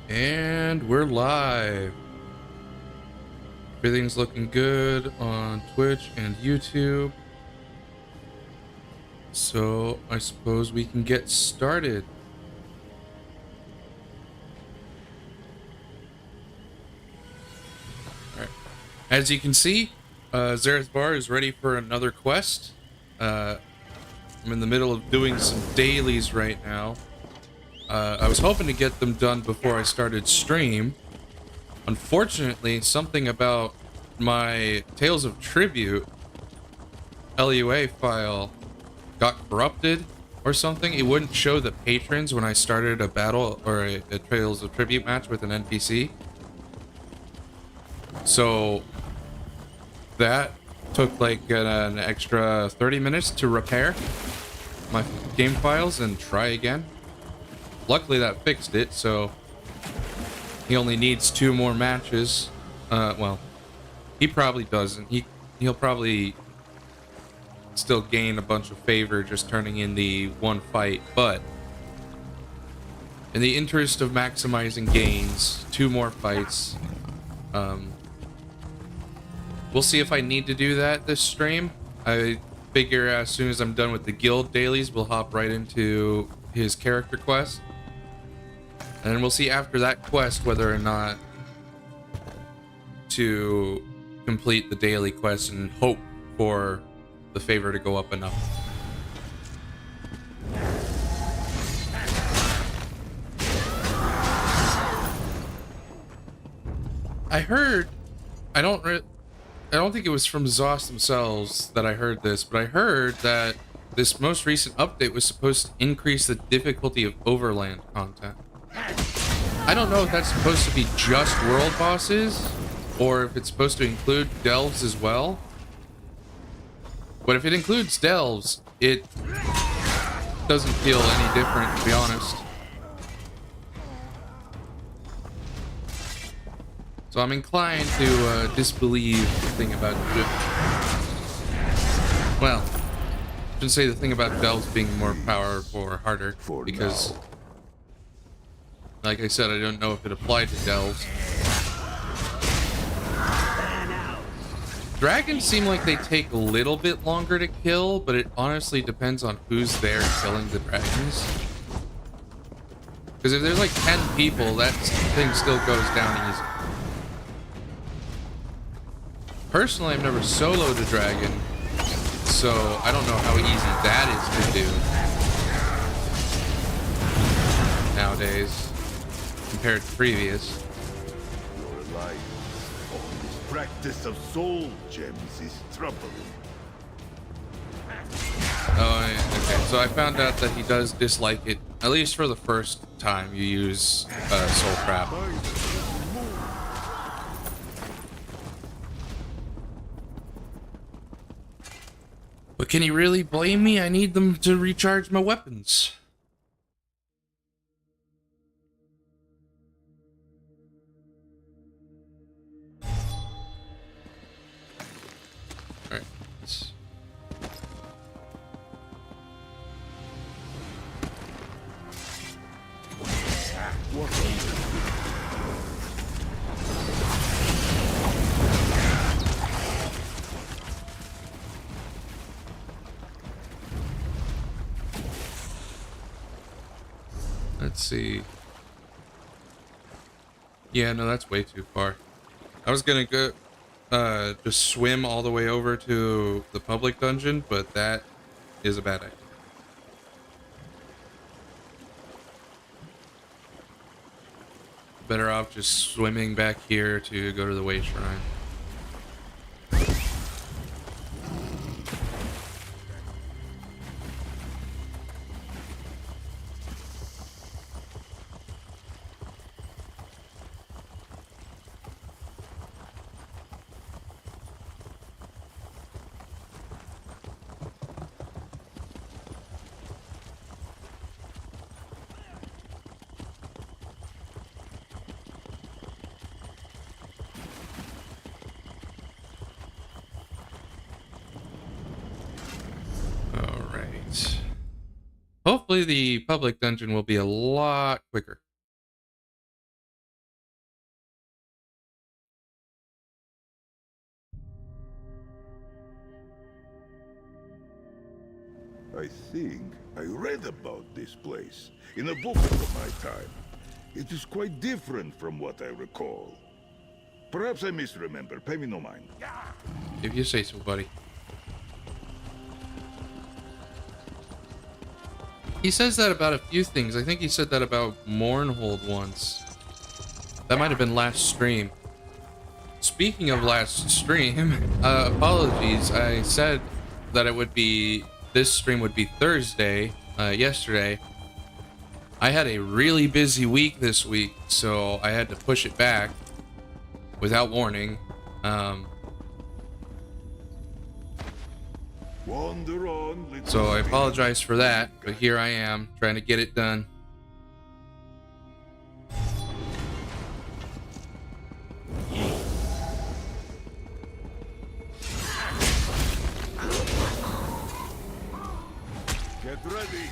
And we're live. Everything's looking good on Twitch and YouTube. So I suppose we can get started. All right. As you can see, Zerith-var is ready for another quest. I'm in the middle of doing some dailies right now. I was hoping to get them done before I started stream. Unfortunately, something about my Tales of Tribute LUA file got corrupted or something. It wouldn't show the patrons when I started a battle or a Tales of Tribute match with an NPC. So that took like an extra 30 minutes to repair my game files and try again. Luckily that fixed it, so he only needs 2 more matches. Well, he probably doesn't. He'll probably still gain a bunch of favor just turning in the 1 fight, but in the interest of maximizing gains, 2 more fights. We'll see if I need to do that this stream. I figure as soon as I'm done with the guild dailies, we'll hop right into his character quest. And then we'll see after that quest whether or not to complete the daily quest and hope for the favor to go up enough. I heard, I don't think it was from ZOS themselves that I heard this, but I heard that this most recent update was supposed to increase the difficulty of overland content. I don't know if that's supposed to be just world bosses or if it's supposed to include delves as well. But if it includes delves, it doesn't feel any different, to be honest. So I'm inclined to disbelieve the thing about... Well, I shouldn't say the thing about delves being more powerful or harder, because, like I said, I don't know if it applied to delves. Dragons seem like they take a little bit longer to kill, but it honestly depends on who's there killing the dragons. Because if there's like 10 people, that thing still goes down easy. Personally, I've never soloed a dragon, so I don't know how easy that is to do nowadays compared to previous. Your life on this practice of soul gems is troubling. Oh, okay. So I found out that he does dislike it, at least for the first time you use soul trap. But can he really blame me? I need them to recharge my weapons. Alright. Let's see. Yeah, no, that's way too far. I was gonna go just swim all the way over to the public dungeon, but that is a bad idea. Better off just swimming back here to go to the way shrine. Hopefully the public dungeon will be a lot quicker. I think I read about this place in a book of my time. It is quite different from what I recall. Perhaps I misremember. Pay me no mind. If you say so, buddy. He says that about a few things. I think he said that about Mournhold once. That might have been last stream. Speaking of last stream, apologies. I said that it would be, this stream would be Thursday, yesterday. I had a really busy week this week, so I had to push it back without warning. Wander on, little So I spirit. apologize for that, but here I am trying to get it done. Get ready.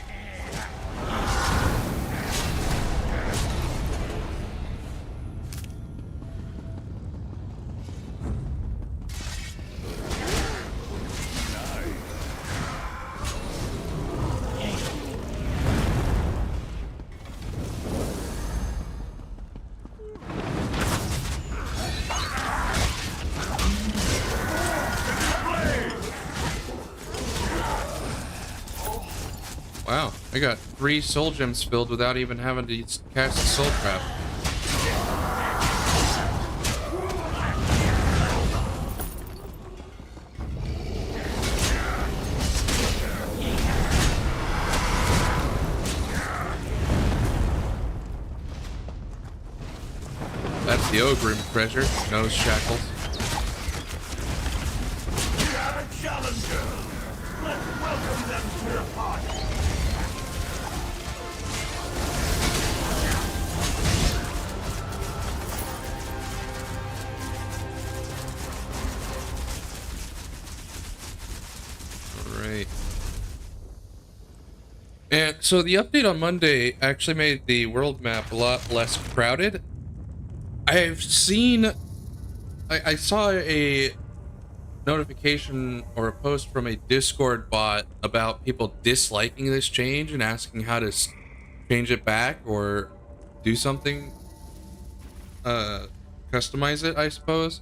Wow, I got 3 soul gems filled without even having to cast a soul trap. That's the Ogrim treasure, no shackles. We have a challenger. Let's welcome them to the party. Alright. And so the update on Monday actually made the world map a lot less crowded. I've seen... I saw a notification or a post from a Discord bot about people disliking this change and asking how to change it back or do something, customize it, I suppose.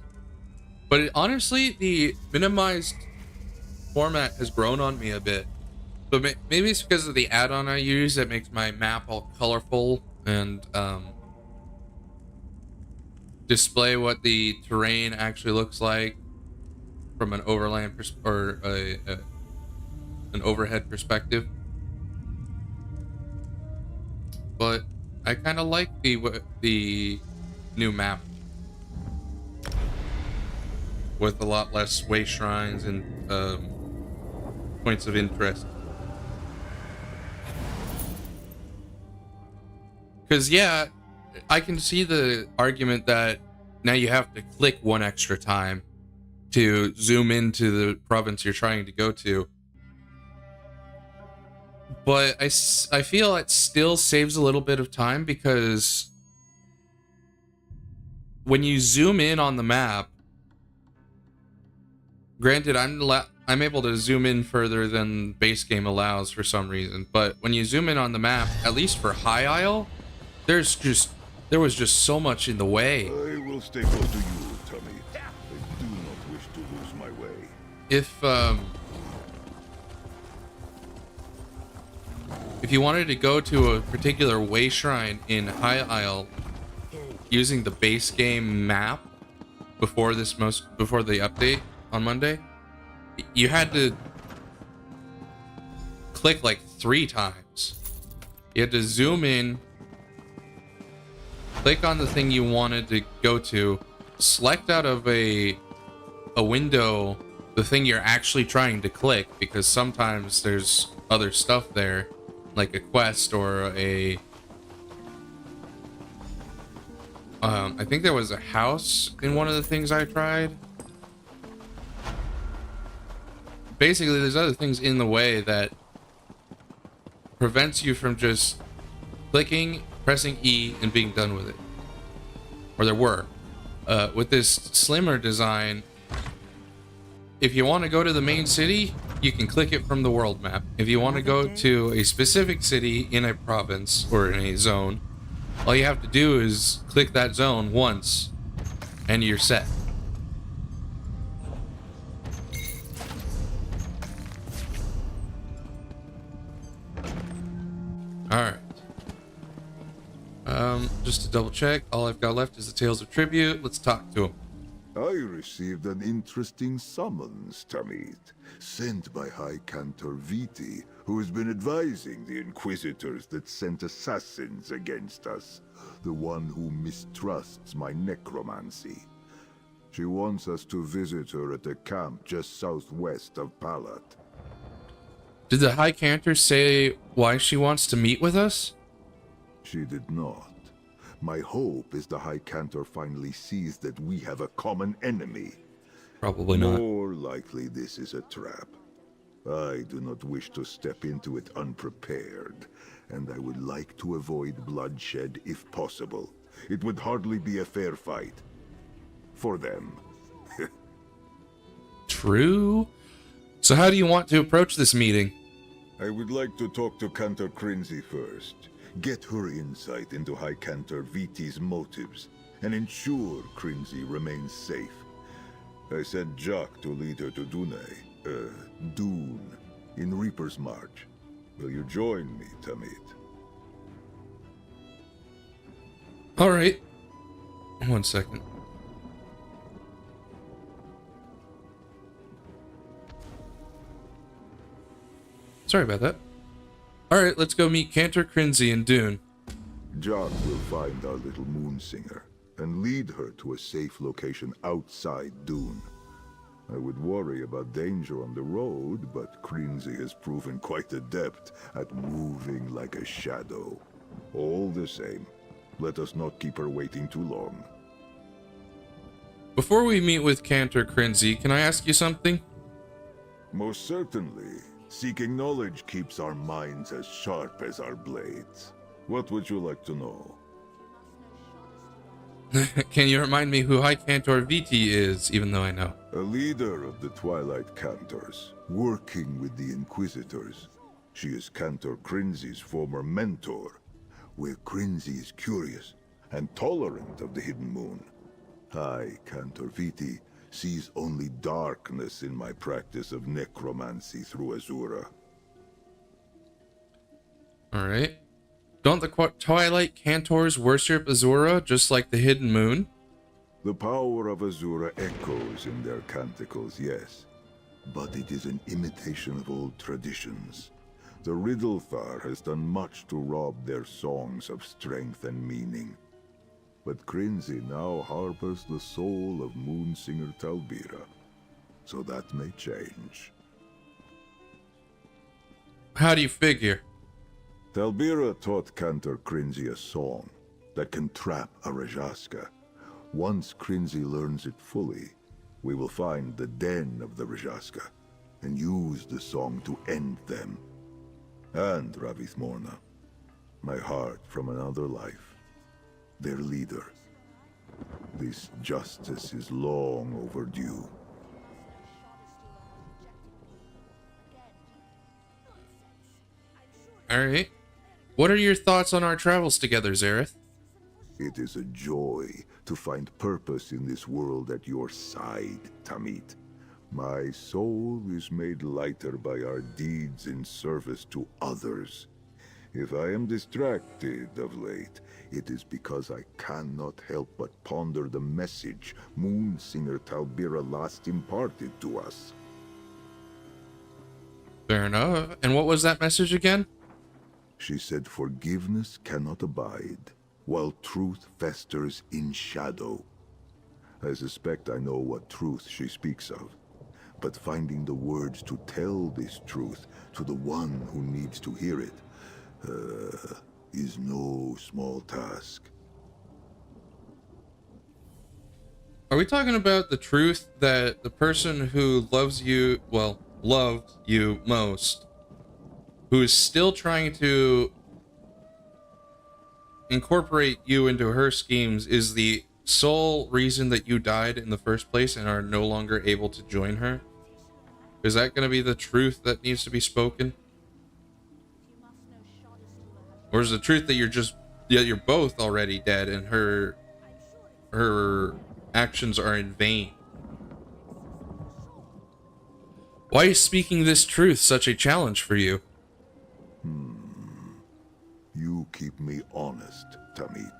But honestly, the minimized format has grown on me a bit. But maybe it's because of the add-on I use that makes my map all colorful and display what the terrain actually looks like from an overland or an overhead perspective. But I kind of like the new map with a lot less way shrines and points of interest. Because yeah, I can see the argument that now you have to click one extra time to zoom into the province you're trying to go to. But I feel it still saves a little bit of time, because when you zoom in on the map, granted I'm able to zoom in further than base game allows for some reason, but when you zoom in on the map, at least for High Isle, there was just so much in the way. I will stay close to you, Tommy. I do not wish to lose my way. If you wanted to go to a particular way shrine in High Isle using the base game map before the update on Monday, you had to click like 3 times. You had to zoom in, click on the thing you wanted to go to, select out of a window the thing you're actually trying to click, because sometimes there's other stuff there, like a quest or a I think there was a house in one of the things I tried. Basically, there's other things in the way that prevents you from just clicking, pressing E, and being done with it. Or there were. With this slimmer design, if you want to go to the main city, you can click it from the world map. If you want to go to a specific city in a province or in a zone, all you have to do is click that zone once and you're set. Alright. Just to double check, all I've got left is the Tales of Tribute. Let's talk to him. I received an interesting summons, Tamid, sent by High Cantor Viti, who has been advising the Inquisitors that sent assassins against us, the one who mistrusts my necromancy. She wants us to visit her at a camp just southwest of Palat. Did the High Cantor say why she wants to meet with us? She did not. My hope is the High Cantor finally sees that we have a common enemy. Probably not. More likely this is a trap. I do not wish to step into it unprepared, and I would like to avoid bloodshed if possible. It would hardly be a fair fight. For them. True. So how do you want to approach this meeting? I would like to talk to Cantor Crinzy first. Get her insight into High Cantor Viti's motives, and ensure Crinzy remains safe. I sent Jacques to lead her to Dune, in Reaper's March. Will you join me, Tamid? Alright. 1 second. Sorry about that. Alright, let's go meet Cantor Crinzy in Dune. Jacques will find our little moon singer, and lead her to a safe location outside Dune. I would worry about danger on the road, but Crinzy has proven quite adept at moving like a shadow. All the same, let us not keep her waiting too long. Before we meet with Cantor Crinzy, can I ask you something? Most certainly. Seeking knowledge keeps our minds as sharp as our blades. What would you like to know? Can you remind me who High Cantor Viti is, even though I know? A leader of the Twilight Cantors, working with the Inquisitors. She is Cantor Crinzy's former mentor, where Crinzy is curious and tolerant of the Hidden Moon. High Cantor Viti sees only darkness in my practice of necromancy through Azura. Alright. Don't the Twilight Cantors worship Azura just like the Hidden Moon? The power of Azura echoes in their canticles, yes. But it is an imitation of old traditions. The Zerith-var has done much to rob their songs of strength and meaning. But Crinzy now harbors the soul of Moonsinger Talbira, so that may change. How do you figure? Talbira taught Cantor Crinzy a song that can trap a Rajaska. Once Crinzy learns it fully, we will find the den of the Rajaska and use the song to end them. And Ravith Morna, my heart from another life. Their leader. This justice is long overdue. Alright. What are your thoughts on our travels together, Zerith? It is a joy to find purpose in this world at your side, Tamid. My soul is made lighter by our deeds in service to others. If I am distracted of late, it is because I cannot help but ponder the message Moonsinger Talbira last imparted to us. Fair enough. And what was that message again? She said forgiveness cannot abide, while truth festers in shadow. I suspect I know what truth she speaks of, but finding the words to tell this truth to the one who needs to hear it, is no small task. Are we talking about the truth that the person who loves you, well, loved you most, who is still trying to incorporate you into her schemes, is the sole reason that you died in the first place and are no longer able to join her? Is that going to be the truth that needs to be spoken? Or is the truth that you're both already dead and her actions are in vain? Why is speaking this truth such a challenge for you? You keep me honest, Tamit.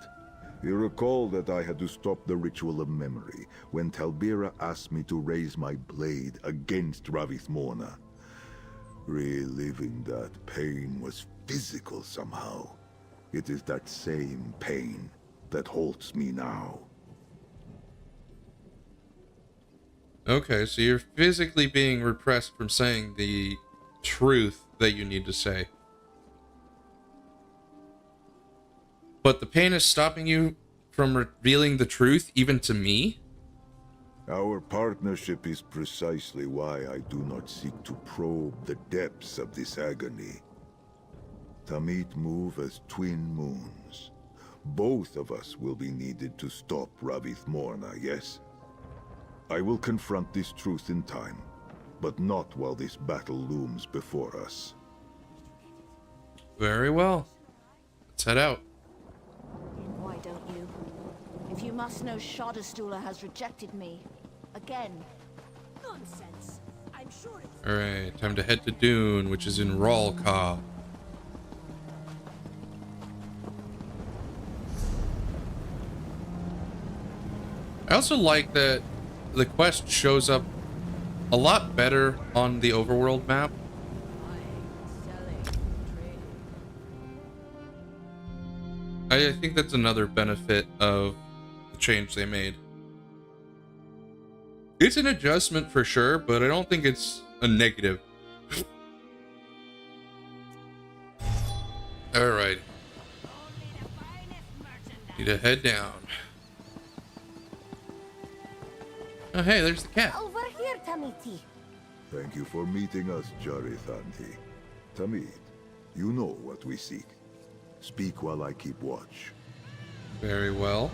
You recall that I had to stop the ritual of memory when Talbira asked me to raise my blade against Ravith Morna. Reliving that pain was physical somehow. It is that same pain that halts me now. Okay, so you're physically being repressed from saying the truth that you need to say. But the pain is stopping you from revealing the truth, even to me? Our partnership is precisely why I do not seek to probe the depths of this agony. Tamit move as twin moons. Both of us will be needed to stop Ravith Morna, yes? I will confront this truth in time, but not while this battle looms before us. Very well. Let's head out. Why don't you? If you must know, Shadowstooler has rejected me. Again. Nonsense. I'm sure it's... Alright, time to head to Dune, which is in Ralka. I also like that the quest shows up a lot better on the overworld map. I think that's another benefit of the change they made. It's an adjustment for sure, but I don't think it's a negative. Alright. Need to head down. Oh, hey, there's the cat. Over here, Tamiti. Thank you for meeting us, Zerith-var. Tamit, you know what we seek. Speak while I keep watch. Very well.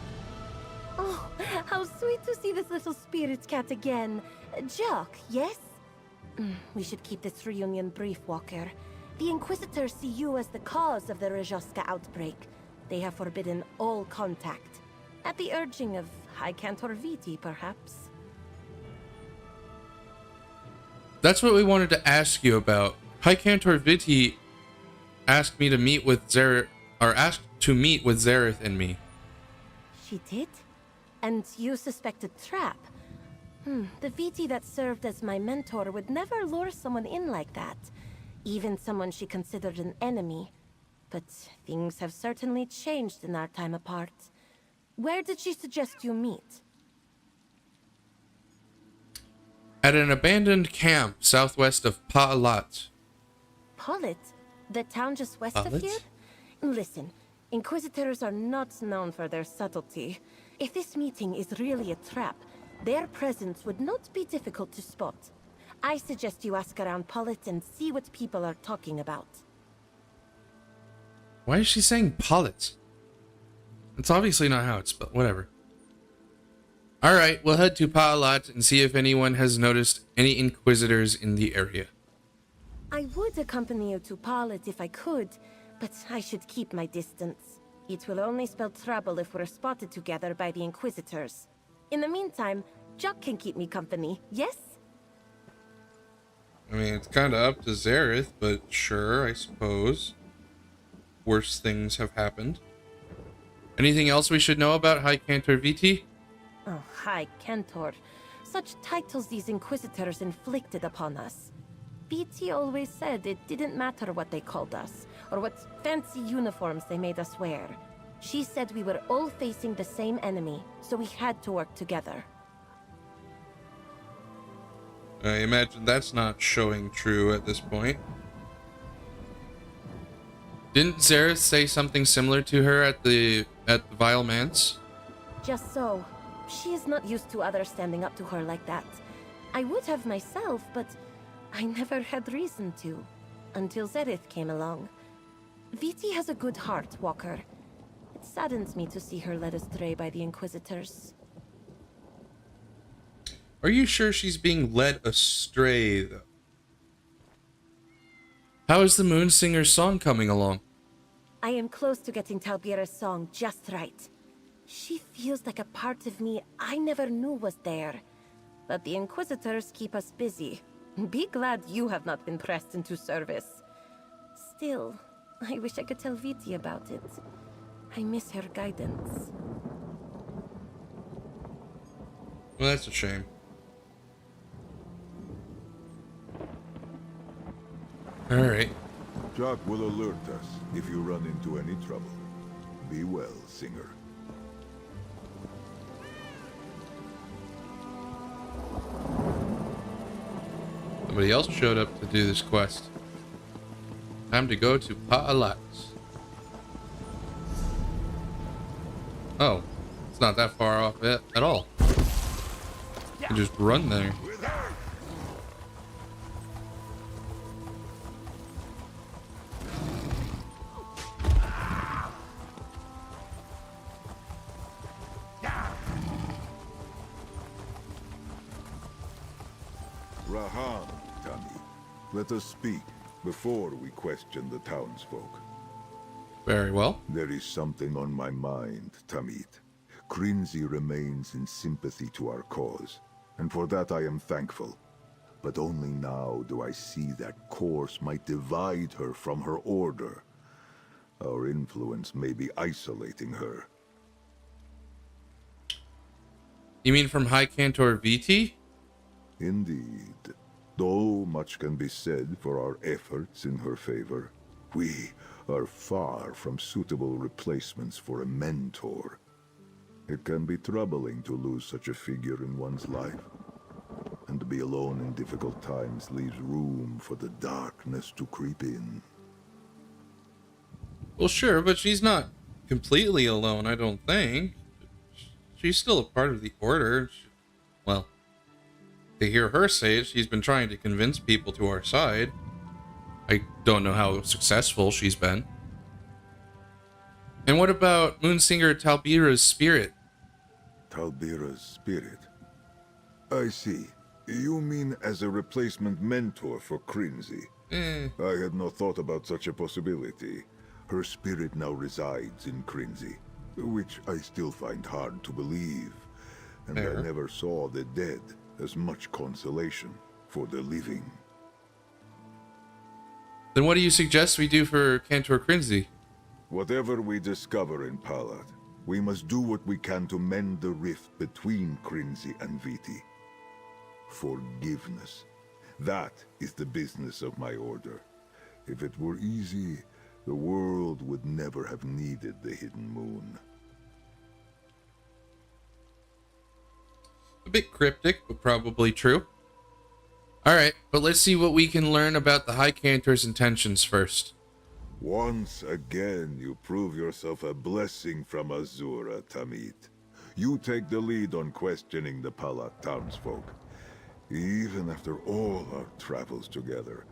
Oh, how sweet to see this little spirit cat again. Jock, yes? We should keep this reunion brief, Walker. The Inquisitors see you as the cause of the Rajashka outbreak. They have forbidden all contact. At the urging of High Cantor Viti, perhaps. That's what we wanted to ask you about. High Cantor Viti asked me to meet with Zerith, or asked to meet with Zerith and me. She did? And you suspected trap? The Viti that served as my mentor would never lure someone in like that. Even someone she considered an enemy. But things have certainly changed in our time apart. Where did she suggest you meet? At an abandoned camp southwest of Pa'alat. Pollet? The town just west of here? Listen, Inquisitors are not known for their subtlety. If this meeting is really a trap, their presence would not be difficult to spot. I suggest you ask around Pollet and see what people are talking about. Why is she saying Pollet? It's obviously not how it's spelled. Whatever. Alright, we'll head to Pa'alat and see if anyone has noticed any Inquisitors in the area. I would accompany you to Pollet if I could, but I should keep my distance. It will only spell trouble if we're spotted together by the Inquisitors. In the meantime, Jock can keep me company, yes? I mean, it's kind of up to Zerith, but sure, I suppose. Worse things have happened. Anything else we should know about High Cantor Viti? Oh, High Cantor. Such titles these Inquisitors inflicted upon us. BT always said it didn't matter what they called us, or what fancy uniforms they made us wear. She said we were all facing the same enemy, so we had to work together. I imagine that's not showing true at this point. Didn't Zerith say something similar to her at the Vile Manse? Just so. She is not used to others standing up to her like that. I would have myself, but I never had reason to, until Zerith came along. Viti has a good heart, Walker. It saddens me to see her led astray by the Inquisitors. Are you sure she's being led astray, though? How is the Moon Singer's song coming along? I am close to getting Talbira's song just right. She feels like a part of me I never knew was there. But the Inquisitors keep us busy. Be glad you have not been pressed into service. Still, I wish I could tell Viti about it. I miss her guidance. Well, that's a shame. Alright. Jock will alert us if you run into any trouble. Be well, Singer. Somebody else showed up to do this quest. Time to go to Pa'alax. Oh, it's not that far off it at all. You can just run there. Raham, Tamid. Let us speak before we question the townsfolk. Very well. There is something on my mind, Tamid. Krinzi remains in sympathy to our cause, and for that I am thankful. But only now do I see that course might divide her from her order. Our influence may be isolating her. You mean from High Cantor VT? Indeed. Though much can be said for our efforts in her favor, we are far from suitable replacements for a mentor. It can be troubling to lose such a figure in one's life, and to be alone in difficult times leaves room for the darkness to creep in. Well, sure, but she's not completely alone, I don't think. She's still a part of the Order. Well, to hear her say it, she's been trying to convince people to our side. I don't know how successful she's been. And what about Moonsinger Talbira's spirit? Talbira's spirit? I see. You mean as a replacement mentor for Krinzi? I had not thought about such a possibility. Her spirit now resides in Krinzi, which I still find hard to believe. And Fair. I never saw the dead as much consolation for the living. Then what do you suggest we do for Cantor Krinzi? Whatever we discover in Palat, we must do what we can to mend the rift between Krinzi and Viti. Forgiveness. That is the business of my order. If it were easy, the world would never have needed the Hidden Moon. A bit cryptic, but probably true. Alright, but let's see what we can learn about the High Cantor's intentions first. Once again, you prove yourself a blessing from Azura, Tamid. You take the lead on questioning the Palat townsfolk. Even after all our travels together,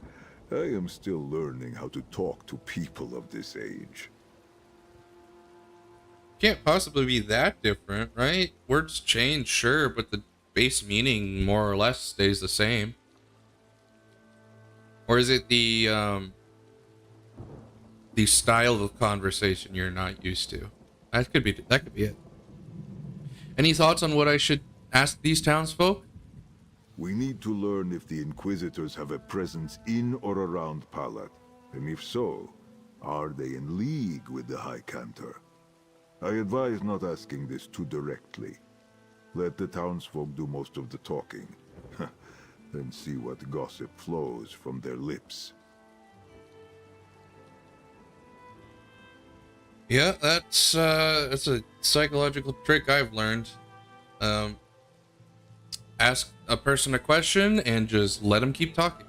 I am still learning how to talk to people of this age. Can't possibly be that different, right? Words change, sure, but the base meaning more or less stays the same. Or is it the style of conversation you're not used to? That could be it. Any thoughts on what I should ask these townsfolk? We need to learn if the Inquisitors have a presence in or around Palat, and if so, are they in league with the High Cantor? I advise not asking this too directly. Let the townsfolk do most of the talking, then see what gossip flows from their lips. Yeah, that's a psychological trick I've learned. Ask a person a question and just let them keep talking.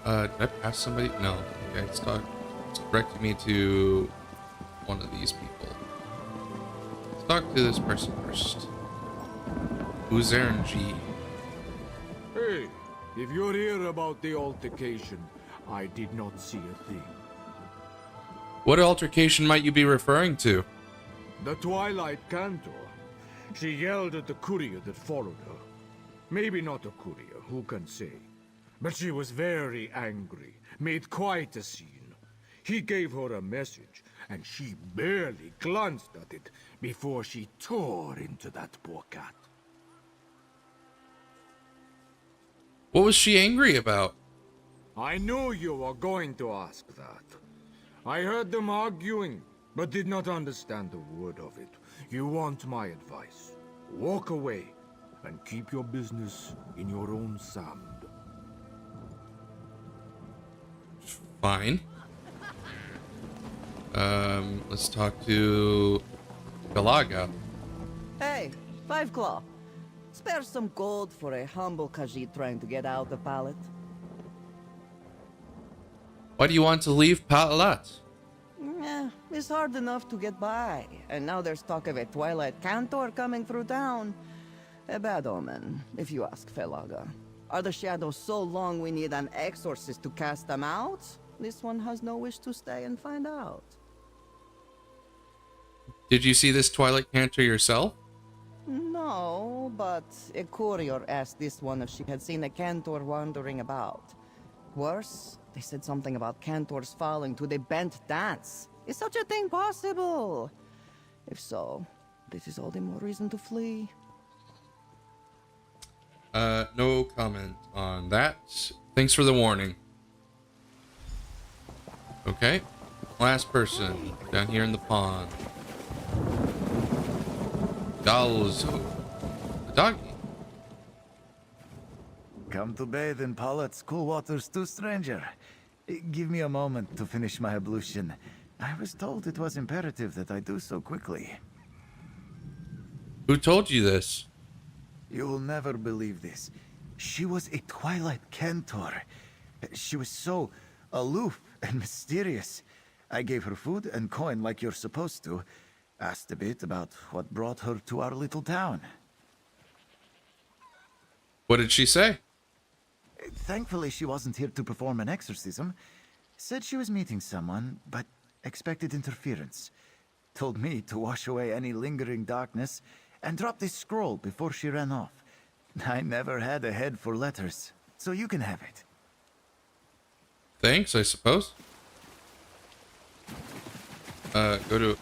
Did I pass somebody? No. Okay, it's directing me to one of these people. Let's talk to this person first. Uzern-G. Hey, if you're here about the altercation, I did not see a thing. What altercation might you be referring to? The Twilight Cantor. She yelled at the courier that followed her. Maybe not a courier, who can say? But she was very angry, made quite a scene. He gave her a message, and she barely glanced at it before she tore into that poor cat. What was she angry about? I knew you were going to ask that. I heard them arguing, but did not understand a word of it. You want my advice. Walk away, and keep your business in your own sand. Fine. Let's talk to Galaga. Hey, Five Claw. Spare some gold for a humble Khajiit trying to get out of Pallet. Why do you want to leave Palat? It's hard enough to get by. And now there's talk of a Twilight Cantor coming through town. A bad omen, if you ask Felaga. Are the shadows so long we need an exorcist to cast them out? This one has no wish to stay and find out. Did you see this Twilight Cantor yourself? No, but a courier asked this one if she had seen a Cantor wandering about. Worse, they said something about Cantors falling to the bent dance. Is such a thing possible? If so, this is all the more reason to flee. No comment on that. Thanks for the warning. Okay. Last person down here in the pond. Galzo. The doggy. Come to bathe in Palat's cool waters too, stranger. Give me a moment to finish my ablution. I was told it was imperative that I do so quickly. Who told you this? You will never believe this. She was a Twilight Cantor. She was so aloof and mysterious. I gave her food and coin like you're supposed to. Asked a bit about what brought her to our little town. What did she say? Thankfully, she wasn't here to perform an exorcism. Said she was meeting someone, but expected interference. Told me to wash away any lingering darkness and drop this scroll before she ran off. I never had a head for letters, so you can have it. Thanks, I suppose. Go to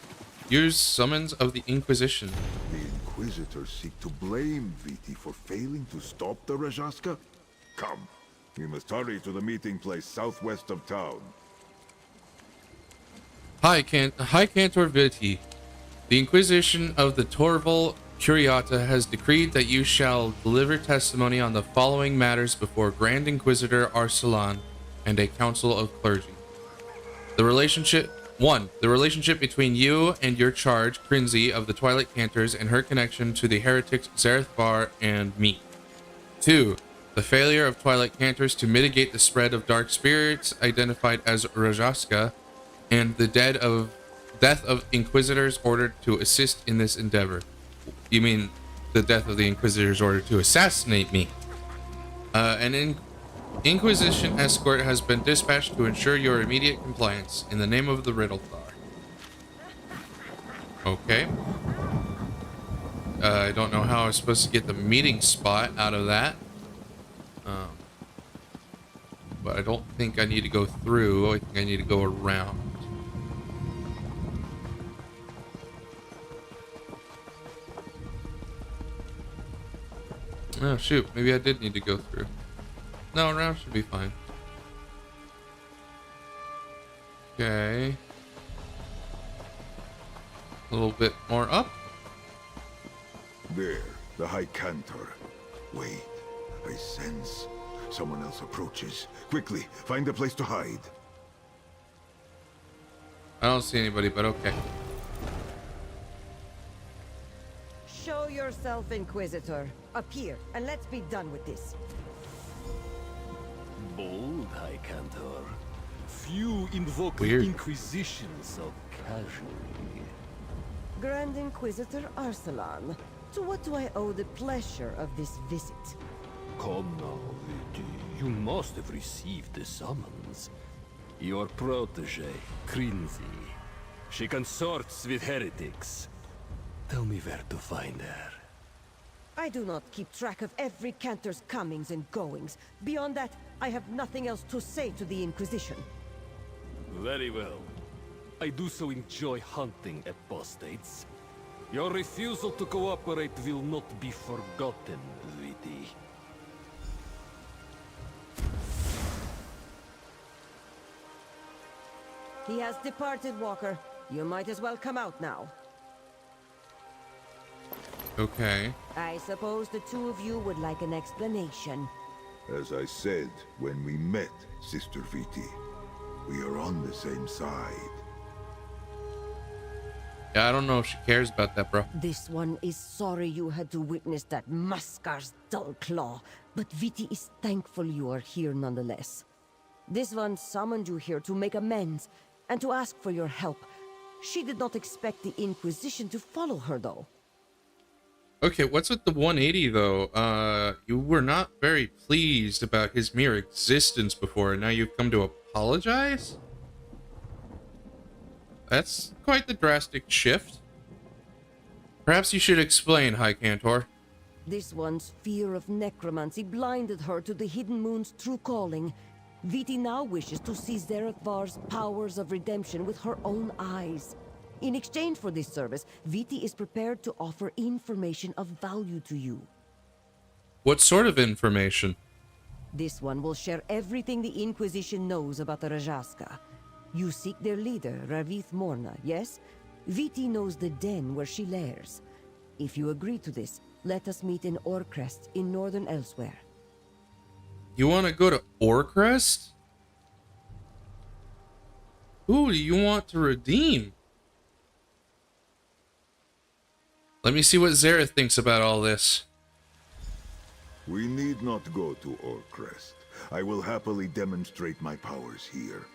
use summons of the Inquisition. The Inquisitors seek to blame Viti for failing to stop the Rajaska? Come, we must hurry to the meeting place southwest of town. Hi, Cantor Viti. The Inquisition of the Torval Curiata has decreed that you shall deliver testimony on the following matters before Grand Inquisitor Arsalan and a council of clergy. The relationship between you and your charge, Crinzy of the Twilight Cantors, and her connection to the heretics Zerith-var and me. 2. The failure of Twilight Cantors to mitigate the spread of dark spirits identified as Rajaska, and the death of Inquisitors ordered to assist in this endeavor. You mean the death of the Inquisitors ordered to assassinate me? An Inquisition escort has been dispatched to ensure your immediate compliance in the name of the Zerith-var. Okay. I don't know how I was supposed to get the meeting spot out of that. But I don't think I need to go through. I think I need to go around. Oh shoot, maybe I did need to go through. No, around should be fine. Okay. A little bit more up. There, the High Cantor. Wait, I sense someone else approaches. Quickly, find a place to hide. I don't see anybody, but okay. Show yourself, Inquisitor. Appear, and let's be done with this. Bold, High Cantor. Few invoke Weird. the Inquisition so casually. Grand Inquisitor Arsalan, to what do I owe the pleasure of this visit? Come now, Viti. You must have received the summons. Your protege, Crinzy. She consorts with heretics. Tell me where to find her. I do not keep track of every cantor's comings and goings. Beyond that, I have nothing else to say to the Inquisition. Very well. I do so enjoy hunting apostates. Your refusal to cooperate will not be forgotten, Viti. He has departed, Walker. You might as well come out now. Okay. I suppose the two of you would like an explanation. As I said when we met, Sister Viti, we are on the same side. Yeah, I don't know if she cares about that, bro. This one is sorry you had to witness that Maskar's dull claw, but Viti is thankful you are here nonetheless. This one summoned you here to make amends and to ask for your help. She did not expect the Inquisition to follow her, though. Okay, what's with the 180, though? You were not very pleased about his mere existence before, and now you've come to apologize? That's quite the drastic shift. Perhaps you should explain, High Cantor. This one's fear of necromancy blinded her to the Hidden Moon's true calling. Viti now wishes to see Zerith-var's powers of redemption with her own eyes. In exchange for this service, Viti is prepared to offer information of value to you. What sort of information? This one will share everything the Inquisition knows about the Rajaska. You seek their leader, Zerith-var, yes? Viti knows the den where she lairs. If you agree to this, let us meet in Orcrest in northern Elsewhere. You want to go to Orcrest? Who do you want to redeem? Let me see what Zerith thinks about all this. We need not go to Orcrest. I will happily demonstrate my powers here.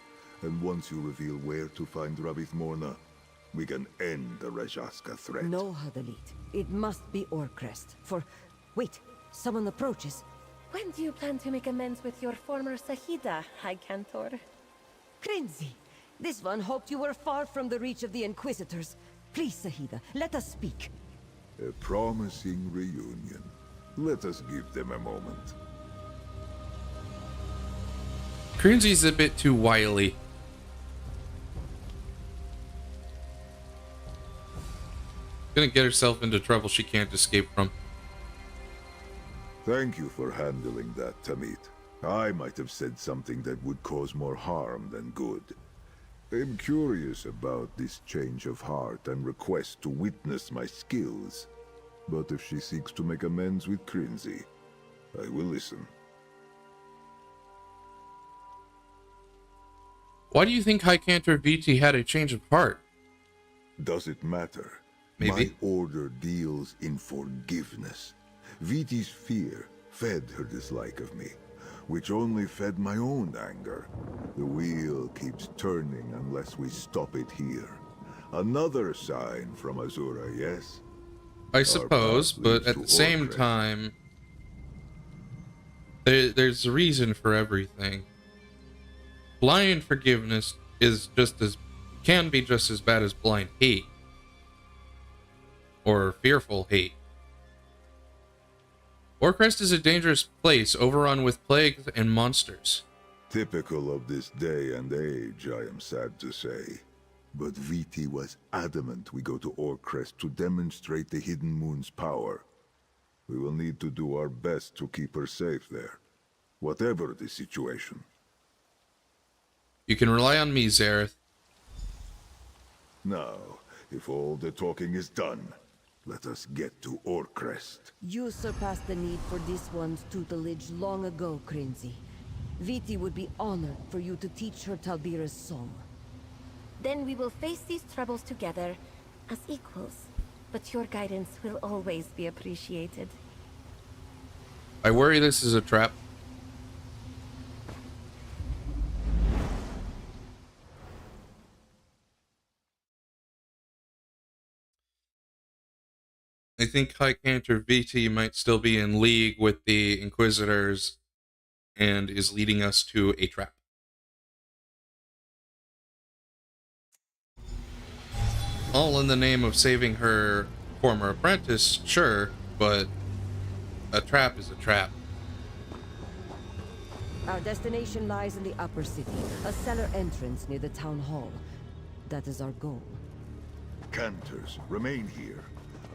And once you reveal where to find Zerith-var, we can end the Rajaska threat. No, Hadalit. It must be Orcrest. Wait, someone approaches. When do you plan to make amends with your former Sahida, High Cantor? Crinzy! This one hoped you were far from the reach of the Inquisitors. Please, Sahida, let us speak. A promising reunion. Let us give them a moment. Crinzy's a bit too wily. Gonna get herself into trouble she can't escape from. Thank you for handling that, Tamit. I might have said something that would cause more harm than good. I'm curious about this change of heart and request to witness my skills. But if she seeks to make amends with Crinzy, I will listen. Why do you think High Cantor Viti had a change of heart? Does it matter? Maybe. My order deals in forgiveness. Viti's fear fed her dislike of me, which only fed my own anger. The wheel keeps turning unless we stop it here. Another sign from Azura, yes? I suppose, path but leads at to the same Orcrest. time, there's a reason for everything. Blind forgiveness can be just as bad as blind hate. Or fearful hate. Orcrest is a dangerous place, overrun with plagues and monsters. Typical of this day and age, I am sad to say. But Viti was adamant we go to Orcrest to demonstrate the Hidden Moon's power. We will need to do our best to keep her safe there, whatever the situation. You can rely on me, Zerith. Now, if all the talking is done, let us get to Orcrest. You surpassed the need for this one's tutelage long ago, Crinzy. Viti would be honored for you to teach her Talbira's song. Then we will face these troubles together as equals. But your guidance will always be appreciated. I worry this is a trap. I think High Cantor Viti might still be in league with the Inquisitors and is leading us to a trap. All in the name of saving her former apprentice, sure, but a trap is a trap. Our destination lies in the upper city, a cellar entrance near the town hall. That is our goal. Cantors, remain here.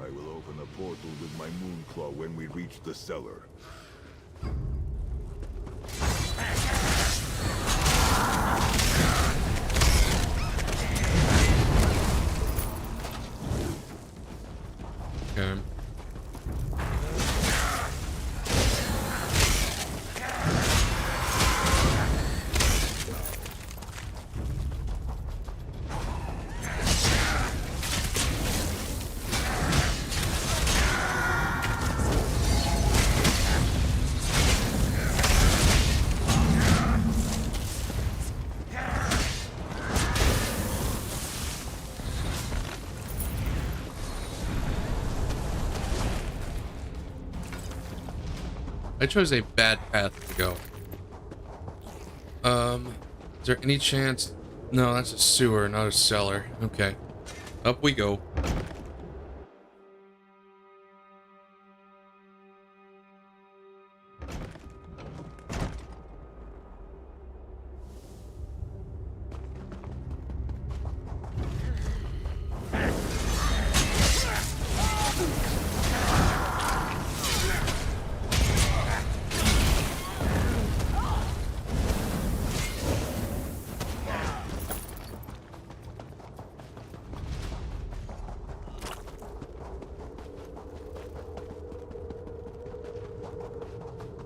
I will open a portal with my Moonclaw when we reach the cellar. Okay. I chose a bad path to go. Is there any chance? No, that's a sewer, not a cellar. Okay. Up we go.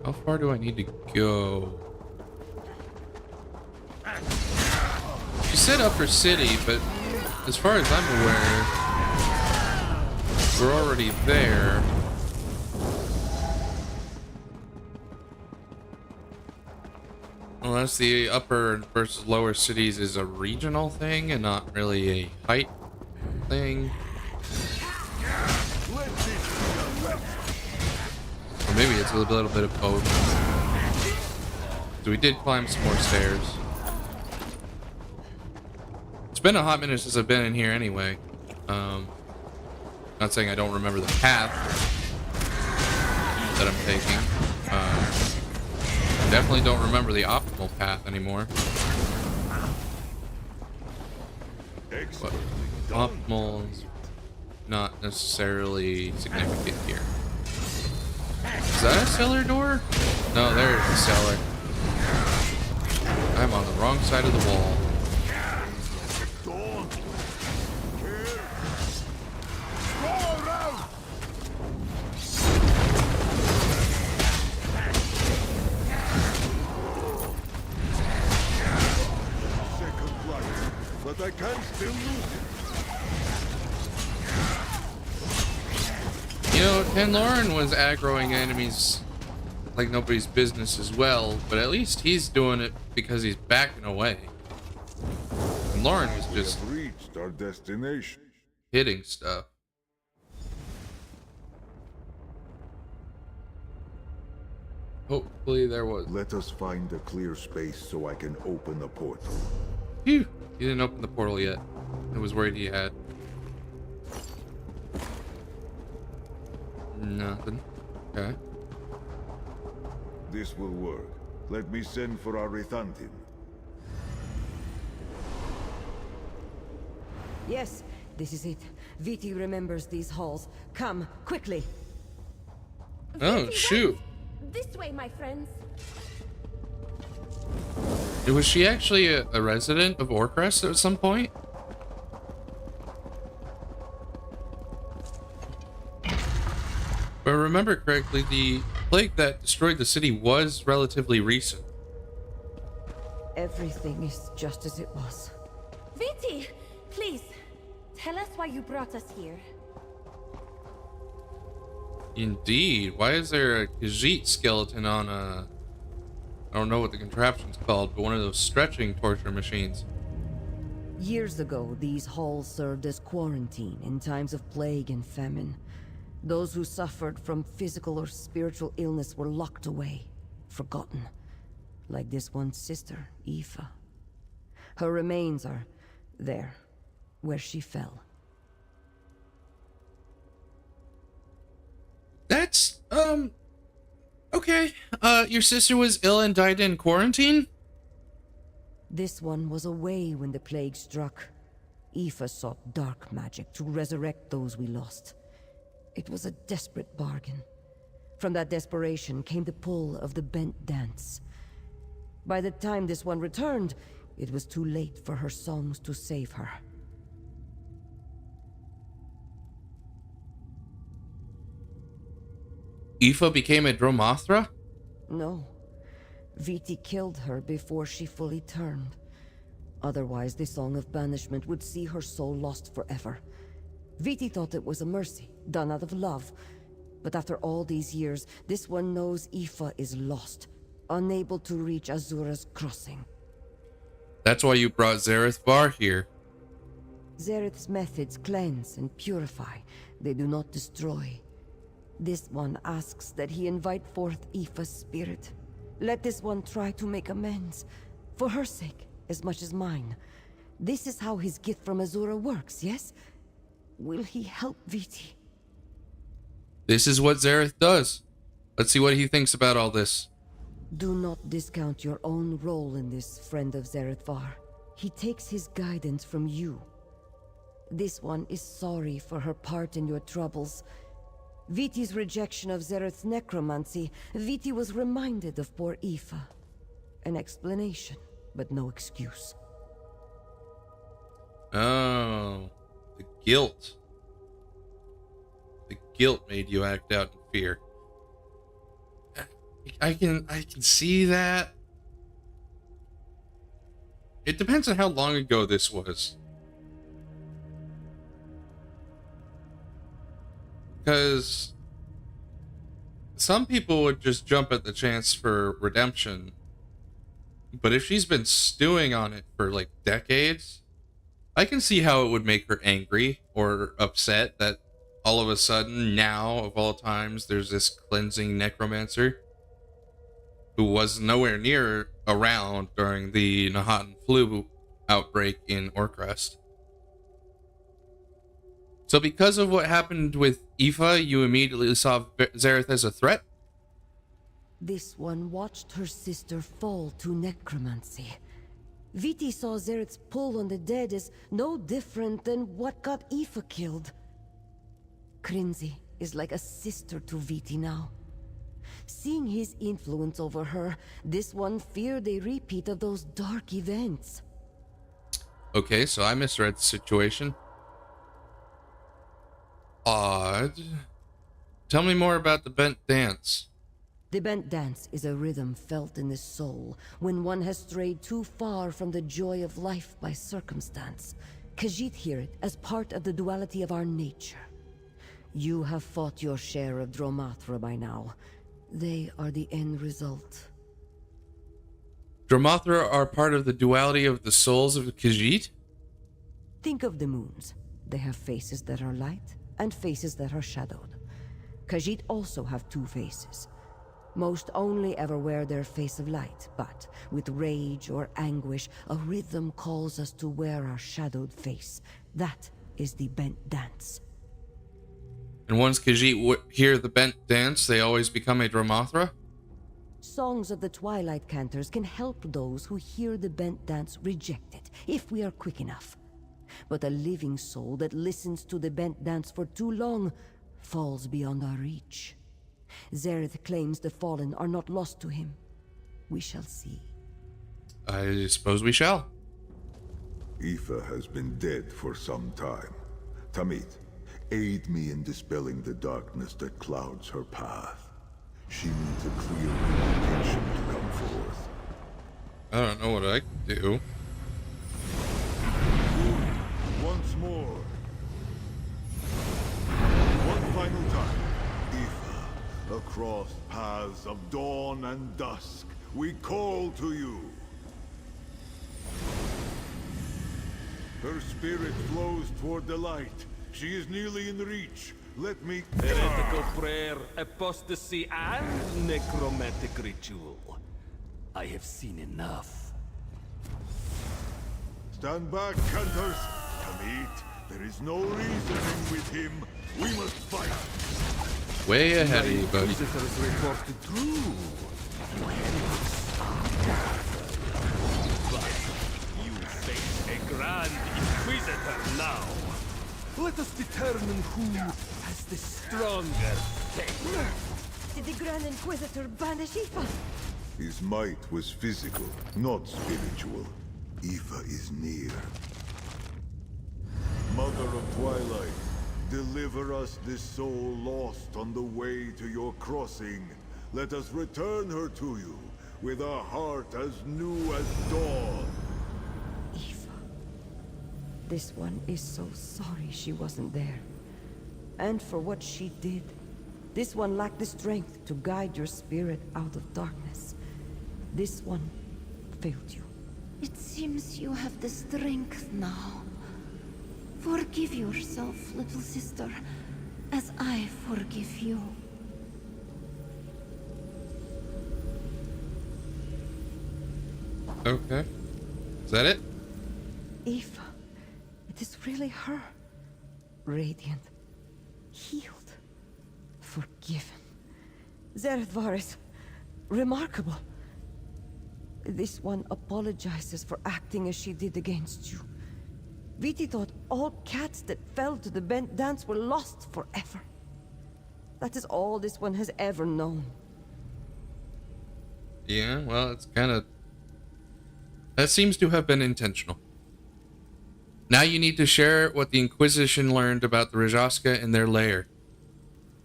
How far do I need to go? You said upper city, but as far as I'm aware, we're already there. Unless the upper versus lower cities is a regional thing and not really a height thing. Or maybe it's a little bit of both. So we did climb some more stairs. It's been a hot minute since I've been in here anyway. Not saying I don't remember the path that I'm taking. Definitely don't remember the optimal path anymore. But optimal is not necessarily significant here. Is that a cellar door? No, there's a cellar. I'm on the wrong side of the wall. But I can still lose it. You know, Tenlorin was aggroing enemies like nobody's business as well, but at least he's doing it because he's backing away. And Lauren was just We have reached our destination. hitting stuff. Hopefully there was. Let us find a clear space so I can open a portal. Phew! He didn't open the portal yet. I was worried he had. Nothing. Okay. This will work. Let me send for our Rethantin. Yes, this is it. Viti remembers these halls. Come, quickly. Oh, shoot. This way, my friends. Was she actually a resident of Orcrest at some point? If I remember correctly, the plague that destroyed the city was relatively recent. Everything is just as it was. Viti, please, tell us why you brought us here. Indeed. Why is there a Khajiit skeleton on a... I don't know what the contraption's called, but one of those stretching torture machines. Years ago, these halls served as quarantine in times of plague and famine. Those who suffered from physical or spiritual illness were locked away, forgotten. Like this one sister, Aoife. Her remains are there, where she fell. That's, Okay. Your sister was ill and died in quarantine? This one was away when the plague struck. Aoife sought dark magic to resurrect those we lost. It was a desperate bargain. From that desperation came the pull of the bent dance. By the time this one returned, it was too late for her songs to save her. Aoife became a Dromothra? No. Viti killed her before she fully turned. Otherwise, the Song of Banishment would see her soul lost forever. Viti thought it was a mercy, done out of love. But after all these years, this one knows Aoife is lost, unable to reach Azura's crossing. That's why you brought Zerith-var here. Zerith's methods cleanse and purify. They do not destroy. This one asks that he invite forth Aoife's spirit. Let this one try to make amends, for her sake as much as mine. This is how his gift from Azura works, yes? Will he help Viti? This is what Zerith does. Let's see what he thinks about all this. Do not discount your own role in this, friend of Zerith-var. He takes his guidance from you. This one is sorry for her part in your troubles. Viti's rejection of Zerith's necromancy, Viti was reminded of poor Aoife. An explanation, but no excuse. Oh, the guilt. The guilt made you act out in fear. I can see that. It depends on how long ago this was. Because some people would just jump at the chance for redemption. But if she's been stewing on it for like decades, I can see how it would make her angry or upset that all of a sudden, now of all times, there's this cleansing necromancer who was nowhere near around during the Nahatan flu outbreak in Orcrest. So because of what happened with Aoife, you immediately saw Zerith as a threat? This one watched her sister fall to necromancy. Viti saw Zerith's pull on the dead as no different than what got Aoife killed. Crinzy is like a sister to Viti now. Seeing his influence over her, this one feared a repeat of those dark events. Okay, so I misread the situation. Odd. Tell me more about the bent dance. The bent dance is a rhythm felt in the soul when one has strayed too far from the joy of life by circumstance. Khajiit hear it as part of the duality of our nature. You have fought your share of Dromothra by now. They are the end result. Dromothra are part of the duality of the souls of Khajiit? Think of the moons. They have faces that are light and faces that are shadowed. Khajiit also have two faces. Most only ever wear their face of light, but with rage or anguish, a rhythm calls us to wear our shadowed face. That is the bent dance. And once Khajiit hear the bent dance, they always become a Dromothra? Songs of the Twilight Cantors can help those who hear the bent dance reject it, if we are quick enough. But a living soul that listens to the bent dance for too long falls beyond our reach. Zerith claims the fallen are not lost to him. We shall see. I suppose we shall. Aoife has been dead for some time. Tamit, aid me in dispelling the darkness that clouds her path. She needs a clear invitation to come forth. I don't know what I can do. Once more. One final time. Aoife, across paths of dawn and dusk, we call to you. Her spirit flows toward the light. She is nearly in reach. Let me... Heretical prayer, apostasy, and necromantic ritual. I have seen enough. Stand back, Cantors. Tamit, there is no reasoning with him. We must fight. Way ahead of you, buddy. Inquisitors reported true. But you face a Grand Inquisitor now. Let us determine who has the stronger faith. Did the Grand Inquisitor banish Aoife? His might was physical, not spiritual. Aoife is near. Mother of Twilight, deliver us this soul lost on the way to your crossing. Let us return her to you, with a heart as new as dawn. Aoife. This one is so sorry she wasn't there. And for what she did. This one lacked the strength to guide your spirit out of darkness. This one failed you. It seems you have the strength now. Forgive yourself, little sister, as I forgive you. Okay. Is that it? Aoife. It is really her. Radiant. Healed. Forgiven. Zerith-var is remarkable. This one apologizes for acting as she did against you. Viti thought all cats that fell to the bent dance were lost forever. That is all this one has ever known. Yeah, well, it's kind of... That seems to have been intentional. Now you need to share what the Inquisition learned about the Rajaska in their lair.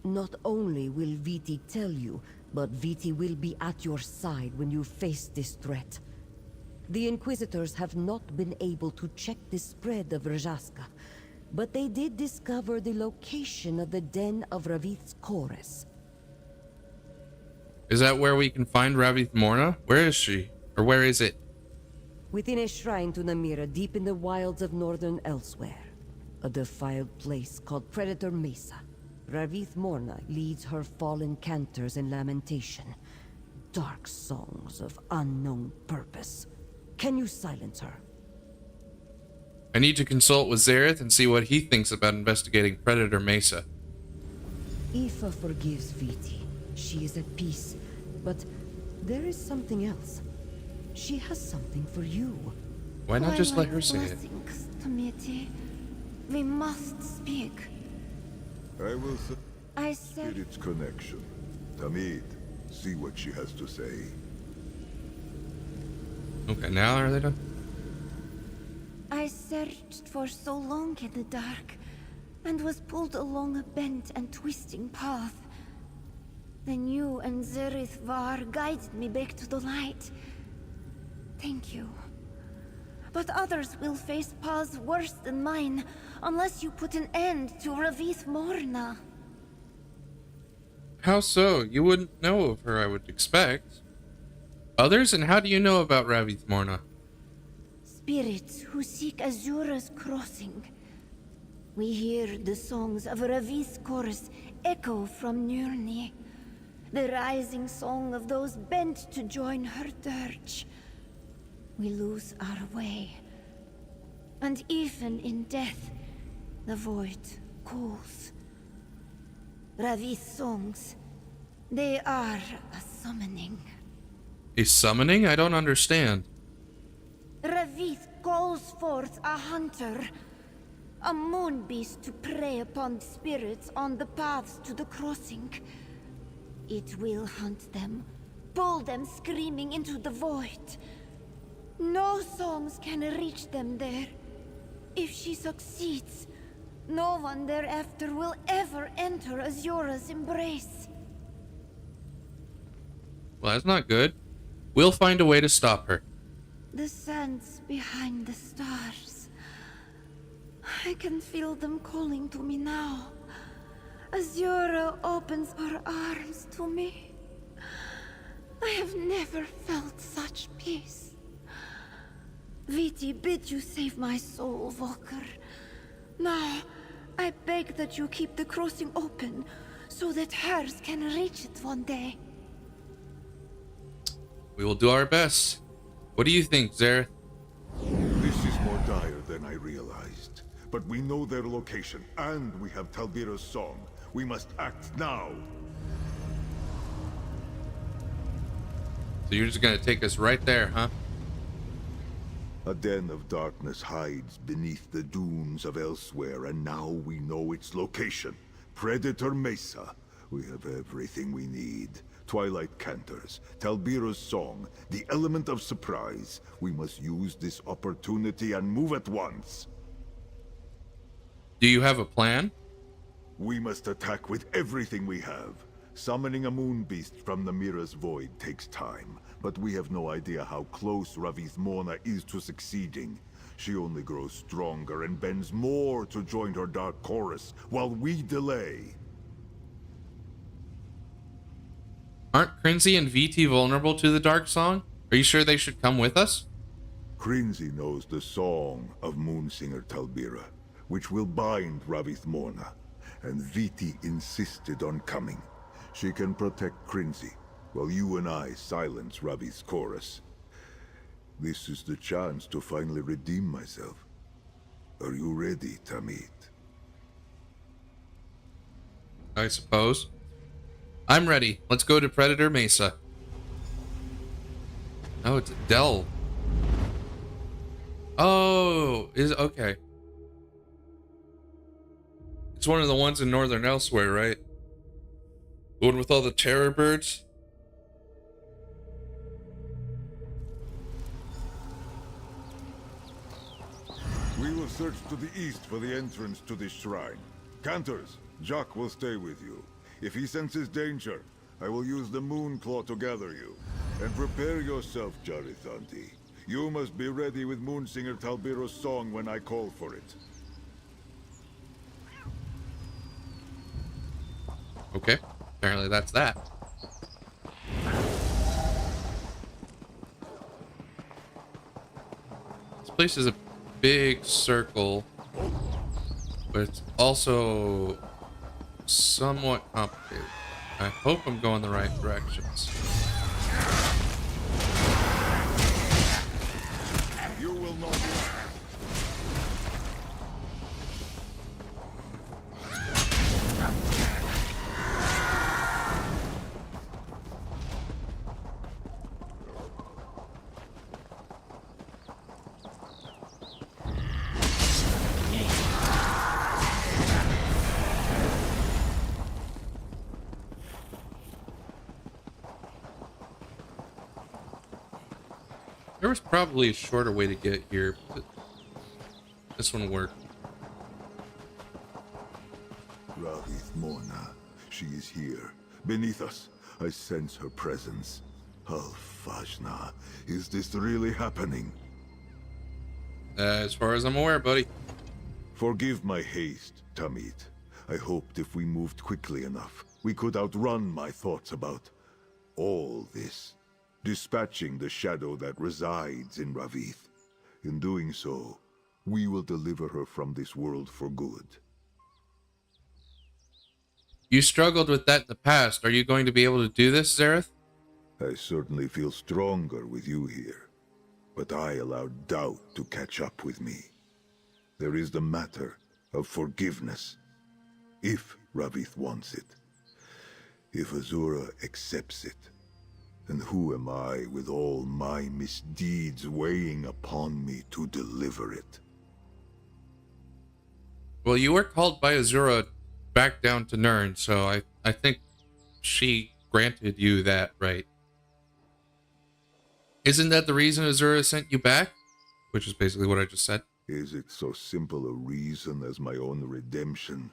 Not only will Viti tell you, but Viti will be at your side when you face this threat. The Inquisitors have not been able to check the spread of Rajaska, but they did discover the location of the den of Ravith's chorus. Is that where we can find Ravith Morna? Where is she? Or where is it? Within a shrine to Namira deep in the wilds of northern Elsewhere. A defiled place called Predator Mesa. Ravith Morna leads her fallen cantors in lamentation. Dark songs of unknown purpose. Can you silence her? I need to consult with Zerith and see what he thinks about investigating Predator Mesa. Aoife forgives Viti. She is at peace. But there is something else. She has something for you. Why not just let her say it? Blessings, Tamiti. We must speak. I will I said its connection. Tamid, see what she has to say. Okay, now are they done? I searched for so long in the dark, and was pulled along a bent and twisting path. Then you and Zerith-var guided me back to the light. Thank you. But others will face paths worse than mine, unless you put an end to Ravith Morna. How so? You wouldn't know of her, I would expect. Others? And how do you know about Ravith Morna? Spirits who seek Azura's crossing. We hear the songs of Ravith's chorus echo from Nurni. The rising song of those bent to join her dirge. We lose our way. And even in death, the void calls. Ravith's songs, they are a summoning. A summoning? I don't understand. Ravith calls forth a hunter, a moon beast to prey upon spirits on the paths to the crossing. It will hunt them, pull them screaming into the void. No songs can reach them there. If she succeeds, no one thereafter will ever enter Azura's embrace. Well, that's not good. We'll find a way to stop her. The sands behind the stars. I can feel them calling to me now. Azura opens her arms to me. I have never felt such peace. Viti bid you save my soul, Walker. Now, I beg that you keep the crossing open, so that hers can reach it one day. We will do our best. What do you think, Zerith? This is more dire than I realized. But we know their location, and we have Talbira's song. We must act now. So you're just gonna take us right there, huh? A den of darkness hides beneath the dunes of elsewhere, and now we know its location. Predator Mesa. We have everything we need. Twilight Cantors, Talbira's song, the element of surprise. We must use this opportunity and move at once. Do you have a plan? We must attack with everything we have. Summoning a moon beast from the Mira's void takes time, but we have no idea how close Ravith-Morna is to succeeding. She only grows stronger and bends more to join her dark chorus, while we delay. Aren't Crinzy and VT vulnerable to the Dark Song? Are you sure they should come with us? Crinzy knows the song of Moonsinger Talbira, which will bind Ravith-Morna, and Viti insisted on coming. She can protect Crinzy, while you and I silence Ravith's chorus. This is the chance to finally redeem myself. Are you ready, Tamit? I suppose. I'm ready. Let's go to Predator Mesa. Oh, it's Dell. Oh, is okay. It's one of the ones in Northern Elsewhere, right? The one with all the terror birds? We will search to the east for the entrance to this shrine. Cantors, Jacques will stay with you. If he senses danger, I will use the moon claw to gather you. And prepare yourself, Jarithanti. You must be ready with Moonsinger Talbira's song when I call for it. Okay, apparently that's that. This place is a big circle, but it's also somewhat complicated. I hope I'm going the right directions. You will not be... There was probably a shorter way to get here, but this one worked. Ravith-Morna. She is here, beneath us. I sense her presence. Al-Fajna, is this really happening? As far as I'm aware, buddy. Forgive my haste, Tamit. I hoped if we moved quickly enough, we could outrun my thoughts about all this. Dispatching the shadow that resides in Ravith. In doing so, we will deliver her from this world for good. You struggled with that in the past. Are you going to be able to do this, Zerith? I certainly feel stronger with you here, but I allowed doubt to catch up with me. There is the matter of forgiveness, if Ravith wants it. If Azura accepts it. And who am I with all my misdeeds weighing upon me to deliver it? Well, you were called by Azura back down to Nirn, so I think she granted you that right. Isn't that the reason Azura sent you back? Which is basically what I just said. Is it so simple a reason as my own redemption?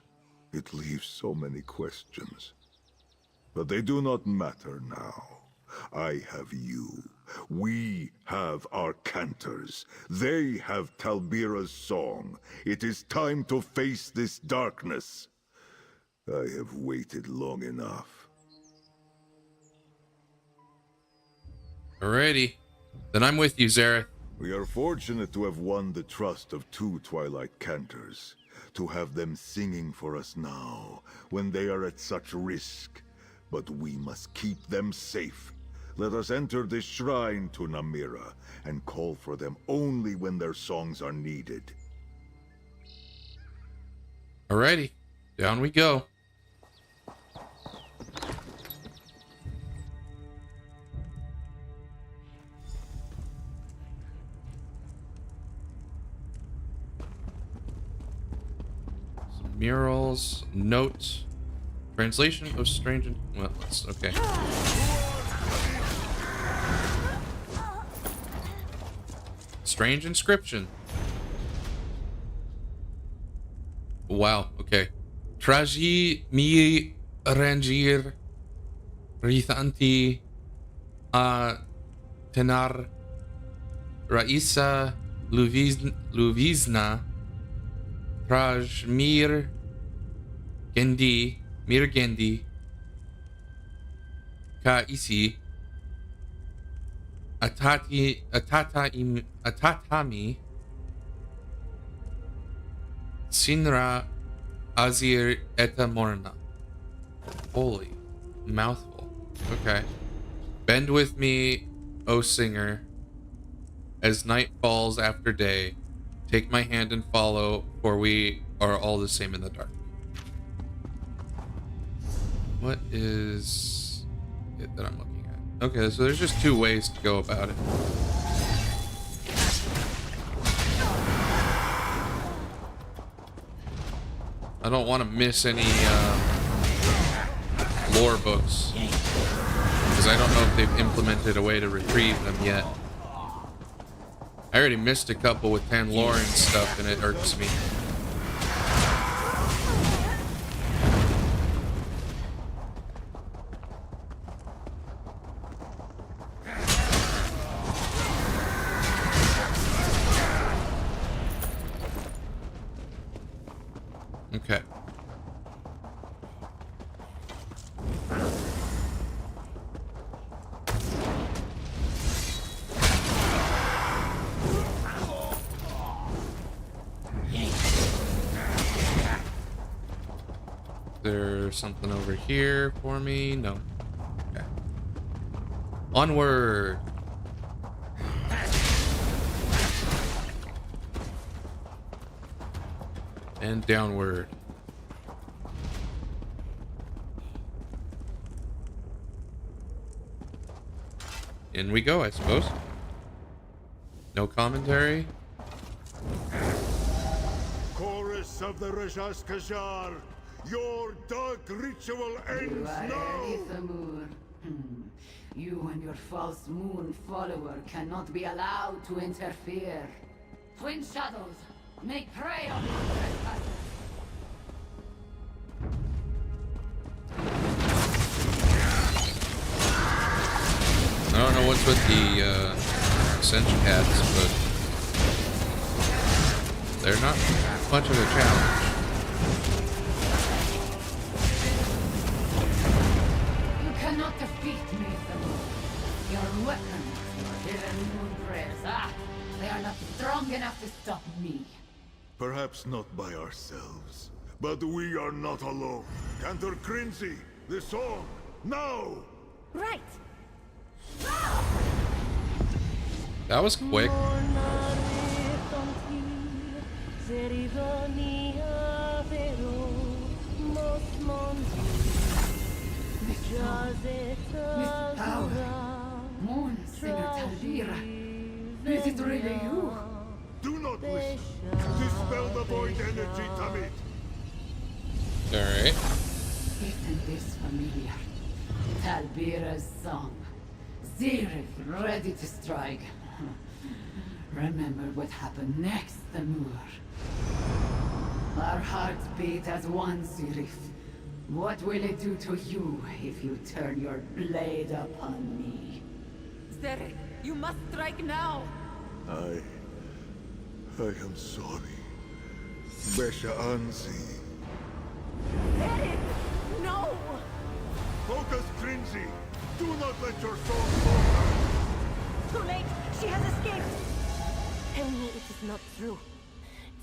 It leaves so many questions. But they do not matter now. I have you. We have our cantors. They have Talbira's song. It is time to face this darkness. I have waited long enough. Alrighty. Then I'm with you, Zerith. We are fortunate to have won the trust of 2 Twilight Cantors. To have them singing for us now, when they are at such risk. But we must keep them safe. Let us enter this shrine to Namira, and call for them only when their songs are needed. Alrighty. Down we go. murals. Note. Translation of strange... Well, let's... Okay. Strange inscription. Wow, okay. Traji mi rangir rithanti a tenar raisa luvizna traj mir gendi ka isi atatami sinra azir eta morna. Holy mouthful. Okay. Bend with me, O singer, as night falls after day. Take my hand and follow, for we are all the same in the dark. What is it that I'm looking at? Okay, so there's just 2 ways to go about it. I don't want to miss any lore books, because I don't know if they've implemented a way to retrieve them yet. I already missed a couple with Tanloran stuff, and it irks me. Okay. There's something over here for me? No. Okay. Onward. And downward. In we go, I suppose. No commentary. Chorus of the Rajashkajar, your dark ritual ends now! You and your false moon follower cannot be allowed to interfere. Twin shadows, make prey on your trespassers. I don't know what's with the ascension hats, but they're not much of a challenge. You cannot defeat me, Thamur. Your weapons, your hidden moon prayers, they are not strong enough to stop me. Perhaps not by ourselves, but we are not alone. Cantor Crinzy, the song, now! Right. That was quick. Moon singer Talbira. Is it really you? Do not listen. Dispel the void energy, Tamid. Alright. Isn't this familiar? Talbira's song. Zerith, ready to strike. Remember what happened next, Thamur. Our hearts beat as one, Zerith. What will it do to you if you turn your blade upon me? Zerith, you must strike now. I am sorry. Besha Anzi. Zerith, no! Focus, Crinzy. Do not let your soul falter. Too late. She has escaped. Tell me it is not true.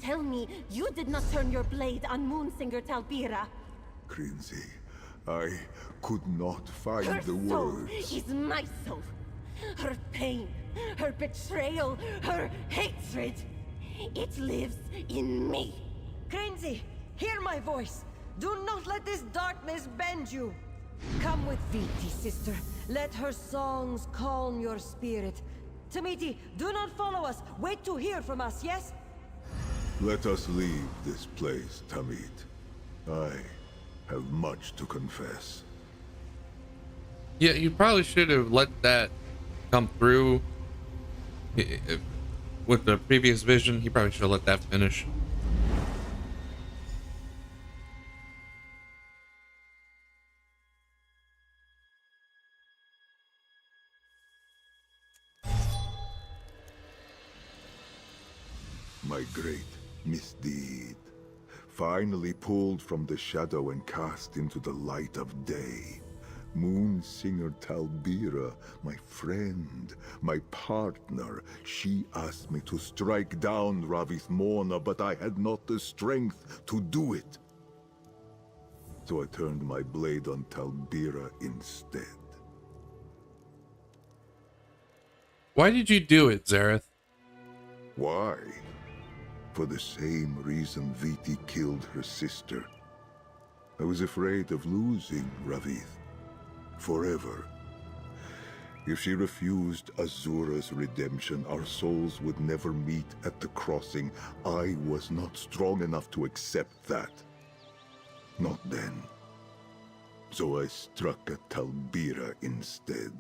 Tell me you did not turn your blade on Moonsinger Talbira. Crinzy, I could not find Her the soul words. is my soul. Her pain, her betrayal, her hatred. It lives in me. Cransy, hear my voice. Do not let this darkness bend you. Come with Viti, sister. Let her songs calm your spirit. Tamiti, do not follow us. Wait to hear from us, yes? Let us leave this place, Tamid. I have much to confess. Yeah, you probably should have let that come through. With the previous vision, he probably should have let that finish. My great misdeed. Finally pulled from the shadow and cast into the light of day. Moon Singer Talbira, my friend, my partner, she asked me to strike down Ravith Morna, but I had not the strength to do it. So I turned my blade on Talbira instead. Why did you do it, Zerith? Why? For the same reason Viti killed her sister. I was afraid of losing Ravith. Forever. If she refused Azura's redemption, our souls would never meet at the crossing. I was not strong enough to accept that. Not then. So I struck at Talbira instead.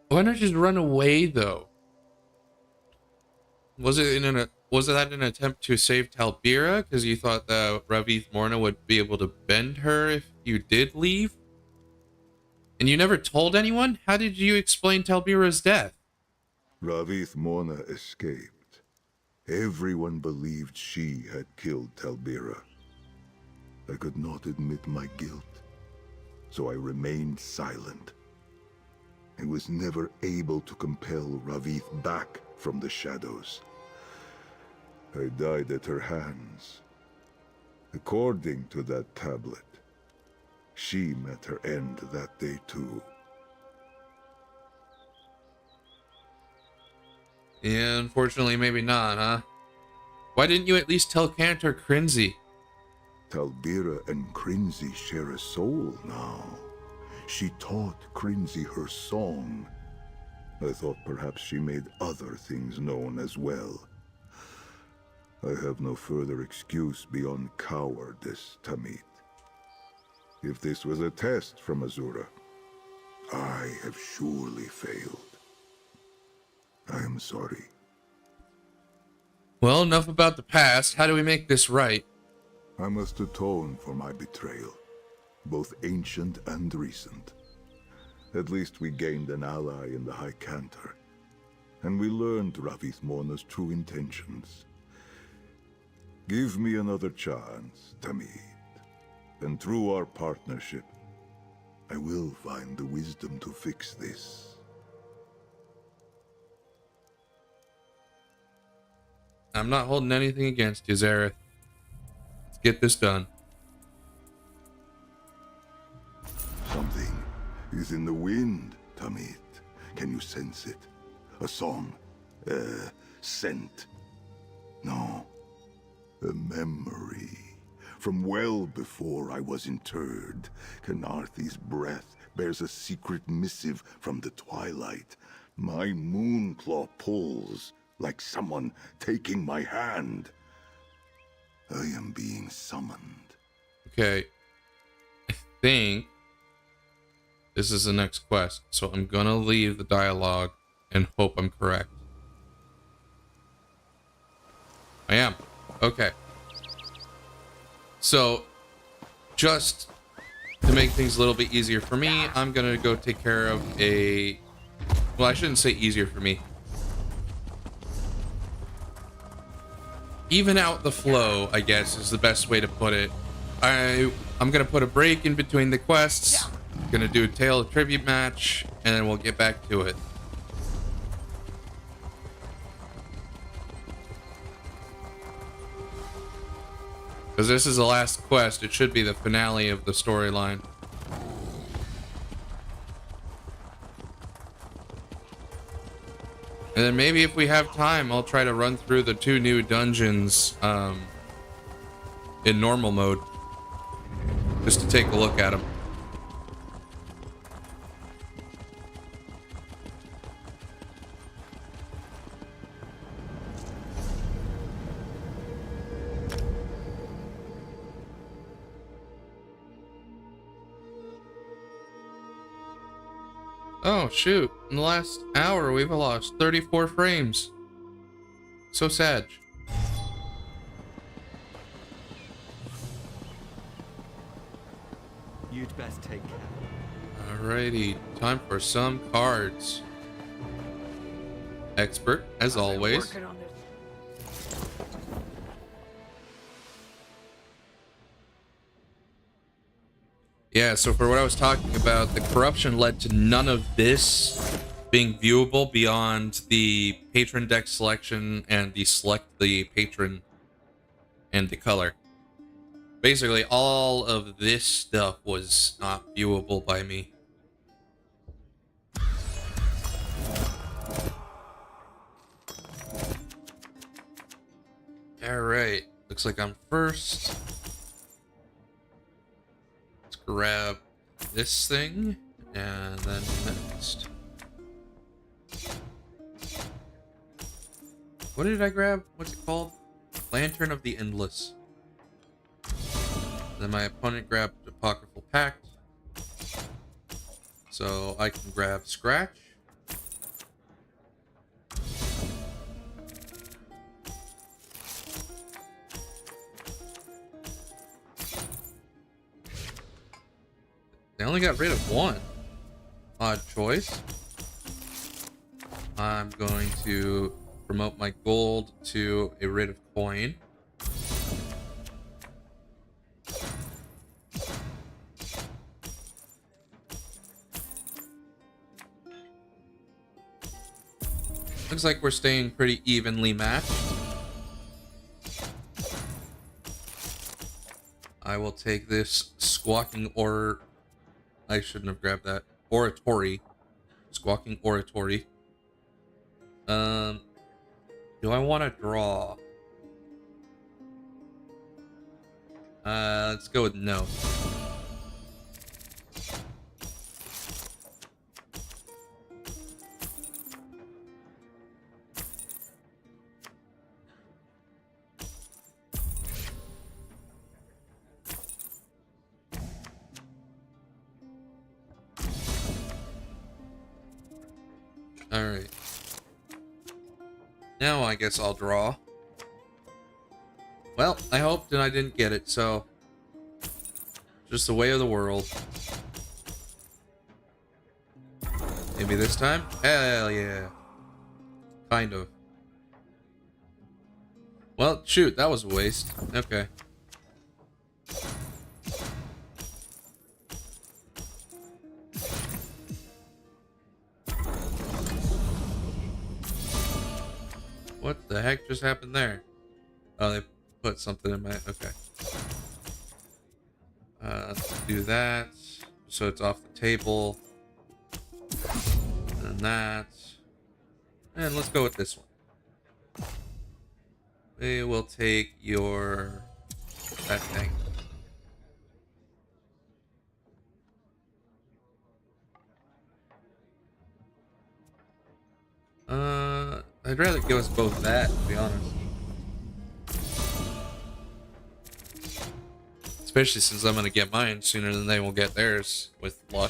Why not just run away, though? Was that an attempt to save Talbira because you thought that Ravith Morna would be able to bend her if you did leave? And you never told anyone? How did you explain Talbira's death? Ravith Morna escaped. Everyone believed she had killed Talbira. I could not admit my guilt, so I remained silent. I was never able to compel Ravith back from the shadows. I died at her hands. According to that tablet, she met her end that day too. Yeah, unfortunately, maybe not, huh? Why didn't you at least tell Cantor Crinzy? Talbira and Crinzy share a soul now. She taught Crinzy her song. I thought perhaps she made other things known as well. I have no further excuse beyond cowardice, Tamit. If this was a test from Azura, I have surely failed. I am sorry. Well, enough about the past. How do we make this right? I must atone for my betrayal, both ancient and recent. At least we gained an ally in the High Cantor, and we learned Ravith Morna's true intentions. Give me another chance, Tamid, and through our partnership, I will find the wisdom to fix this. I'm not holding anything against you, Zerith. Let's get this done. Something is in the wind, Tamid. Can you sense it? A song? A scent? No. A memory. From well before I was interred, Kanarthi's breath bears a secret missive from the twilight. My moonclaw pulls, like someone taking my hand. I am being summoned. Okay. I think this is the next quest, so I'm gonna leave the dialogue and hope I'm correct. I am. Okay. So, just to make things a little bit easier for me, I'm gonna go take care of a... Well, I shouldn't say easier for me. Even out the flow, I guess, is the best way to put it. I'm gonna put a break in between the quests. Gonna do a Tale of Tribute match, and then we'll get back to it. Because this is the last quest, it should be the finale of the storyline. And then maybe if we have time, I'll try to run through the 2 new dungeons in normal mode. Just to take a look at them. Oh, shoot. In the last hour, we've lost 34 frames. So sad. You'd best take care. Alrighty, time for some cards. Expert, as always. Yeah, so for what I was talking about, the corruption led to none of this being viewable beyond the patron deck selection and the select the patron and the color. Basically, all of this stuff was not viewable by me. Alright, looks like I'm first. Let's grab this thing, and then next. What did I grab? What's it called? Lantern of the Endless. Then my opponent grabbed Apocryphal Pact. So I can grab Scratch. They only got rid of one. Odd choice. I'm going to promote my gold to a rid of coin. Looks like we're staying pretty evenly matched. I will take this squawking I shouldn't have grabbed that. Oratory. Squawking Oratory. Do I want to draw? Let's go with no. Alright. Now I guess I'll draw. Well, I hoped and I didn't get it, so... just the way of the world. Maybe this time? Hell yeah. Kind of. Well, shoot, that was a waste. Okay. What the heck just happened there? Oh, they put something in my... okay. Let's do that. So it's off the table. And that. And let's go with this one. We will take your... that thing. I'd rather give us both that, to be honest. Especially since I'm gonna get mine sooner than they will get theirs, with luck.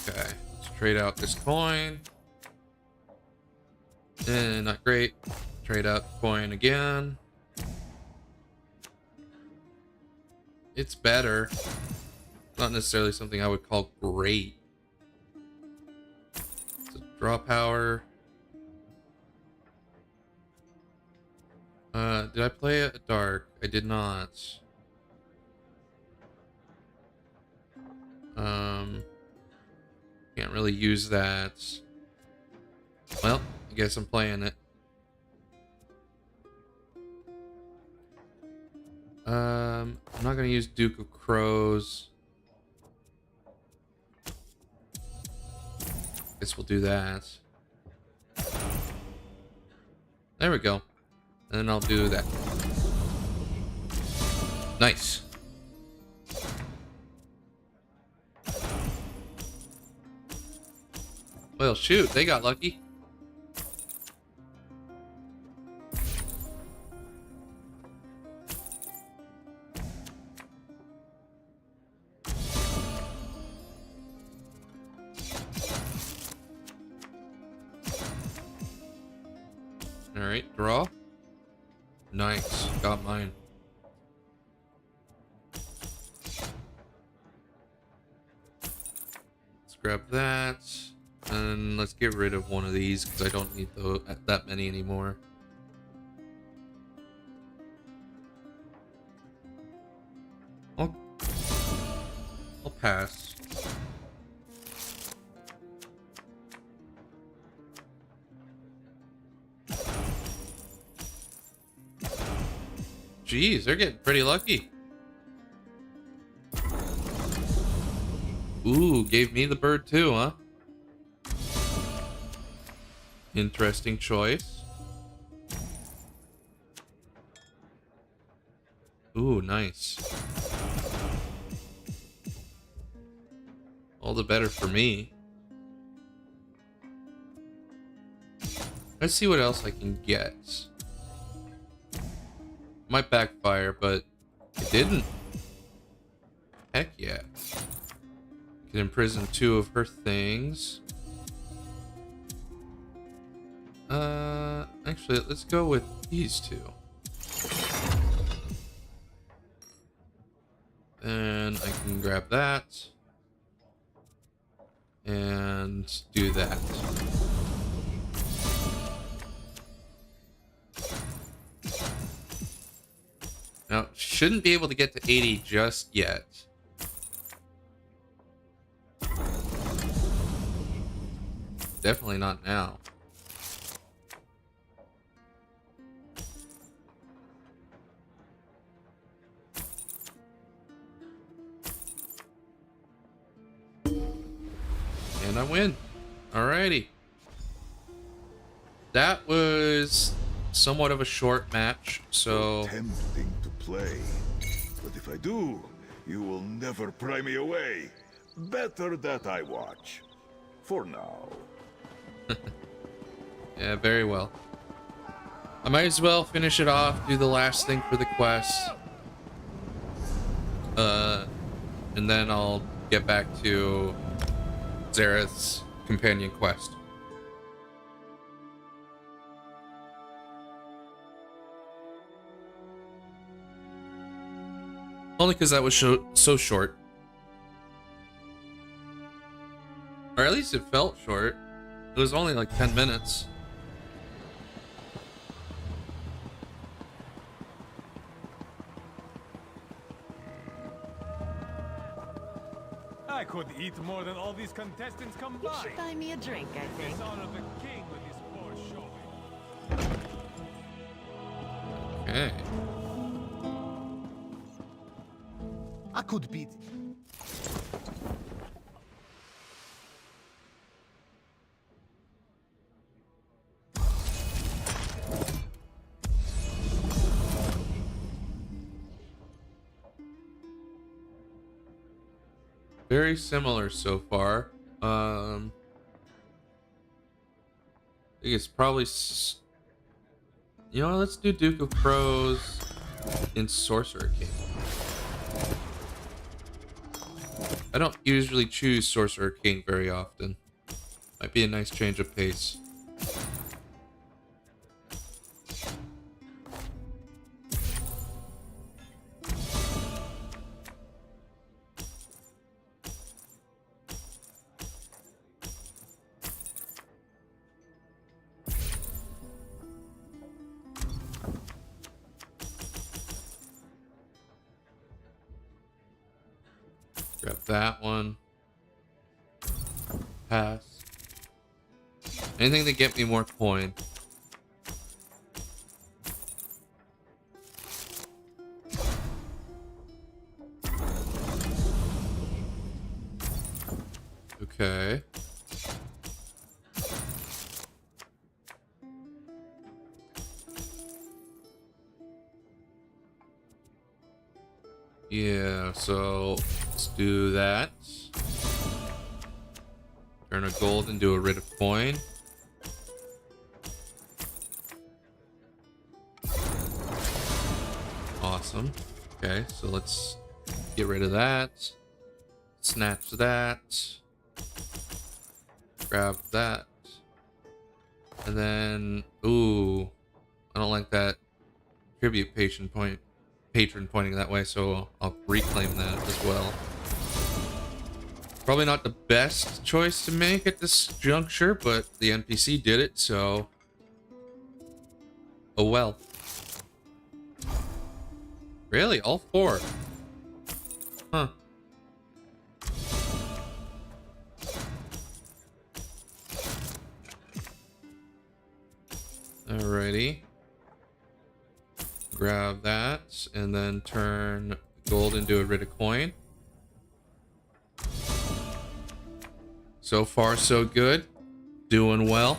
Okay, let's trade out this coin. Not great. Trade out the coin again. It's better. Not necessarily something I would call great. It's a draw power. Did I play a dark? I did not. Can't really use that. Well, I guess I'm playing it. I'm not gonna use Duke of Crows. Guess we'll do that. There we go. And then I'll do that. Nice. Well, shoot, they got lucky. Alright, draw. Nice. Got mine. Let's grab that. And let's get rid of one of these because I don't need that many anymore. I'll pass. Jeez, they're getting pretty lucky. Ooh, gave me the bird too, huh? Interesting choice. Ooh, nice. All the better for me. Let's see what else I can get. Might backfire, but it didn't. Heck yeah. Can imprison 2 of her things. Actually, let's go with these 2. And I can grab that. And do that. Now, shouldn't be able to get to 80 just yet. Definitely not now. And I win. Alrighty. That was somewhat of a short match, so... Tempting to play. But if I do, you will never pry me away. Better that I watch. For now. Yeah, very well. I might as well finish it off, do the last thing for the quest. And then I'll get back to Zerith's companion quest. Only because that was so short. Or at least it felt short. It was only like 10 minutes. I could eat more than all these contestants combined. You should buy me a drink, I think. Dishonor the king with his poor showing. Okay. I could beat. Very similar so far. I think it's probably... You know, let's do Duke of Crows in Sorcerer King. I don't usually choose Sorcerer King very often. Might be a nice change of pace. Grab that one. Pass. Anything to get me more coin. Okay. Yeah, so let's do that. Turn a gold into a writ of coin. Awesome. Okay, so let's get rid of that. Snatch that. Grab that. And then, ooh, I don't like that tribute patron pointing that way, so I'll reclaim that as well. Probably not the best choice to make at this juncture, but the NPC did it, so oh well. Really? All 4? Huh. Alrighty. Grab that, and then turn gold into a Rita coin. So far, so good. Doing well.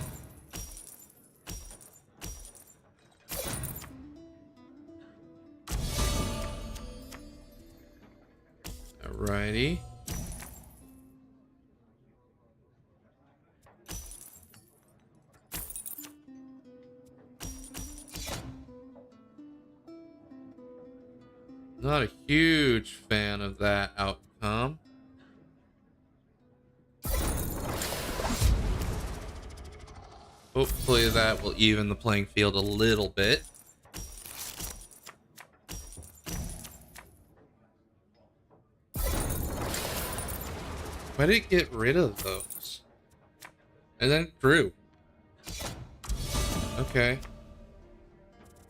Alrighty. Not a huge fan of that outcome. Hopefully that will even the playing field a little bit. Why did it get rid of those? And then it grew. Okay.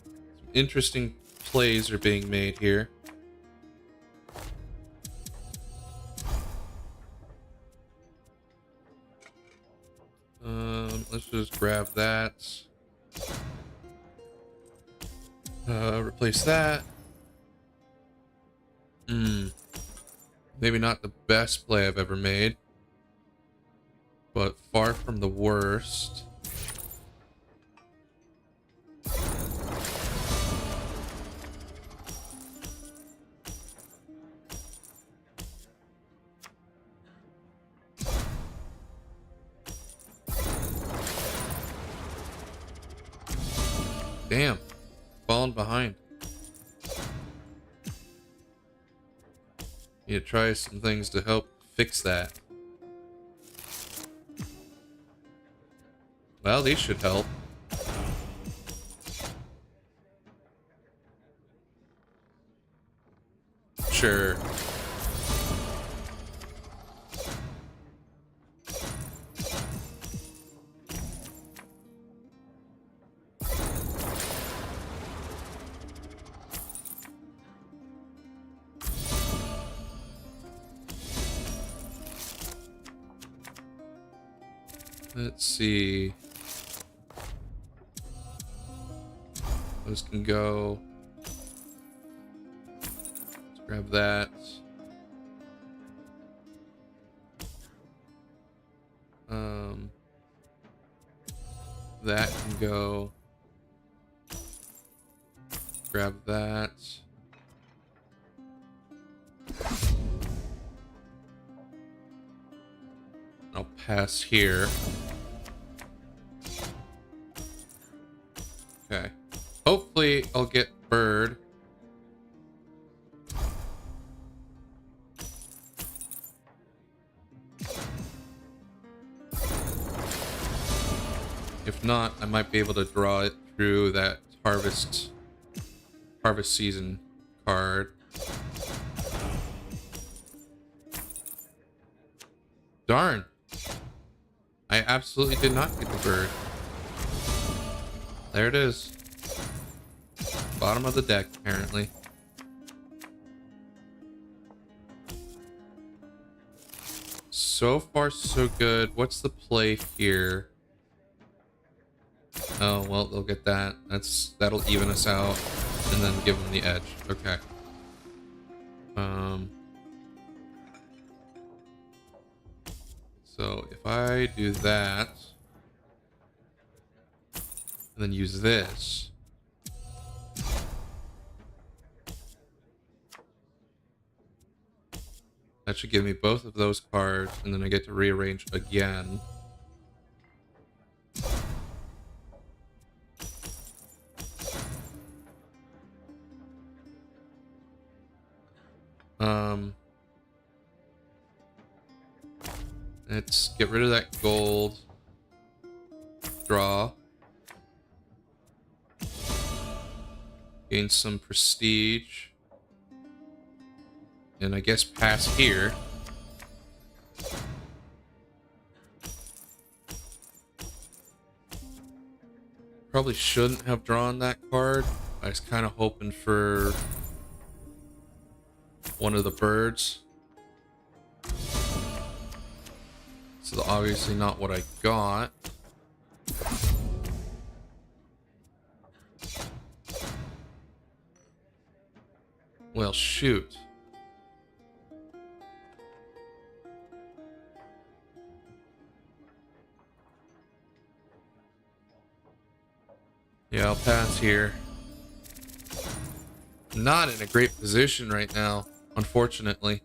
Some interesting plays are being made here. Let's just grab that. Replace that. Maybe not the best play I've ever made, but far from the worst. Damn, falling behind. Need to try some things to help fix that. Well, these should help. Sure. Let's see. Those can go. Let's grab that. That can go. Grab that. I'll pass here. Okay. Hopefully I'll get bird. If not, I might be able to draw it through that harvest season card. Darn. I absolutely did not get the bird. There it is. Bottom of the deck, apparently. So far, so good. What's the play here? Oh, well, they'll get that. That'll even us out. And then give them the edge. Okay. So if I do that, and then use this, that should give me both of those cards, and then I get to rearrange again. Let's get rid of that gold. Draw. Gain some prestige. And I guess pass here. Probably shouldn't have drawn that card. I was kind of hoping for one of the birds. This is obviously not what I got. Well, shoot. Yeah, I'll pass here. Not in a great position right now, unfortunately.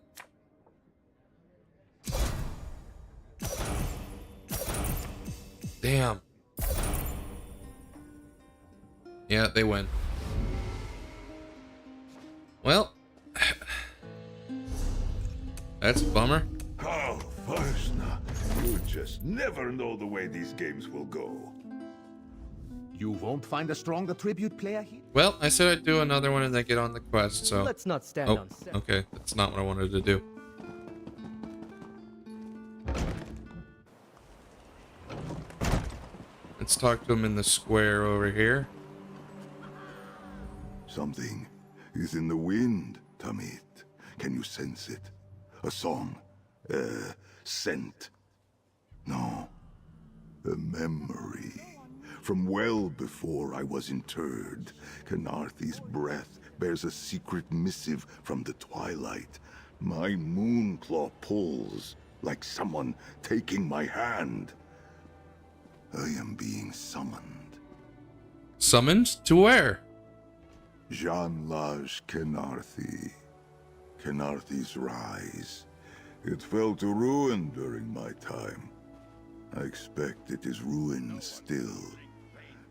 Damn. Yeah, they win. Well, that's a bummer. Oh, Varsna, you just never know the way these games will go. You won't find a stronger tribute player here? Well, I said I'd do another one and then get on the quest, so... Let's not stand oh, on set. okay, that's not what I wanted to do. Let's talk to him in the square over here. Something is in the wind, Tamit. Can you sense it? A song? A scent? No. A memory. From well before I was interred, Khenarthi's breath bears a secret missive from the twilight. My moonclaw pulls, like someone taking my hand. I am being summoned. Summoned? To where? Jean Lage Khenarthi. Khenarthi's rise. It fell to ruin during my time. I expect it is ruined still.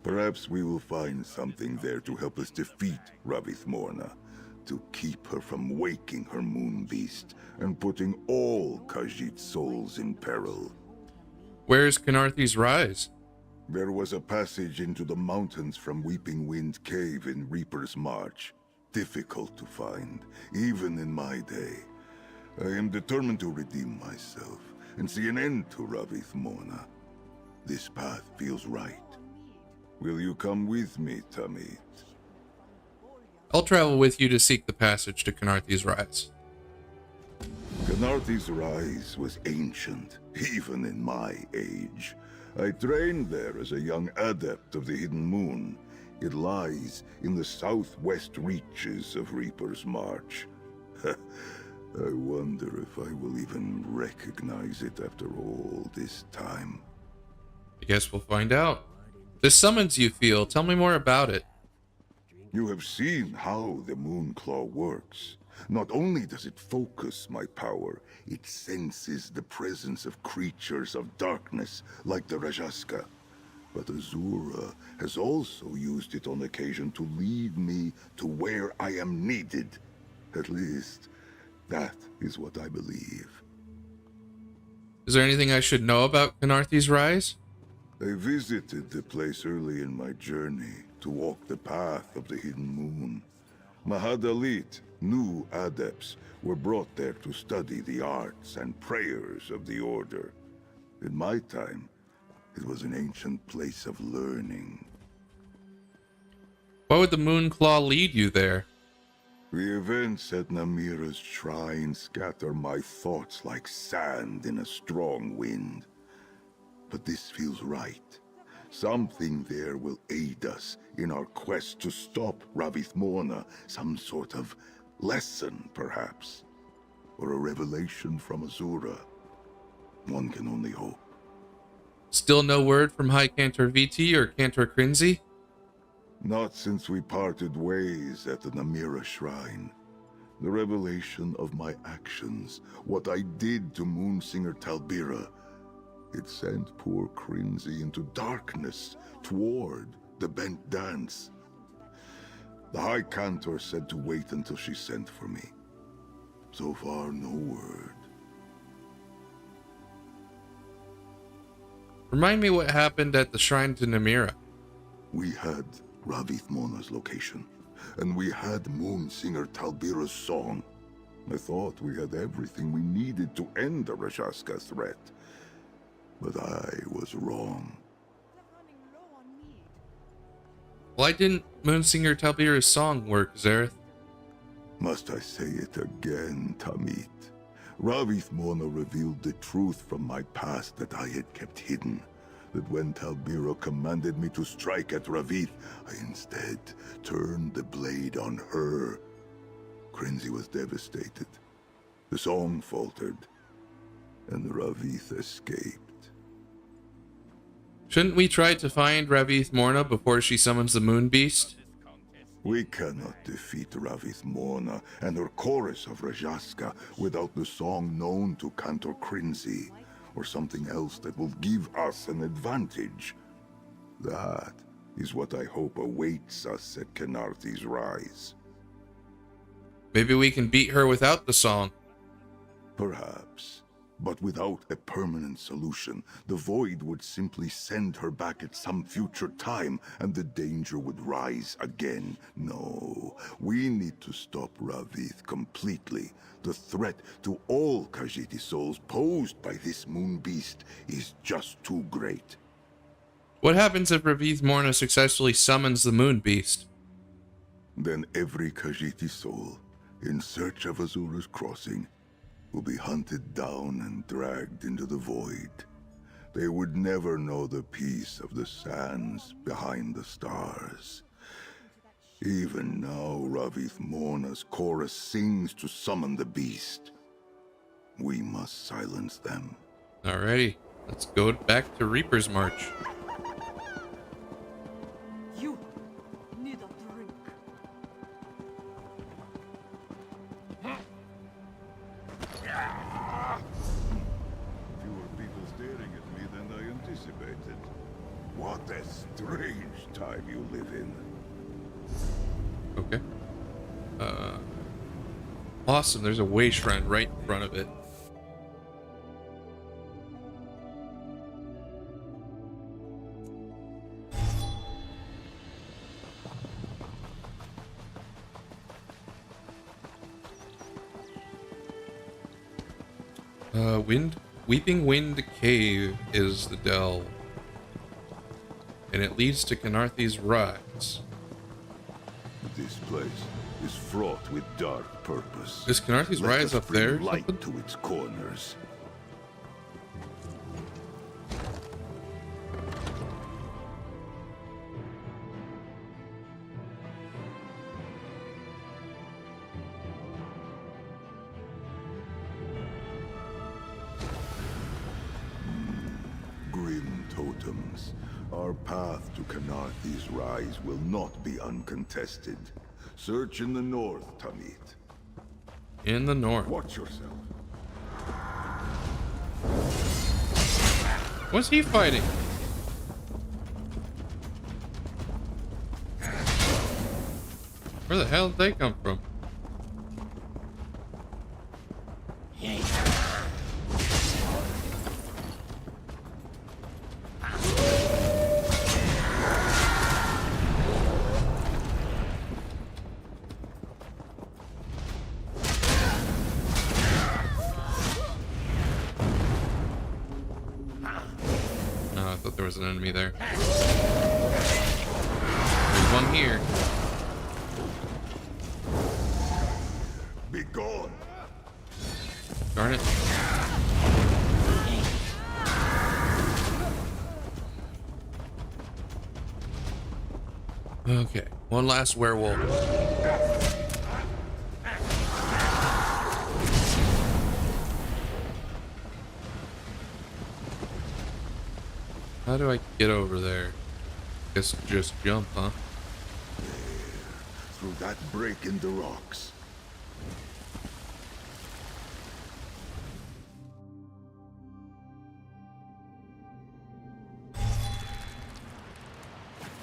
Perhaps we will find something there to help us defeat Ravith Morna, to keep her from waking her moon beast and putting all Khajiit souls in peril. Where's Khenarthi's rise? There was a passage into the mountains from Weeping Wind Cave in Reaper's March. Difficult to find, even in my day. I am determined to redeem myself and see an end to Ravith Morna. This path feels right. Will you come with me, Tamit? I'll travel with you to seek the passage to Khenarthi's rise. Khenarthi's rise was ancient, even in my age. I trained there as a young adept of the Hidden Moon. It lies in the southwest reaches of Reaper's March. I wonder if I will even recognize it after all this time. I guess we'll find out. This summons you feel. Tell me more about it. You have seen how the Moonclaw works. Not only does it focus my power, it senses the presence of creatures of darkness like the Rajaska. But Azura has also used it on occasion to lead me to where I am needed. At least, that is what I believe. Is there anything I should know about Khenarthi's rise? I visited the place early in my journey to walk the path of the Hidden Moon. Mahadalit, new adepts, were brought there to study the arts and prayers of the Order. In my time, it was an ancient place of learning. Why would the Moonclaw lead you there? The events at Namira's shrine scatter my thoughts like sand in a strong wind. But this feels right. Something there will aid us in our quest to stop Ravith Morna. Some sort of lesson, perhaps. Or a revelation from Azura. One can only hope. Still no word from High Cantor Viti or Cantor Crinzy? Not since we parted ways at the Namira Shrine. The revelation of my actions, what I did to Moonsinger Talbira, it sent poor Crinzy into darkness toward the Bent Dance. The High Cantor said to wait until she sent for me. So far, no word. Remind me what happened at the shrine to Namira. We had Ravith Morna's location. and we had Moon Singer Talbira's song. I thought we had everything we needed to end the Rajaska threat. But I was wrong. Why didn't Moonsinger Talbira's song work, Zerith? Must I say it again, Tamit? Ravith Mona revealed the truth from my past that I had kept hidden. That when Talbira commanded me to strike at Ravith, I instead turned the blade on her. Crinzy was devastated. The song faltered, and Ravith escaped. Shouldn't we try to find Ravith Morna before she summons the Moon Beast? We cannot defeat Ravith Morna and her chorus of Rajaska without the song known to Cantor Crinzy, or something else that will give us an advantage. That is what I hope awaits us at Kenarthi's Rise. Maybe we can beat her without the song. Perhaps. But without a permanent solution, the Void would simply send her back at some future time, and the danger would rise again. No, we need to stop Ravith completely. The threat to all Khajiit souls posed by this Moon Beast is just too great. What happens if Ravith Morna successfully summons the Moon Beast? Then every Khajiit soul, in search of Azura's crossing, will be hunted down and dragged into the Void. They would never know the peace of the sands behind the stars. Even now, Ravith Morna's chorus sings to summon the beast. We must silence them. Alrighty, let's go back to Reaper's March. You need a drink. Fewer people staring at me than I anticipated. What a strange time you live in. Okay. Awesome, there's a way shrine right in front of it. Weeping Wind Cave is the delve. And it leads to Kenarthi's Rise. This place is fraught with dark purpose. Is Kenarthi's Let Rise us up bring there? light Something? to its corners. Grim totems. Our path to Kenarthi's Rise will not be uncontested. Search in the north, Tamit. In the north. Watch yourself. What's he fighting? Where the hell did they come from? I thought there was an enemy there. There's one here. Be gone. Darn it. Okay, one last werewolf. How do I get over there? Guess just jump, huh? There, through that break in the rocks.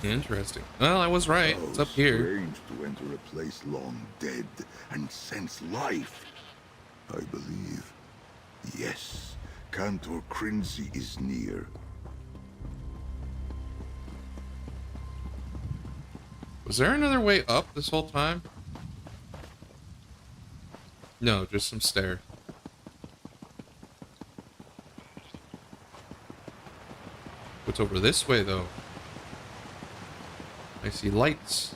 Interesting. Well, I was right. It's up here. Strange to enter a place long dead and sense life. I believe. Yes, Cantor Crinzy is near. Was there another way up this whole time? No, just some stairs. What's over this way, though? I see lights.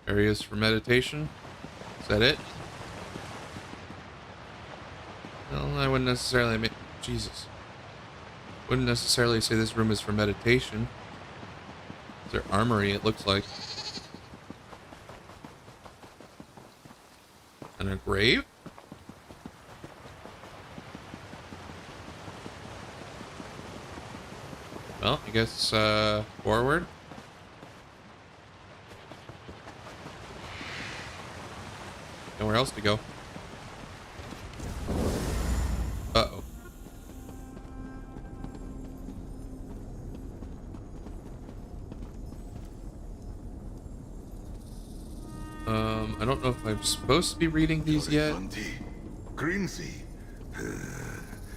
Areas for meditation. Is that it? Well, I wouldn't necessarily Jesus. Wouldn't necessarily say this room is for meditation. It's their armory, it looks like. And a grave? Well, I guess, forward. Nowhere else to go. Uh-oh. I don't know if I'm supposed to be reading these yet. Grinzy.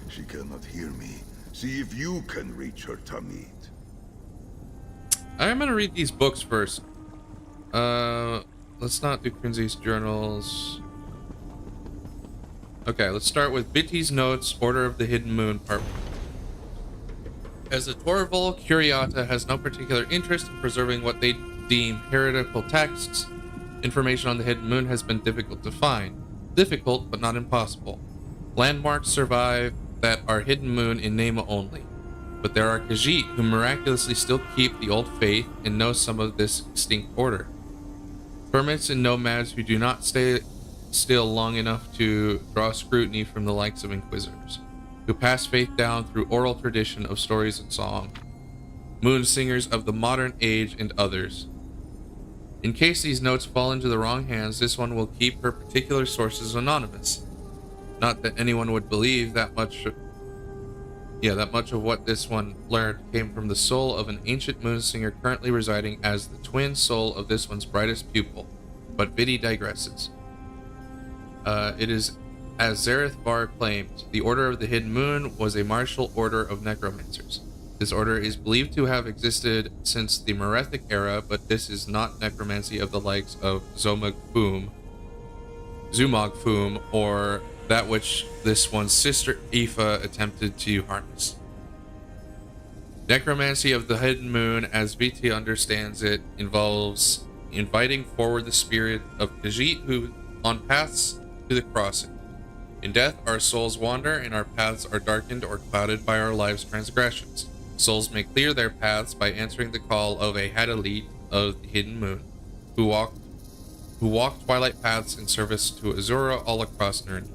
She cannot hear me. See if you can reach her, Tamid. I'm gonna read these books first. Let's not do Crinzy's journals. Okay, let's start with Bitty's notes, Order of the Hidden Moon, part 1. As the Torval Curiata has no particular interest in preserving what they deem heretical texts, information on the Hidden Moon has been difficult to find. Difficult, but not impossible. Landmarks survive that are Hidden Moon in name only. But there are Khajiit who miraculously still keep the old faith and know some of this extinct order. Hermits and nomads who do not stay still long enough to draw scrutiny from the likes of inquisitors, who pass faith down through oral tradition of stories and song, moon singers of the modern age, and others. In case these notes fall into the wrong hands, this one will keep her particular sources anonymous. Not that anyone would believe that much of what this one learned came from the soul of an ancient moon singer currently residing as the twin soul of this one's brightest pupil. But Biddy digresses. It is as Zerith-var claimed, the Order of the Hidden Moon was a martial order of necromancers. This order is believed to have existed since the Merethic era, but this is not necromancy of the likes of Zumog Foom, or that which this one's sister Aoife attempted to harness. Necromancy of the Hidden Moon, as VT understands it, involves inviting forward the spirit of Khajiit who on paths to the crossing. In death, our souls wander and our paths are darkened or clouded by our lives' transgressions. Souls may clear their paths by answering the call of a Hadalit of the Hidden Moon, who walk twilight paths in service to Azura all across Nirn.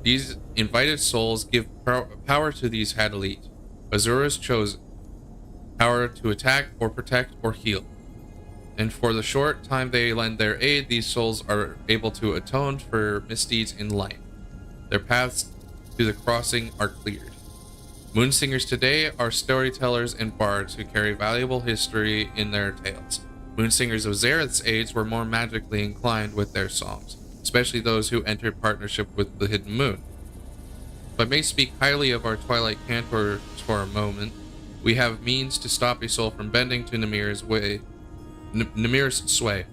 These invited souls give power to these Hadalit, Azura's chosen, power to attack or protect or heal. And for the short time they lend their aid, these souls are able to atone for misdeeds in life. Their paths to the crossing are cleared. Moonsingers today are storytellers and bards who carry valuable history in their tales. Moonsingers of Zerith's age were more magically inclined with their songs, especially those who entered partnership with the Hidden Moon. If I may speak highly of our Twilight Cantors for a moment, we have means to stop a soul from bending to Nimir's sway.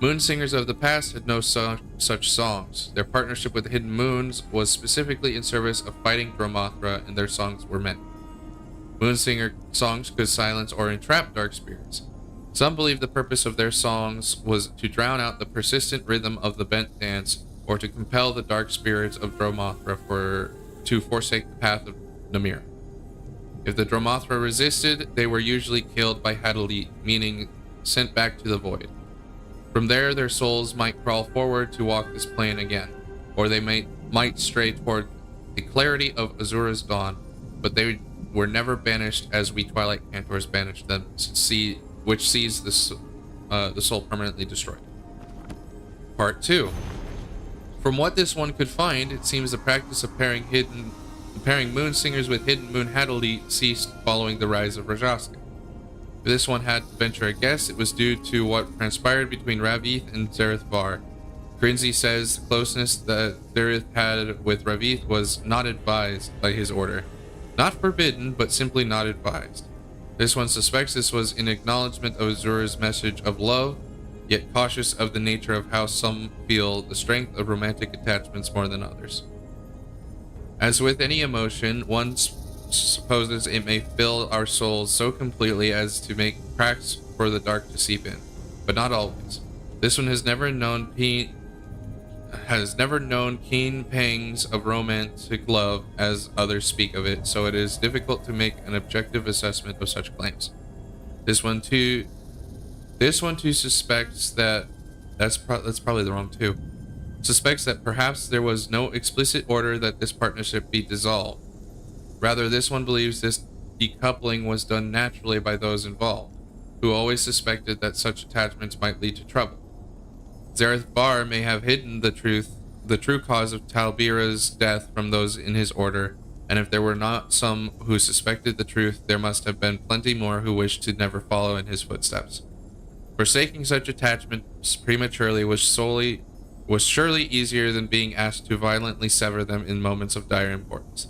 Moonsingers of the past had no such songs. Their partnership with the Hidden Moons was specifically in service of fighting Dromothra, and their songs were meant. Moonsinger songs could silence or entrap dark spirits. Some believe the purpose of their songs was to drown out the persistent rhythm of the bent dance, or to compel the dark spirits of Dromothra to forsake the path of Nimir. If the Dromothra resisted, they were usually killed by Hadalit, meaning sent back to the void. From there, their souls might crawl forward to walk this plane again, or they might stray toward the clarity of Azura's dawn, but they were never banished as we Twilight Cantors banished them, which sees the soul permanently destroyed. Part 2. From what this one could find, it seems the practice of pairing moon singers with Hidden Moon Hadalit ceased following the rise of Rajasca. If this one had to venture a guess, it was due to what transpired between Ravith and Zerith-var. Grinzy says the closeness that Zerith had with Ravith was not advised by his order. Not forbidden, but simply not advised. This one suspects this was in acknowledgement of Azura's message of love, yet cautious of the nature of how some feel the strength of romantic attachments more than others. As with any emotion, one supposes it may fill our souls so completely as to make cracks for the dark to seep in, but not always. This one has never known keen pangs of romantic love as others speak of it, so it is difficult to make an objective assessment of such claims. This one too suspects that that's probably the wrong two. Suspects that perhaps there was no explicit order that this partnership be dissolved. Rather, this one believes this decoupling was done naturally by those involved, who always suspected that such attachments might lead to trouble. Zerith-var may have hidden the true cause of Talbira's death from those in his order, and if there were not some who suspected the truth, there must have been plenty more who wished to never follow in his footsteps. Forsaking such attachments prematurely was surely easier than being asked to violently sever them in moments of dire importance.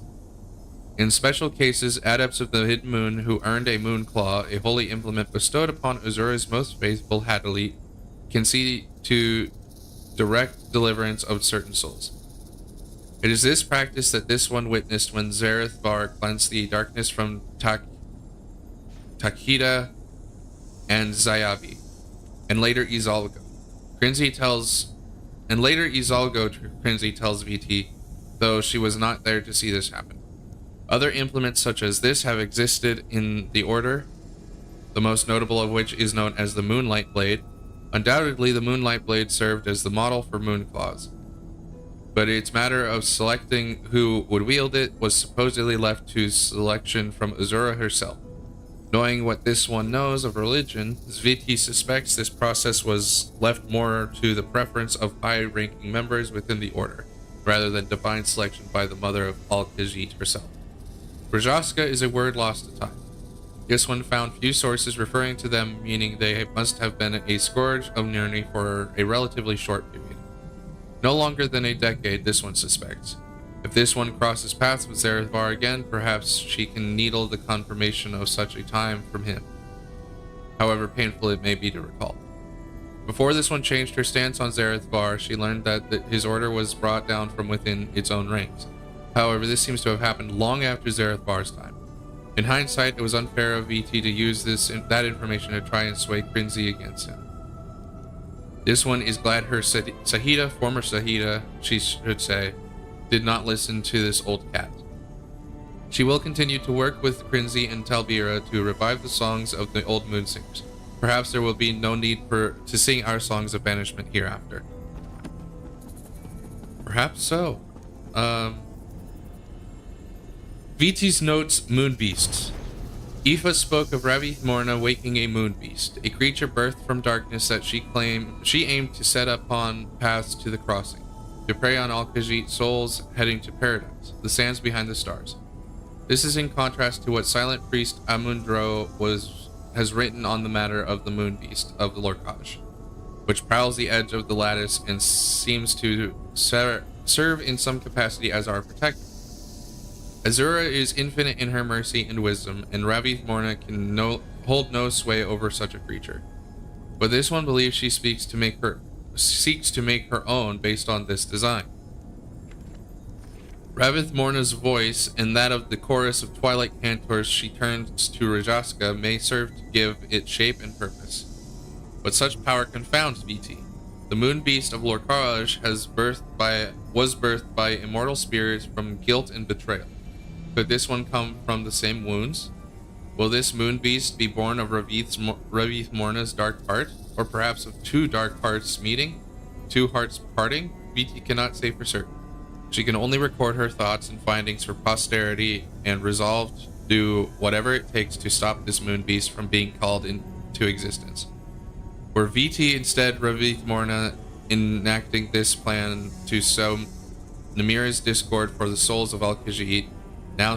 In special cases, adepts of the Hidden Moon who earned a moon claw, a holy implement bestowed upon Azura's most faithful Hadelite, can see to direct deliverance of certain souls. It is this practice that this one witnessed when Zerith-var cleansed the darkness from Takeda and Zayavi, and later Izalgo. Crinzy tells VT, though she was not there to see this happen. Other implements such as this have existed in the Order, the most notable of which is known as the Moonlight Blade. Undoubtedly, the Moonlight Blade served as the model for moon claws, but its matter of selecting who would wield it was supposedly left to selection from Azura herself. Knowing what this one knows of religion, Zviti suspects this process was left more to the preference of high-ranking members within the Order, rather than divine selection by the mother of Al-Khajiit herself. Rajaska is a word lost to time. This one found few sources referring to them, meaning they must have been a scourge of Nirni for a relatively short period. No longer than a decade, this one suspects. If this one crosses paths with Zerith-var again, perhaps she can needle the confirmation of such a time from him, however painful it may be to recall. Before this one changed her stance on Zerith-var, she learned that his order was brought down from within its own ranks. However, this seems to have happened long after Zerith-var's time. In hindsight, it was unfair of VT to use that information to try and sway Crinzy against him. This one is glad her Sahida, former Sahida, she should say, did not listen to this old cat. She will continue to work with Crinzy and Talbira to revive the songs of the old moon singers. Perhaps there will be no need to sing our songs of banishment hereafter. Perhaps so. VT's notes: Moon Beasts. Aoife spoke of Ravith Morna waking a moon beast, a creature birthed from darkness that she aimed to set upon paths to the crossing, to prey on Al-Khajiit souls heading to paradise, the sands behind the stars. This is in contrast to what silent priest Amundro has written on the matter of the moon beast of the Lorkaj, which prowls the edge of the lattice and seems to serve in some capacity as our protector. Azura is infinite in her mercy and wisdom, and Ravith Morna can hold no sway over such a creature. But this one believes she seeks to make her own based on this design. Ravith Morna's voice and that of the chorus of twilight cantors she turns to Rajaska may serve to give it shape and purpose. But such power confounds VT. The moon beast of Lorkaj was birthed by immortal spirits from guilt and betrayal. Could this one come from the same wounds? Will this moon beast be born of Ravith Morna's dark heart, or perhaps of two dark hearts meeting, two hearts parting? VT cannot say for certain. She can only record her thoughts and findings for posterity and resolve to do whatever it takes to stop this moon beast from being called into existence. Were VT instead Ravith Morna enacting this plan to sow Namira's discord for the souls of Al-Khajiit, now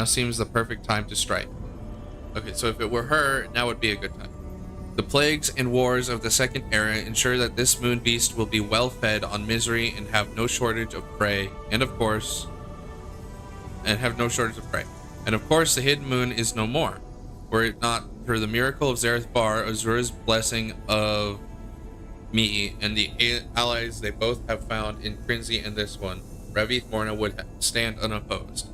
seems the perfect time to strike. Okay, so if it were her, now would be a good time. The plagues and wars of the Second Era ensure that this moon beast will be well fed on misery and have no shortage of prey, and of course, the Hidden Moon is no more. Were it not for the miracle of Zerith-var, Azura's blessing of me, and the allies they both have found in Crinzy and this one, Revith Morna would stand unopposed.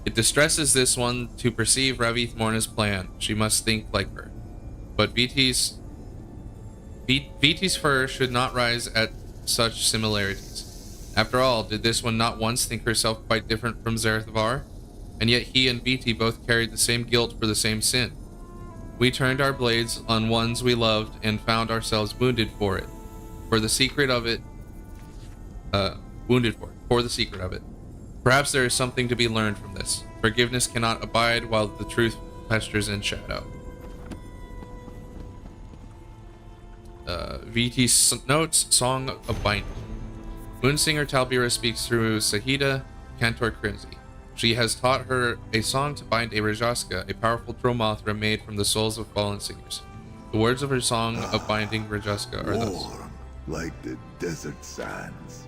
It distresses this one to perceive Revith Morna's plan. She must think like her. But VT's fur should not rise at such similarities. After all, did this one not once think herself quite different from Zerith-var? And yet he and VT both carried the same guilt for the same sin. We turned our blades on ones we loved and found ourselves wounded for it. For the secret of it, for the secret of it. Perhaps there is something to be learned from this. Forgiveness cannot abide while the truth festers in shadow. VT notes, Song of Binding. Moonsinger Talbira speaks through Sahida, Cantor Crinzy. She has taught her a song to bind a Rajaska, a powerful Dromothra made from the souls of fallen singers. The words of her song of binding Rajaska are thus. Warm, like the desert sands.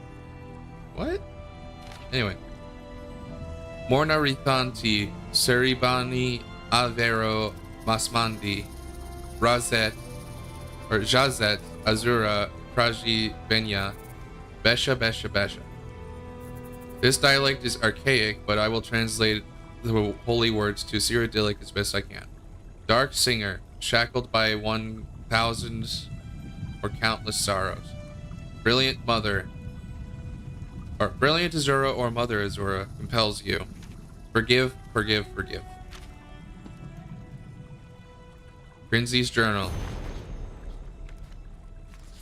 What? Anyway. Morna Ritanti, Seribani Avero Masmandi, Razet, or Jazet, Azura, Praji Benya, Besha Besha Besha. This dialect is archaic, but I will translate the holy words to Cyrodiilic as best I can. Dark singer, shackled by 1,000 or countless sorrows. Brilliant mother, or brilliant Azura or mother Azura compels you. Forgive, forgive, forgive. Crinzy's journal.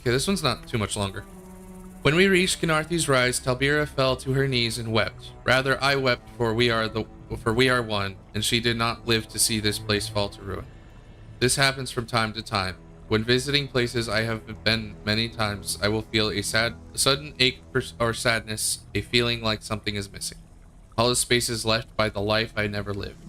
Okay, this one's not too much longer. When we reached Khenarthi's rise, Talbira fell to her knees and wept. Rather, I wept, for we are one, and she did not live to see this place fall to ruin. This happens from time to time. When visiting places I have been many times, I will feel a sudden ache or sadness, a feeling like something is missing. All the spaces left by the life I never lived.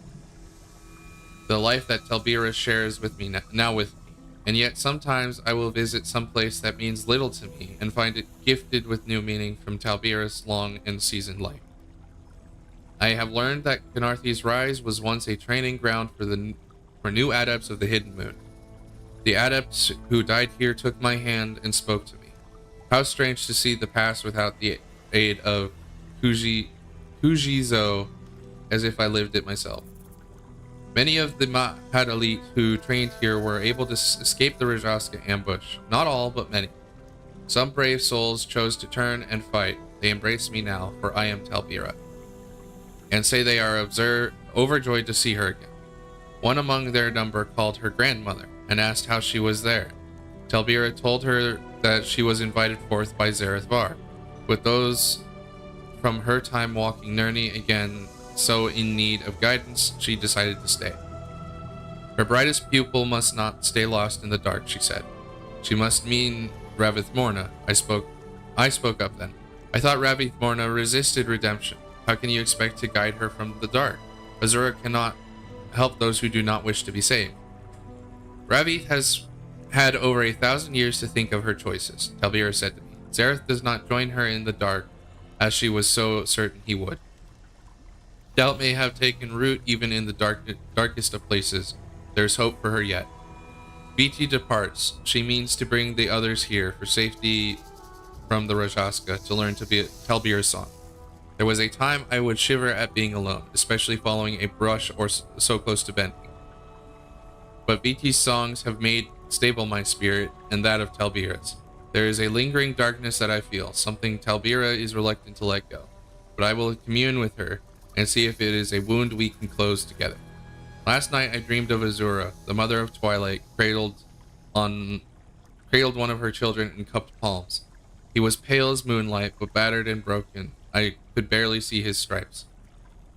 The life that Talbira shares with me now with me. And yet sometimes I will visit some place that means little to me and find it gifted with new meaning from Talbira's long and seasoned life. I have learned that Khenarthi's rise was once a training ground for new adepts of the Hidden Moon. The adepts who died here took my hand and spoke to me. How strange to see the past without the aid of Kujizo, as if I lived it myself. Many of the Ma'had elite who trained here were able to escape the Rajaska ambush. Not all, but many. Some brave souls chose to turn and fight. They embrace me now, for I am Talbira, and say they are overjoyed to see her again. One among their number called her grandmother and asked how she was there. Talbira told her that she was invited forth by Zerith-var, with those from her time walking Nirni again. So in need of guidance, she decided to stay. Her brightest pupil must not stay lost in the dark, she said. She must mean Revith Morna. I spoke up then. I thought Revith Morna resisted redemption. How can you expect to guide her from the dark? Azura cannot help those who do not wish to be saved. Revith has had over 1,000 years to think of her choices, Talbira said to me. Zerith does not join her in the dark, as she was so certain he would. Doubt may have taken root even in the darkest of places. There's hope for her yet. VT departs. She means to bring the others here for safety from the Rajaska to learn to be Talbira's song. There was a time I would shiver at being alone, especially following a brush or so close to bending. But VT's songs have made stable my spirit and that of Talbira's. There is a lingering darkness that I feel, something Talbira is reluctant to let go. But I will commune with her and see if it is a wound we can close together. Last night I dreamed of Azura, the mother of Twilight, cradled one of her children in cupped palms. He was pale as moonlight, but battered and broken. I could barely see his stripes.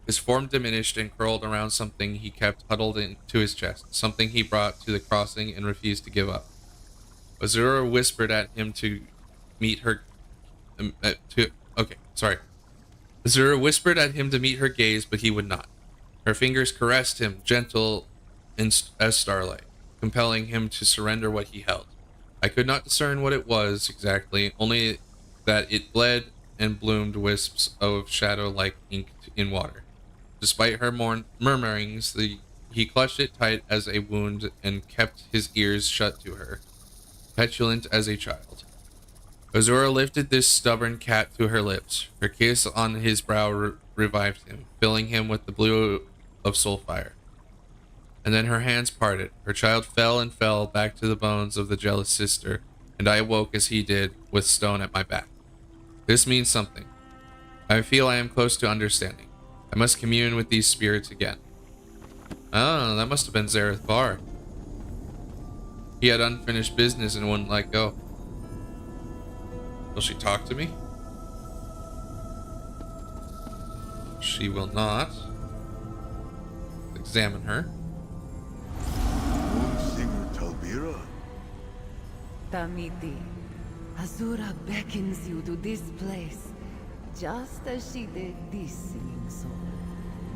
His form diminished and curled around something he kept huddled into his chest, something he brought to the crossing and refused to give up. Azura whispered at him to meet her Azura whispered at him to meet her gaze, but he would not. Her fingers caressed him, gentle as starlight, compelling him to surrender what he held. I could not discern what it was exactly, only that it bled and bloomed wisps of shadow like ink in water. Despite her murmurings, the he clutched it tight as a wound and kept his ears shut to her, petulant as a child. Azura lifted this stubborn cat to her lips. Her kiss on his brow revived him, filling him with the blue of soul fire. And then her hands parted. Her child fell and fell back to the bones of the jealous sister, and I awoke as he did, with stone at my back. This means something. I feel I am close to understanding. I must commune with these spirits again. Oh, that must have been Zerith-var. He had unfinished business and wouldn't let go. Will she talk to me? She will not. Examine her. Singer Talbira? Tamiti, Azura beckons you to this place, just as she did this singing soul.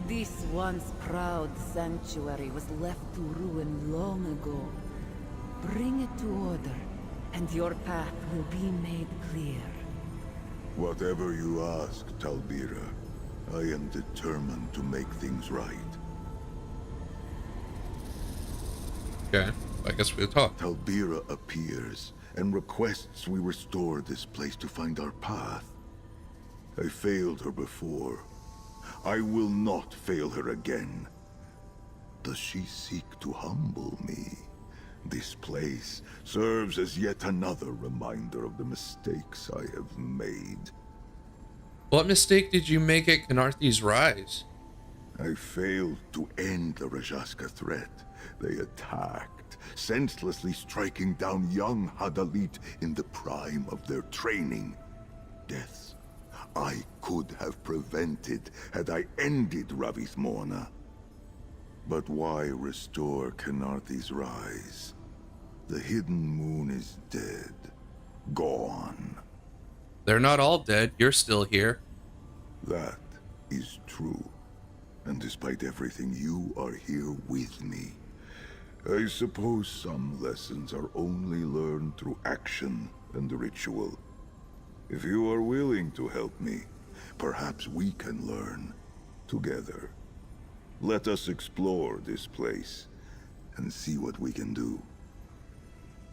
This once proud sanctuary was left to ruin long ago. Bring it to order, and your path will be made clear. Whatever you ask, Talbira, I am determined to make things right. Okay, I guess we'll talk. Talbira appears and requests we restore this place to find our path. I failed her before. I will not fail her again. Does she seek to humble me? This place serves as yet another reminder of the mistakes I have made. What mistake did you make at Khenarthi's rise? I failed to end the Rajaska threat. They attacked, senselessly striking down young Hadalit in the prime of their training. Deaths I could have prevented had I ended Ravith Morna. But why restore Khenarthi's rise? The hidden moon is dead. Gone. They're not all dead. You're still here. That is true. And despite everything, you are here with me. I suppose some lessons are only learned through action and ritual. If you are willing to help me, perhaps we can learn together. Let us explore this place and see what we can do.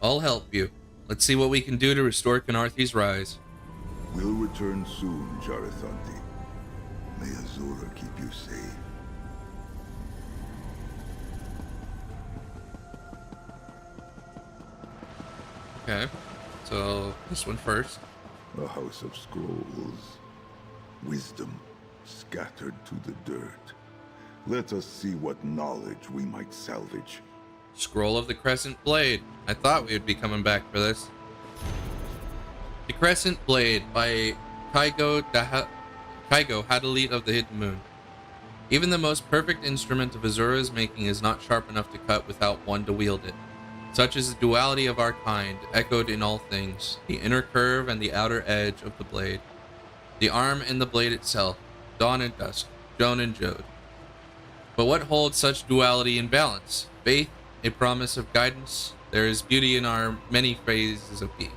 I'll help you. Let's see what we can do to restore Khenarthi's rise. We'll return soon, Jarathanti. May Azura keep you safe. Okay, so this one first. A house of scrolls. Wisdom scattered to the dirt. Let us see what knowledge we might salvage. Scroll of the Crescent Blade. I thought we would be coming back for this. The Crescent Blade by Kaigo Hadalit of the Hidden Moon. Even the most perfect instrument of Azura's making is not sharp enough to cut without one to wield it. Such is the duality of our kind, echoed in all things, the inner curve and the outer edge of the blade. The arm and the blade itself, dawn and dusk, Joan and Jode. But what holds such duality in balance? Faith, a promise of guidance. There is beauty in our many phases of being.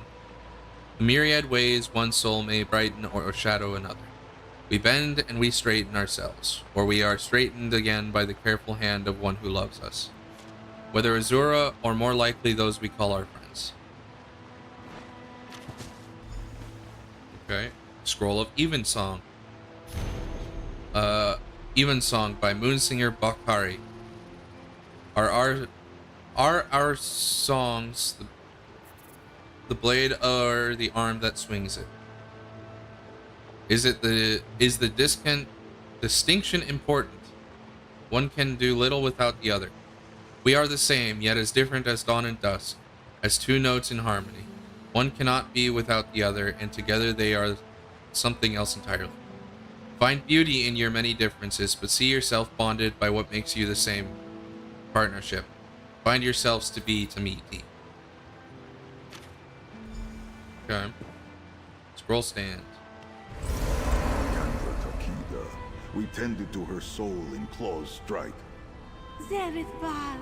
The myriad ways one soul may brighten or shadow another. We bend and we straighten ourselves, or we are straightened again by the careful hand of one who loves us. Whether Azura or more likely those we call our friends. Okay, Scroll of Evensong. Evensong by Moonsinger Bakhari. Are our songs the blade or the arm that swings it? Is the distinction important? One can do little without the other. We are the same, yet as different as dawn and dusk, as two notes in harmony. One cannot be without the other, and together they are something else entirely. Find beauty in your many differences, but see yourself bonded by what makes you the same partnership. Find yourselves to be Tamiti. Okay. Scroll stand. Candra Takida. We tended to her soul in claw's strike. Zerith-var,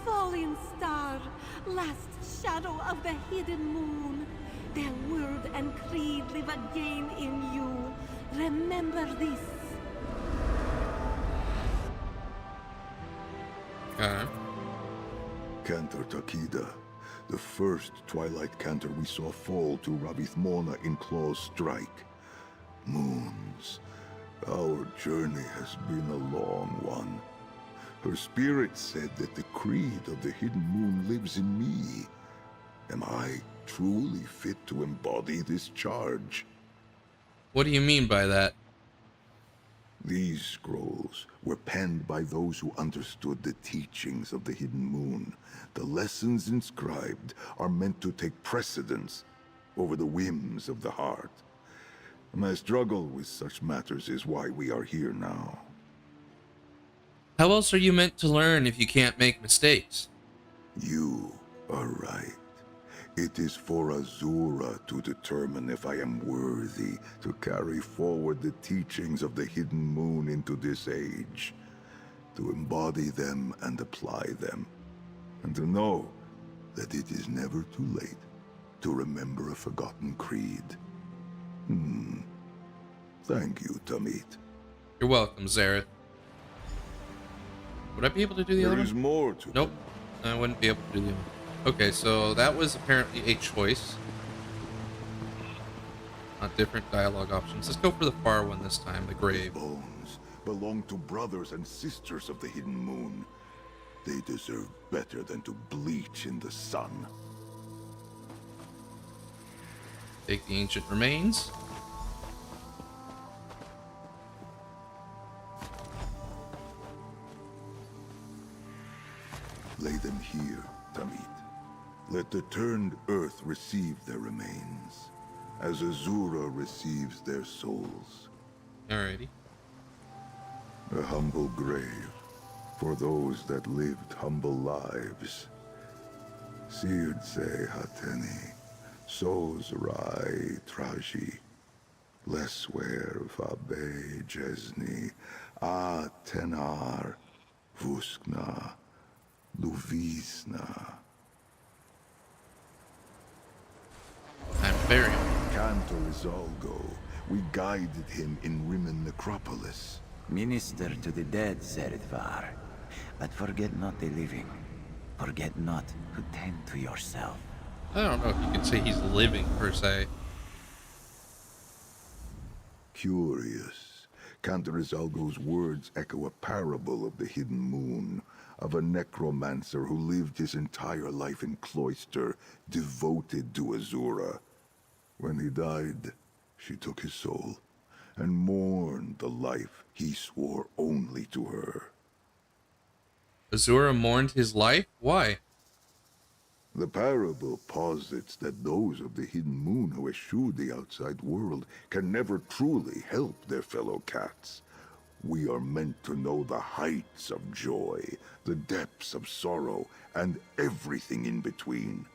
falling star, last shadow of the hidden moon. Their word and creed live again in you. Remember this. Okay. Cantor Takeda, the first Twilight Cantor we saw fall to Ravithmona in Claw's strike. Moons, our journey has been a long one. Her spirit said that the creed of the Hidden Moon lives in me. Am I truly fit to embody this charge? What do you mean by that? These scrolls were penned by those who understood the teachings of the Hidden Moon. The lessons inscribed are meant to take precedence over the whims of the heart. My struggle with such matters is why we are here now. How else are you meant to learn if you can't make mistakes? You are right. It is for Azura to determine if I am worthy to carry forward the teachings of the Hidden Moon into this age, to embody them and apply them, and to know that it is never too late to remember a forgotten creed. Thank you, Tamit. You're welcome, Zerith. Would I be able to do the other There one? is more to Nope. I wouldn't be able to do the other one. Okay, so that was apparently a choice. Not different dialogue options. Let's go for the far one this time, the grave. Bones belong to brothers and sisters of the Hidden Moon. They deserve better than to bleach in the sun. Take the ancient remains. Lay them here, Tamit. Let the turned earth receive their remains, as Azura receives their souls. Alrighty. A humble grave for those that lived humble lives. Sirdse Hateni, Soz Rai Traji, Leswer Vabe Jesni, A Tenar, Vuskna, Luvisna. I'm buried. Cantor Izalgo, we guided him in Rimmon Necropolis. Minister to the dead, Zerith-var. But forget not the living. Forget not to tend to yourself. I don't know if you could say he's living, per se. Curious. Cantor Izalgo's words echo a parable of the Hidden Moon, of a necromancer who lived his entire life in cloister, devoted to Azura. When he died, she took his soul, and mourned the life he swore only to her. Azura mourned his life? Why? The parable posits that those of the Hidden Moon who eschew the outside world can never truly help their fellow cats. We are meant to know the heights of joy, the depths of sorrow, and everything in between.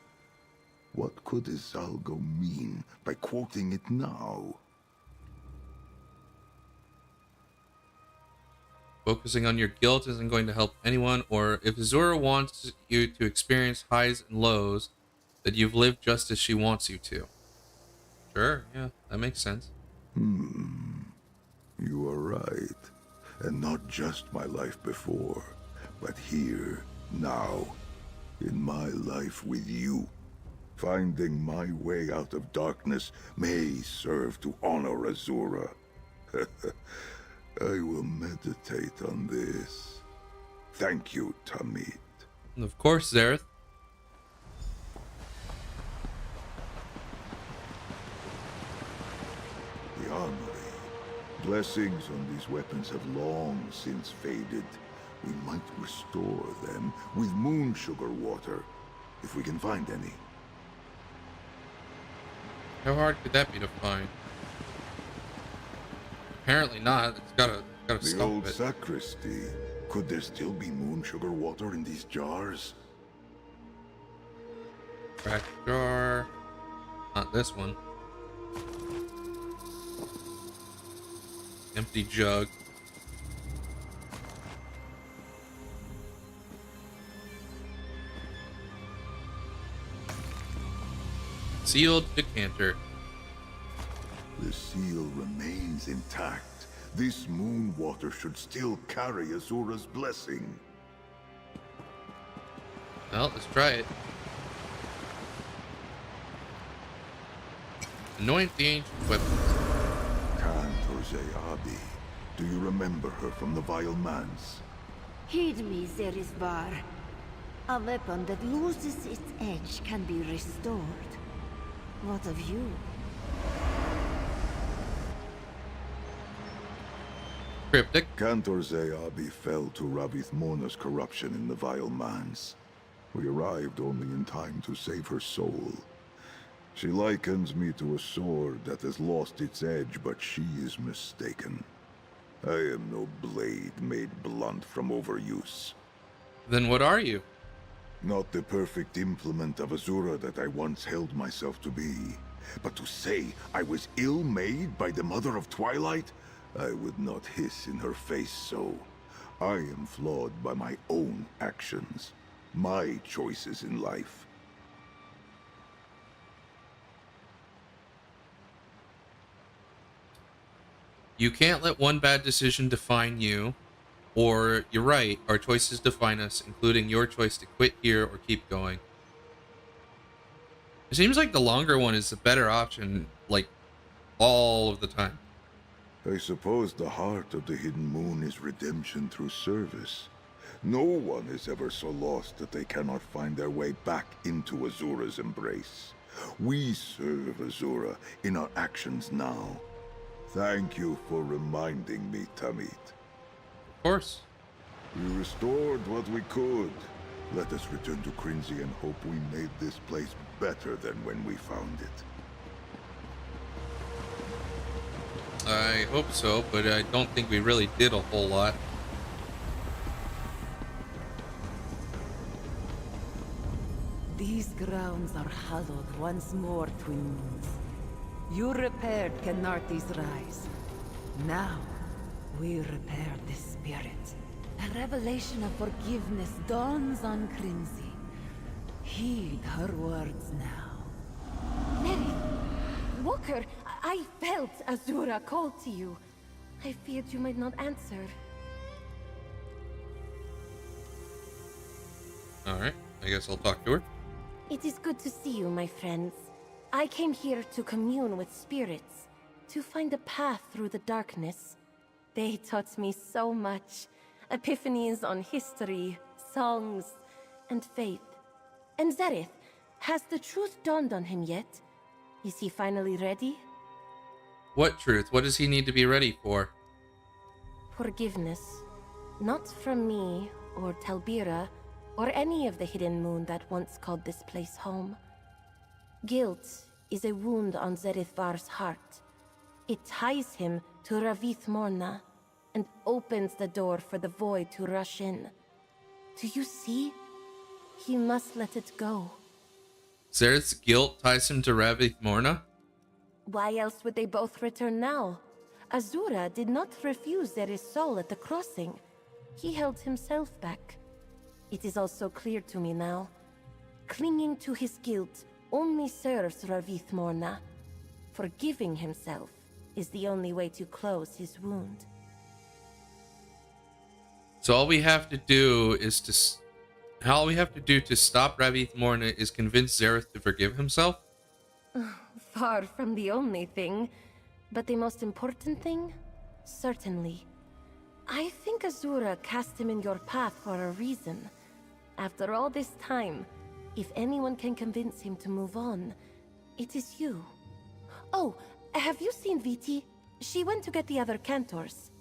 What could Izalgo mean by quoting it now? Focusing on your guilt isn't going to help anyone, or if Azura wants you to experience highs and lows, that you've lived just as she wants you to. Sure, yeah, that makes sense. You are right. And not just my life before, but here, now, in my life with you. Finding my way out of darkness may serve to honor Azura. I will meditate on this. Thank you, Tamit. And of course, Zerith. The armory. Blessings on these weapons have long since faded. We might restore them with moon sugar water, if we can find any. How hard could that be to find? Apparently not. It's gotta The stop old it. sacristy. Could there still be moon sugar water in these jars? Crack jar. Not this one. Empty jug. Sealed decanter. The seal remains intact. This moon water should still carry Azura's blessing. Well, let's try it. Anoint the ancient weapons. Cantor Zeabi. Do you remember her from the Vile Manse? Heed me, Zerith-var. A weapon that loses its edge can be restored. What of you? Cryptic. Cantor Zeabi fell to Ravith Morna's corruption in the Vile Manse. We arrived only in time to save her soul. She likens me to a sword that has lost its edge, but she is mistaken. I am no blade made blunt from overuse. Then what are you? Not the perfect implement of Azura that I once held myself to be. But to say I was ill-made by the Mother of Twilight, I would not hiss in her face so. I am flawed by my own actions, my choices in life. You can't let one bad decision define you. Or, you're right, our choices define us, including your choice to quit here or keep going. It seems like the longer one is the better option, like, all of the time. I suppose the heart of the Hidden Moon is redemption through service. No one is ever so lost that they cannot find their way back into Azura's embrace. We serve Azura in our actions now. Thank you for reminding me, Tamit. Of course. We restored what we could. Let us return to Crinzy and hope we made this place better than when we found it. I hope so, but I don't think we really did a whole lot. These grounds are hallowed once more, Twin Moons. You repaired Kenarty's rise. Now, we repair the spirit. A revelation of forgiveness dawns on Crinzy. Heed her words now. Mary! Walker, I felt Azura called to you. I feared you might not answer. Alright, I guess I'll talk to her. It is good to see you, my friends. I came here to commune with spirits, to find a path through the darkness. They taught me so much. Epiphanies on history, songs, and faith. And Zerith, has the truth dawned on him yet? Is he finally ready? What truth? What does he need to be ready for? Forgiveness. Not from me, or Talbira, or any of the Hidden Moon that once called this place home. Guilt is a wound on Zerith-var's heart. It ties him to Ravith Morna, and opens the door for the void to rush in. Do you see? He must let it go. Zerith's guilt ties him to Ravith Morna? Why else would they both return now? Azura did not refuse Zerith's soul at the crossing. He held himself back. It is also clear to me now. Clinging to his guilt only serves Ravith Morna. Forgiving himself is the only way to close his wound. So all we have to do is all we have to do to stop Ravith Morna is convince Zerith to forgive himself? Far from the only thing, but the most important thing? Certainly. I think Azura cast him in your path for a reason. After all this time, if anyone can convince him to move on, it is you. Oh, have you seen Viti? She went to get the other cantors.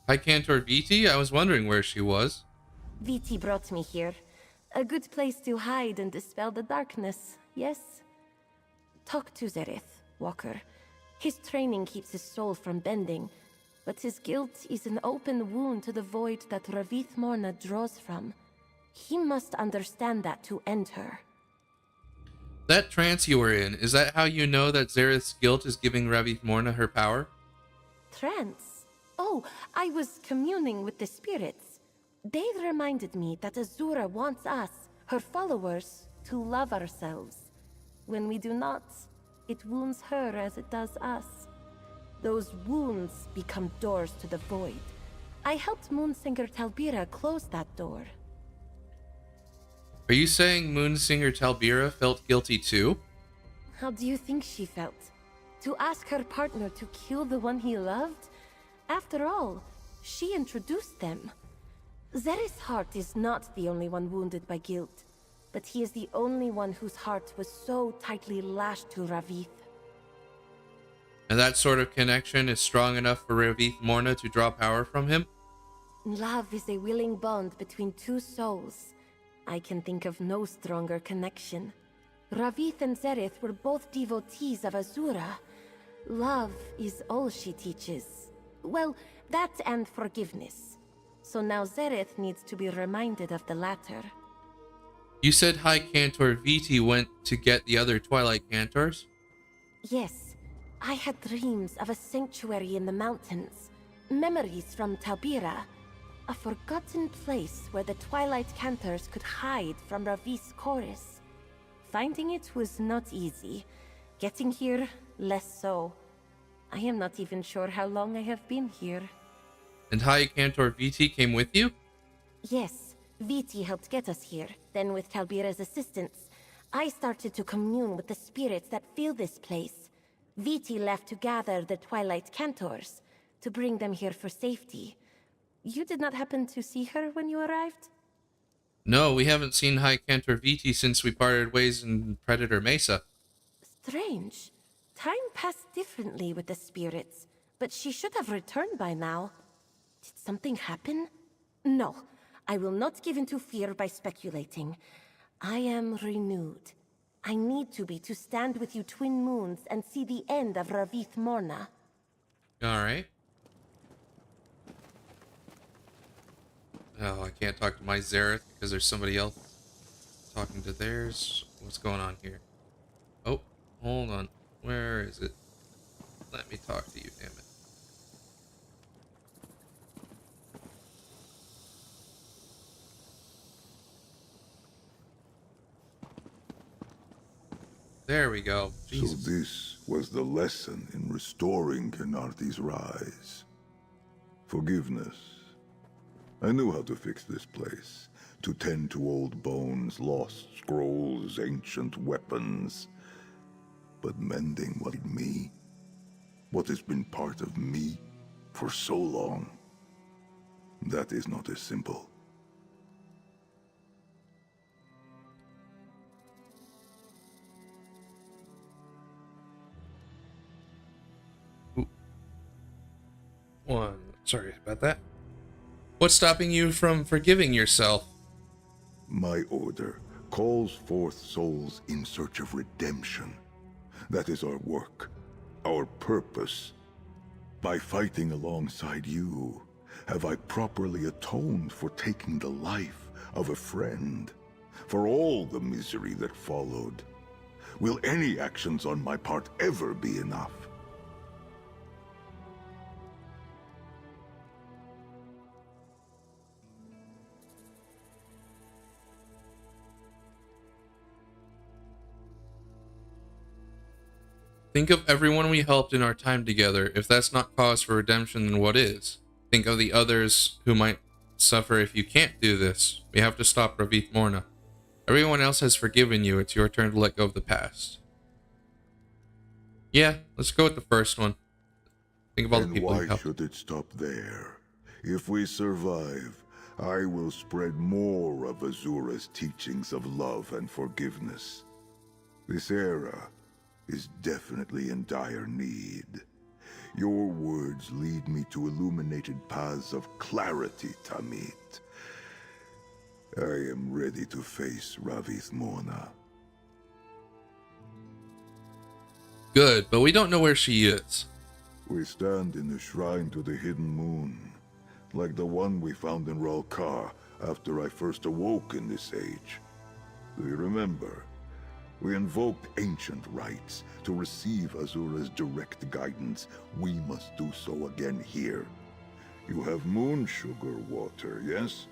Hi, Cantor Viti. I was wondering where she was. Viti brought me here. A good place to hide and dispel the darkness, yes? Talk to Zerith, Walker. His training keeps his soul from bending, but his guilt is an open wound to the void that Ravith Morna draws from. He must understand that to end her. That trance you were in, is that how you know that Zerith's guilt is giving Ravith Morna her power? Trance? Oh, I was communing with the spirits. They reminded me that Azura wants us, her followers, to love ourselves. When we do not, it wounds her as it does us. Those wounds become doors to the void. I helped Moonsinger Talbira close that door. Are you saying Moonsinger Talbira felt guilty too? How do you think she felt? To ask her partner to kill the one he loved? After all, she introduced them. Zerith's heart is not the only one wounded by guilt, but he is the only one whose heart was so tightly lashed to Ravith. And that sort of connection is strong enough for Ravith Morna to draw power from him? Love is a willing bond between two souls. I can think of no stronger connection. Ravith and Zerith were both devotees of Azura. Love is all she teaches. Well, that and forgiveness. So now Zerith needs to be reminded of the latter. You said High Cantor Viti went to get the other Twilight Cantors? Yes, I had dreams of a sanctuary in the mountains. Memories from Talbira. A forgotten place where the Twilight Cantors could hide from Ravith's chorus. Finding it was not easy. Getting here, less so. I am not even sure how long I have been here. And High Cantor Viti came with you? Yes, Viti helped get us here. Then with Talbira's assistance, I started to commune with the spirits that fill this place. Viti left to gather the Twilight Cantors, to bring them here for safety. You did not happen to see her when you arrived? No, we haven't seen High Cantor Viti since we parted ways in Predator Mesa. Strange. Time passed differently with the spirits, but she should have returned by now. Did something happen? No, I will not give in to fear by speculating. I am renewed. I need to be to stand with you twin moons and see the end of Ravith Morna. Alright. Oh, I can't talk to my Zerith because there's somebody else talking to theirs. What's going on here? Oh, hold on. Where is it? Let me talk to you, damn it. There we go. Jesus. So this was the lesson in restoring Khenarthi's rise. Forgiveness. I knew how to fix this place. To tend to old bones, lost scrolls, ancient weapons. But mending what made me, what has been part of me for so long, that is not as simple. Sorry about that. What's stopping you from forgiving yourself? My order calls forth souls in search of redemption. That is our work, our purpose. By fighting alongside you, have I properly atoned for taking the life of a friend, for all the misery that followed? Will any actions on my part ever be enough? Think of everyone we helped in our time together. If that's not cause for redemption, then what is? Think of the others who might suffer if you can't do this. We have to stop Ravith Morna. Everyone else has forgiven you. It's your turn to let go of the past. Yeah, let's go with the first one. Think of all the people we why helped. should it stop there? If we survive, I will spread more of Azura's teachings of love and forgiveness. This era is definitely in dire need. Your words lead me to illuminated paths of clarity, Tamit. I am ready to face Ravith Morna. Good, but we don't know where she is. We stand in the shrine to the hidden moon, like the one we found in Ralkar after I first awoke in this age. Do you remember? We invoked ancient rites to receive Azura's direct guidance. We must do so again here. You have moon sugar water, yes?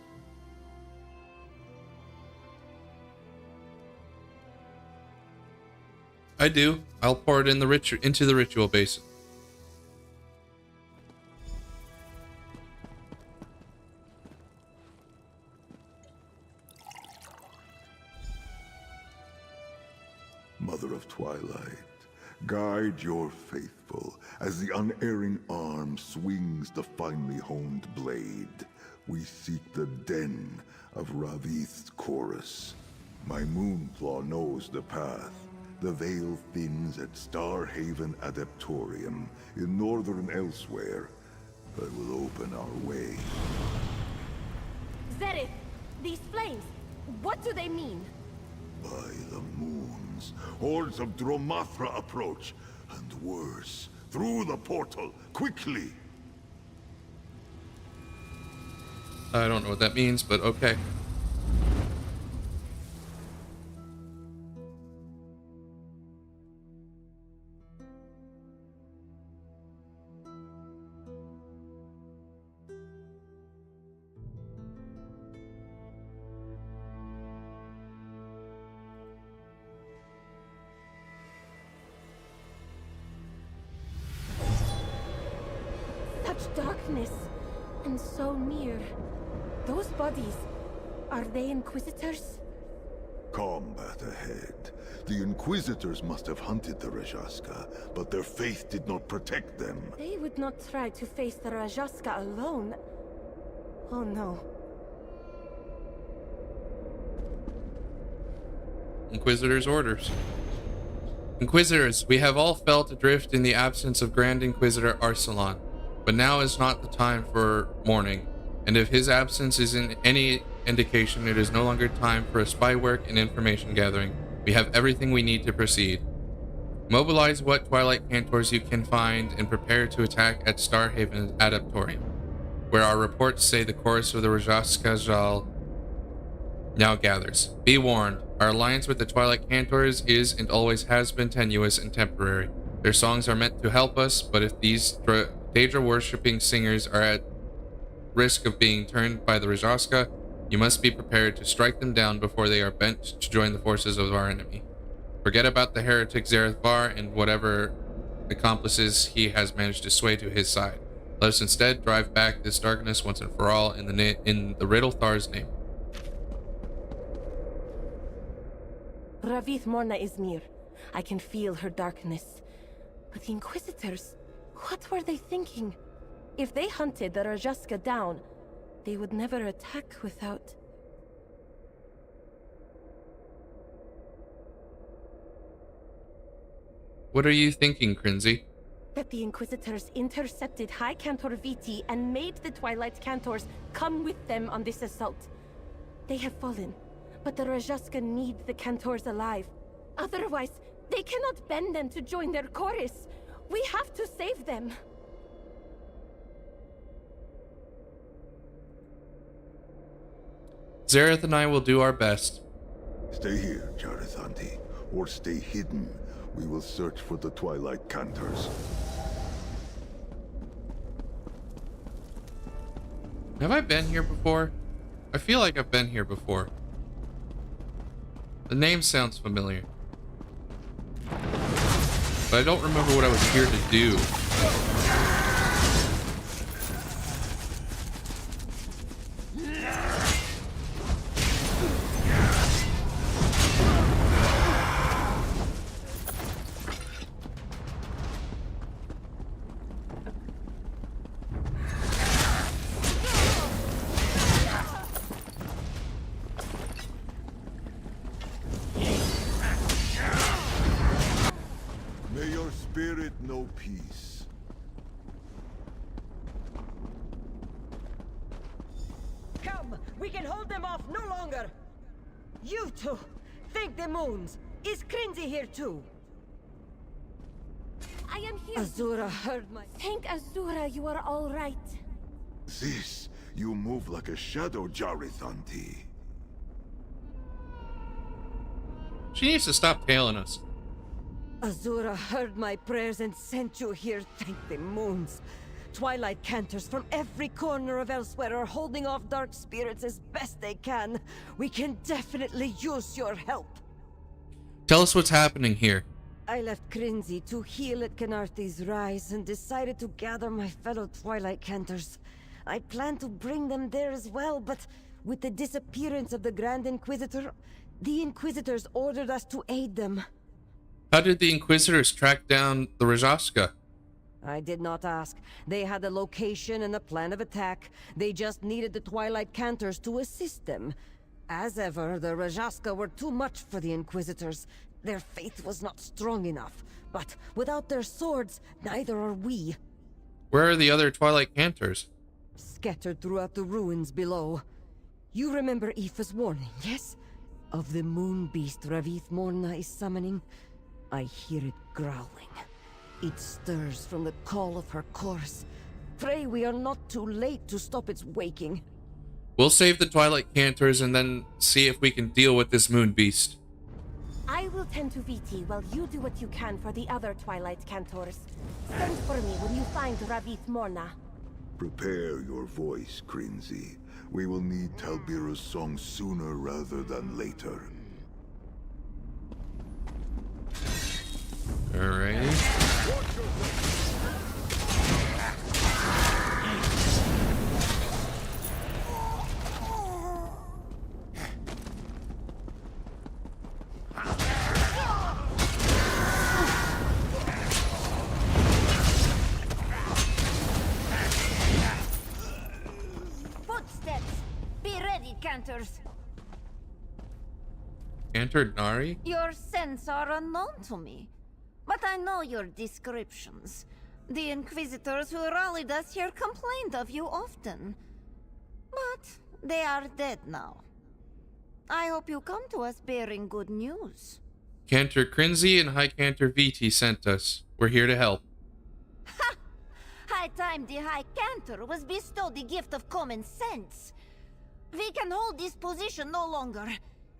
I do. I'll pour it in the into the ritual basin. Mother of Twilight, guide your faithful as the unerring arm swings the finely honed blade. We seek the den of Ravith's chorus. My Moonflaw knows the path. The veil thins at Starhaven Adeptorium in northern Elsewhere. I will open our way. Zerith, these flames, what do they mean? By the moons, hordes of Dromathra approach. And worse, through the portal, quickly! I don't know what that means, but okay. Such darkness, and so near. Those bodies, are they Inquisitors? Combat ahead. The Inquisitors must have hunted the Rajaska, but their faith did not protect them. They would not try to face the Rajaska alone. Oh no. Inquisitor's orders. Inquisitors, we have all felt adrift in the absence of Grand Inquisitor Arsalan, but now is not the time for mourning, and if his absence is in any indication, it is no longer time for a spy work and information gathering. We have everything we need to proceed. Mobilize what Twilight Cantors you can find and prepare to attack at Starhaven Adeptorium, where our reports say the chorus of the Rajaska Jal now gathers. Be warned, our alliance with the Twilight Cantors is and always has been tenuous and temporary. Their songs are meant to help us, but if these Daedra-worshipping singers are at risk of being turned by the Rajaska, you must be prepared to strike them down before they are bent to join the forces of our enemy. Forget about the heretic Zerith-var and whatever accomplices he has managed to sway to his side. Let us instead drive back this darkness once and for all in the Riddle-thar's name. Ravith Morna is near. I can feel her darkness. But the Inquisitors, what were they thinking? If they hunted the Rajaska down, they would never attack without... What are you thinking, Crinzy? That the Inquisitors intercepted High Cantor Viti and made the Twilight Cantors come with them on this assault. They have fallen, but the Rajaska need the Cantors alive. Otherwise, they cannot bend them to join their chorus. We have to save them. Zerith and I will do our best. Stay here, Jarithanti, or stay hidden. We will search for the Twilight Cantors. Have I been here before? I feel like I've been here before. The name sounds familiar. But I don't remember what I was here to do. May your spirit know peace. Come! We can hold them off no longer! You two! Thank the moons! Is Crinzy here too? I am here. Azura heard my... Thank Azura you are all right. This, you move like a shadow, Jarithanti. She needs to stop tailing us. Azura heard my prayers and sent you here, thank the moons. Twilight Cantors from every corner of Elsewhere are holding off dark spirits as best they can. We can definitely use your help. Tell us what's happening here. I left Crinzy to heal at Canarthi's rise and decided to gather my fellow Twilight Cantors. I planned to bring them there as well, but with the disappearance of the Grand Inquisitor, the Inquisitors ordered us to aid them. How did the Inquisitors track down the Rajaska? I did not ask. They had a location and a plan of attack. They just needed the Twilight Cantors to assist them. As ever, the Rajaska were too much for the Inquisitors. Their faith was not strong enough. But without their swords, neither are we. Where are the other Twilight Cantors? Scattered throughout the ruins below. You remember Aoife's warning, yes? Of the moon beast Zerith-var is summoning? I hear it growling. It stirs from the call of her chorus. Pray we are not too late to stop its waking. We'll save the Twilight Cantors and then see if we can deal with this moon beast. I will tend to Viti while you do what you can for the other Twilight Cantors. Send for me when you find Zerith-var. Prepare your voice, Crinzy. We will need Talbira's song sooner rather than later. Alright. Footsteps! Be ready, Cantors! Cantor Nari? Your scents are unknown to me, but I know your descriptions. The Inquisitors who rallied us here complained of you often. But they are dead now. I hope you come to us bearing good news. Cantor Crinzy and High Cantor Viti sent us. We're here to help. Ha! High time the High Cantor was bestowed the gift of common sense. We can hold this position no longer.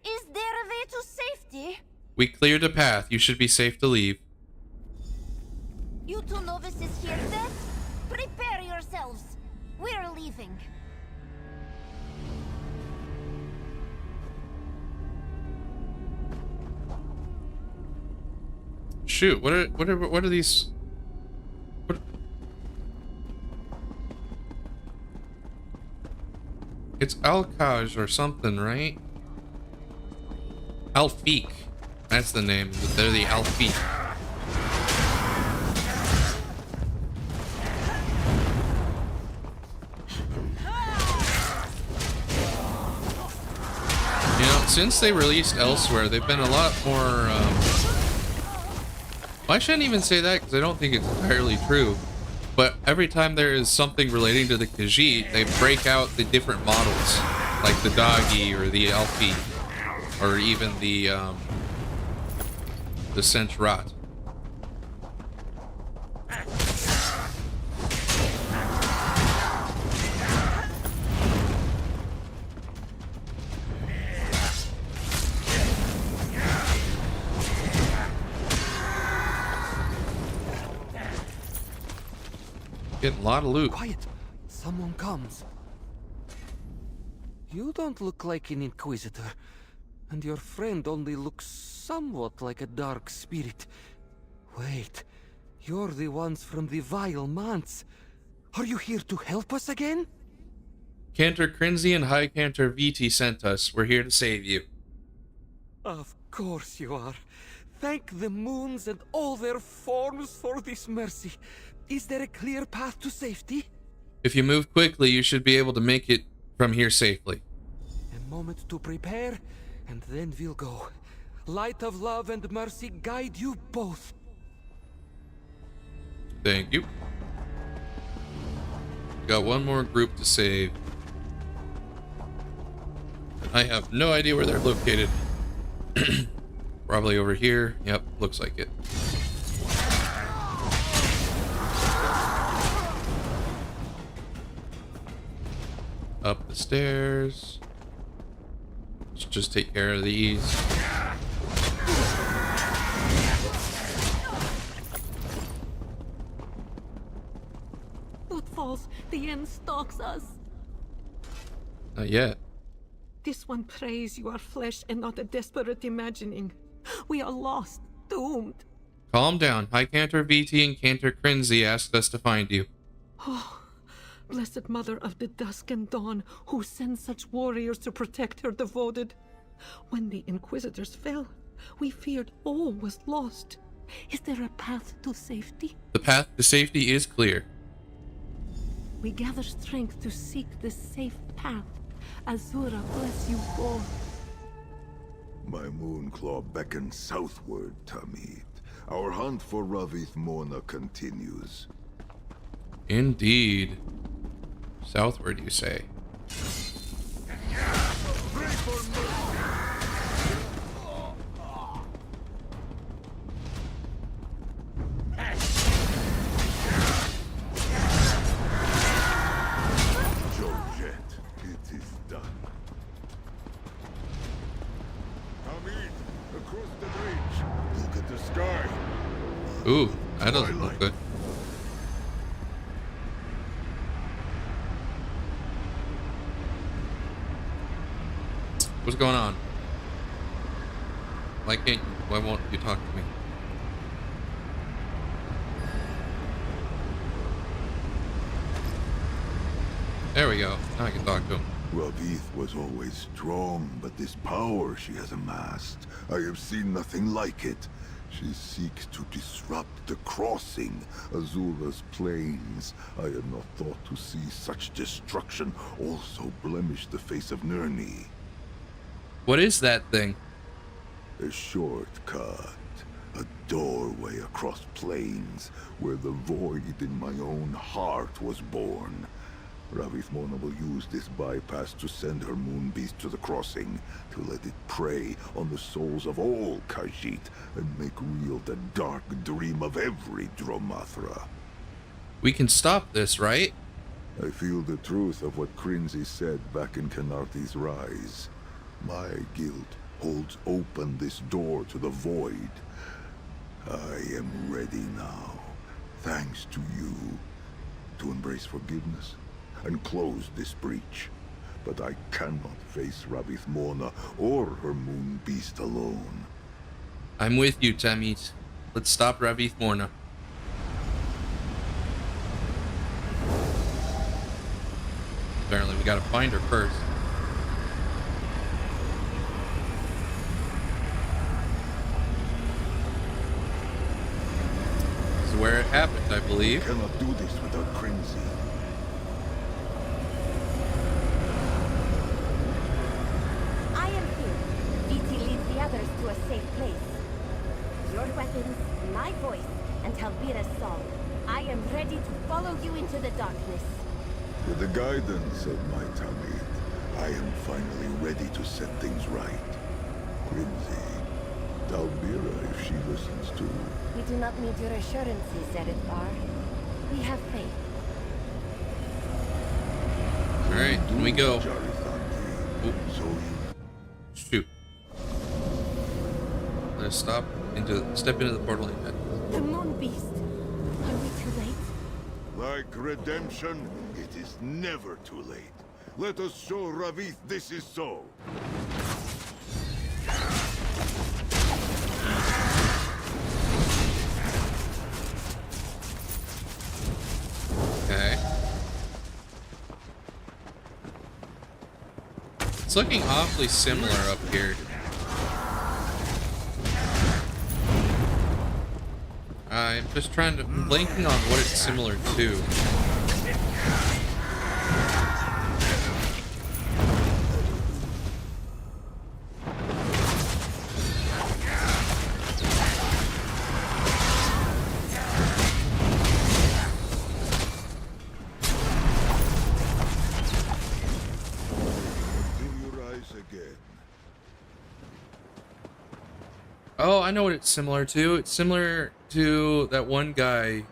Is there a way to safety? We cleared a path. You should be safe to leave. You two novices hear that? Prepare yourselves. We're leaving. Shoot, what are these? What? It's Alkaj or something, right? Alfiq. That's the name. They're the Alfiq. You know, since they released Elsewhere, they've been a lot more, well, I shouldn't even say that because I don't think it's entirely true. But every time there is something relating to the Khajiit, they break out the different models, like the Doggy or the Alfie, or even the Sentrat. Getting a lot of loot. Quiet! Someone comes. You don't look like an Inquisitor, and your friend only looks somewhat like a dark spirit. Wait, you're the ones from the Vile Manse. Are you here to help us again? Cantor Crinzy and High Cantor Viti sent us. We're here to save you. Of course you are. Thank the moons and all their forms for this mercy. Is there a clear path to safety? If you move quickly, you should be able to make it from here safely. A moment to prepare, and then we'll go. Light of love and mercy guide you both. Thank you. Got one more group to save. I have no idea where they're located. Probably over here. Yep, looks like it. Up the stairs. Let's just take care of these. Footfalls, the end stalks us. Not yet. This one prays you are flesh and not a desperate imagining. We are lost, doomed. Calm down. High Cantor VT and Cantor Crinzy asked us to find you. Oh, blessed mother of the dusk and dawn, who sends such warriors to protect her devoted. When the Inquisitors fell, We feared all was lost. Is there a path to safety? The path to safety is clear. We gather strength to seek the safe path. Azura bless you both. My Moonclaw beckons southward, Tamid. Our hunt for Ravith Mona continues. Indeed. Southward, you say? Ooh, that doesn't look good. What's going on? Why won't you talk to me? There we go. Now I can talk to him. Ravith was always strong, but this power she has amassed, I have seen nothing like it. She seeks to disrupt the crossing, Azura's plains. I had not thought to see such destruction also blemish the face of Nirni. What is that thing? A shortcut. A doorway across plains, where the void in my own heart was born. Ravith Mona will use this bypass to send her moon beast to the crossing, to let it prey on the souls of all Khajiit and make real the dark dream of every Dromathra. We can stop this, right? I feel the truth of what Krinzi said back in Kanarthi's Rise. My guilt holds open this door to the void. I am ready now, thanks to you, to embrace forgiveness and close this breach. But I cannot face Ravith Mona or her moon beast alone. I'm with you, Tamid. Let's stop Ravith Mona. Apparently we gotta find her first. This is where it happened, I believe. I cannot do this without Krinzi. To a safe place. Your weapons, my voice, and Talbira's song. I am ready to follow you into the darkness. With the guidance of my Tamid, I am finally ready to set things right. Krinzi, Talbira if she listens too. We do not need your assurances, Zerith-var. We have faith. Alright, here we go. So shoot. Let's step into the portal again. The moon beast. Are we too late? like redemption, it is never too late. Let us show Ravith this is so. Okay. It's looking awfully similar up here. I'm just trying to... I'm blanking on what it's similar to. Oh, I know what it's similar to. It's similar to that one guy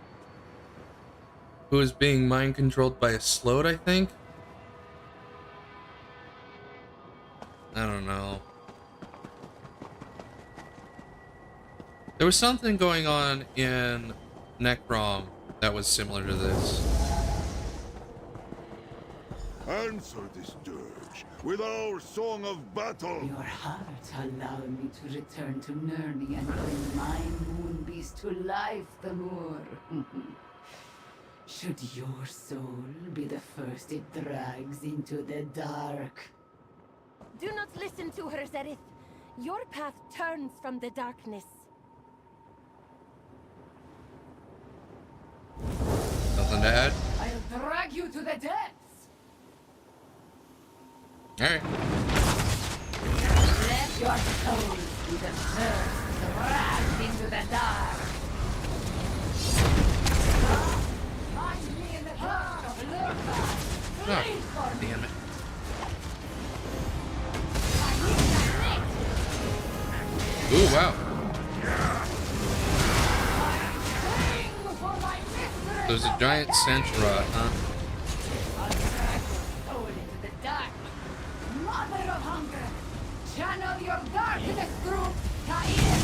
who was being mind controlled by a sloat, I think. I don't know. There was something going on in Necrom that was similar to this. Answer this dirge with our song of battle. Your heart allowed me to return to Nirni and bring my moon beast to life, the Moor. Should your soul be the first it drags into the dark? Do not listen to her, Zerith. Your path turns from the darkness. Nothing to add? I'll drag you to the depths. Alright. Let your souls be the first dragged into the dark. Find me in the dark of Zerith-var. Please for me. Damn it. Ooh, wow. There's a giant sense rod, huh? Soul into the dark. Mother of hunger. Channel your darkness through Kair.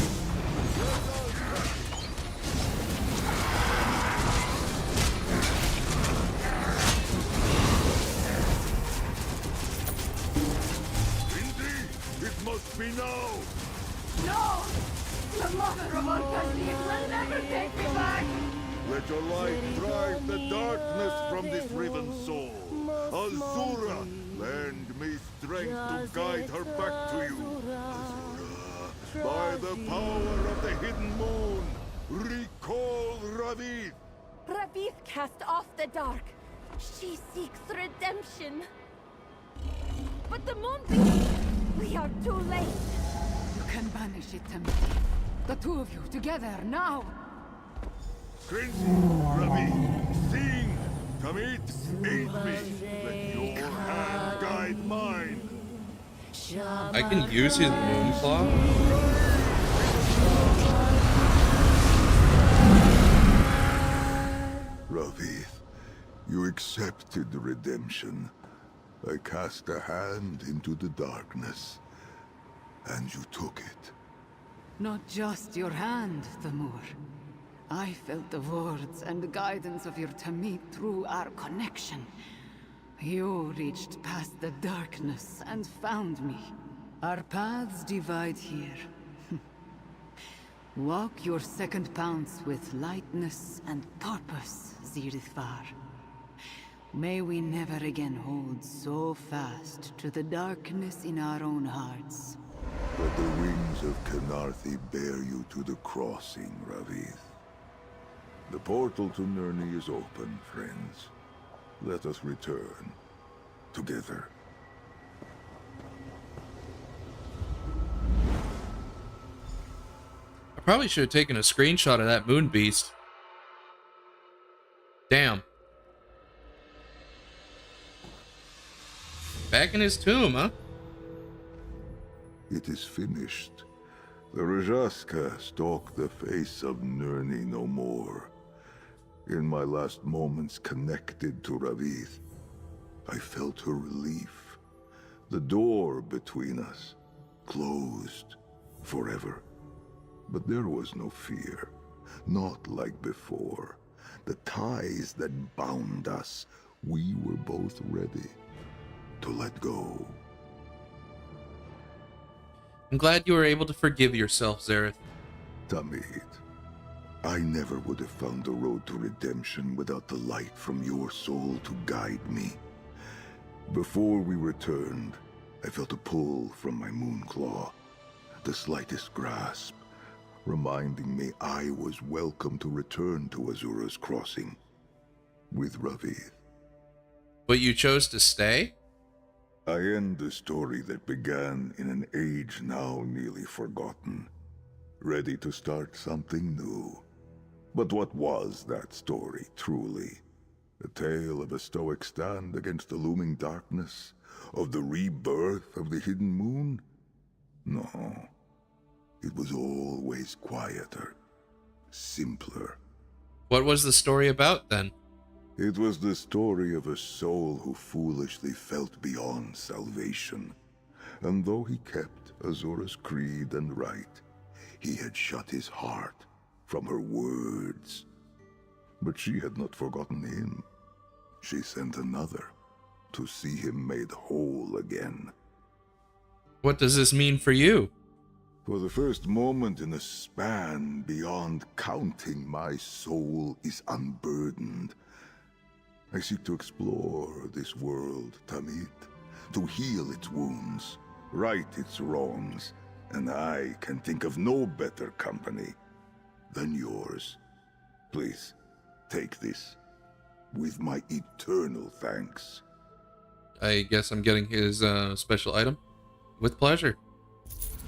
It must be now! No! The mother of all Khalid will never take me back! Let your light drive the darkness from this riven soul. Azura, lend me strength to guide her back to you. Azura, by the power of the hidden moon, recall Ravith. Ravith cast off the dark. She seeks redemption. But the moonbeam, we are too late. You can banish it to me. The two of you together now. Crinzy, Ravith, sing! Tamid, aid me! Let your hand guide mine! I can use his moon claw? Ravith, you accepted the redemption. I cast a hand into the darkness, and you took it. Not just your hand, Thamur. I felt the words and the guidance of your Tamid through our connection. You reached past the darkness and found me. Our paths divide here. Walk your second pounce with lightness and purpose, Zerith-var. May we never again hold so fast to the darkness in our own hearts. Let the wings of Khenarthi bear you to the crossing, Ravith. The portal to Nirni is open, friends. Let us return. Together. I probably should have taken a screenshot of that moon beast. Damn. Back in his tomb, huh? It is finished. The Rajaska stalk the face of Nirni no more. In my last moments connected to Ravith, I felt her relief. The door between us closed forever. But there was no fear, not like before. The ties that bound us, we were both ready to let go. I'm glad you were able to forgive yourself, Zerith. Tamid, I never would have found the road to redemption without the light from your soul to guide me. Before we returned, I felt a pull from my moon claw, the slightest grasp, reminding me I was welcome to return to Azura's crossing with Ravith. But you chose to stay? I end the story that began in an age now nearly forgotten, ready to start something new. But what was that story, truly? A tale of a stoic stand against the looming darkness? Of the rebirth of the hidden moon? No. It was always quieter, simpler. What was the story about, then? It was the story of a soul who foolishly felt beyond salvation. And though he kept Azura's creed and rite, he had shut his heart from her words. But she had not forgotten him. She sent another to see him made whole again. What does this mean for you? For the first moment in a span beyond counting, my soul is unburdened. I seek to explore this world, Tamid, to heal its wounds, right its wrongs, and I can think of no better company than yours. Please, take this, with my eternal thanks. I guess I'm getting his special item. With pleasure.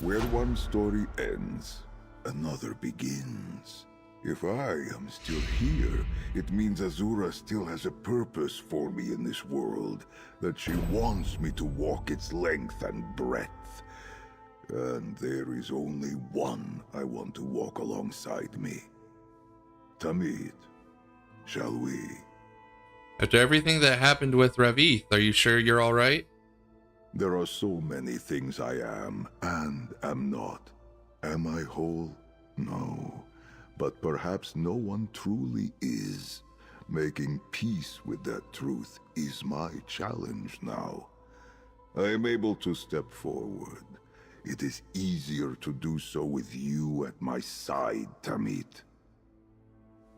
Where one story ends, another begins. If I am still here, it means Azura still has a purpose for me in this world, that she wants me to walk its length and breadth. And there is only one I want to walk alongside me. Tamid, shall we? After everything that happened with Ravith, are you sure you're alright? There are so many things I am and am not. Am I whole? No. But perhaps no one truly is. Making peace with that truth is my challenge now. I am able to step forward. It is easier to do so with you at my side, Tamid.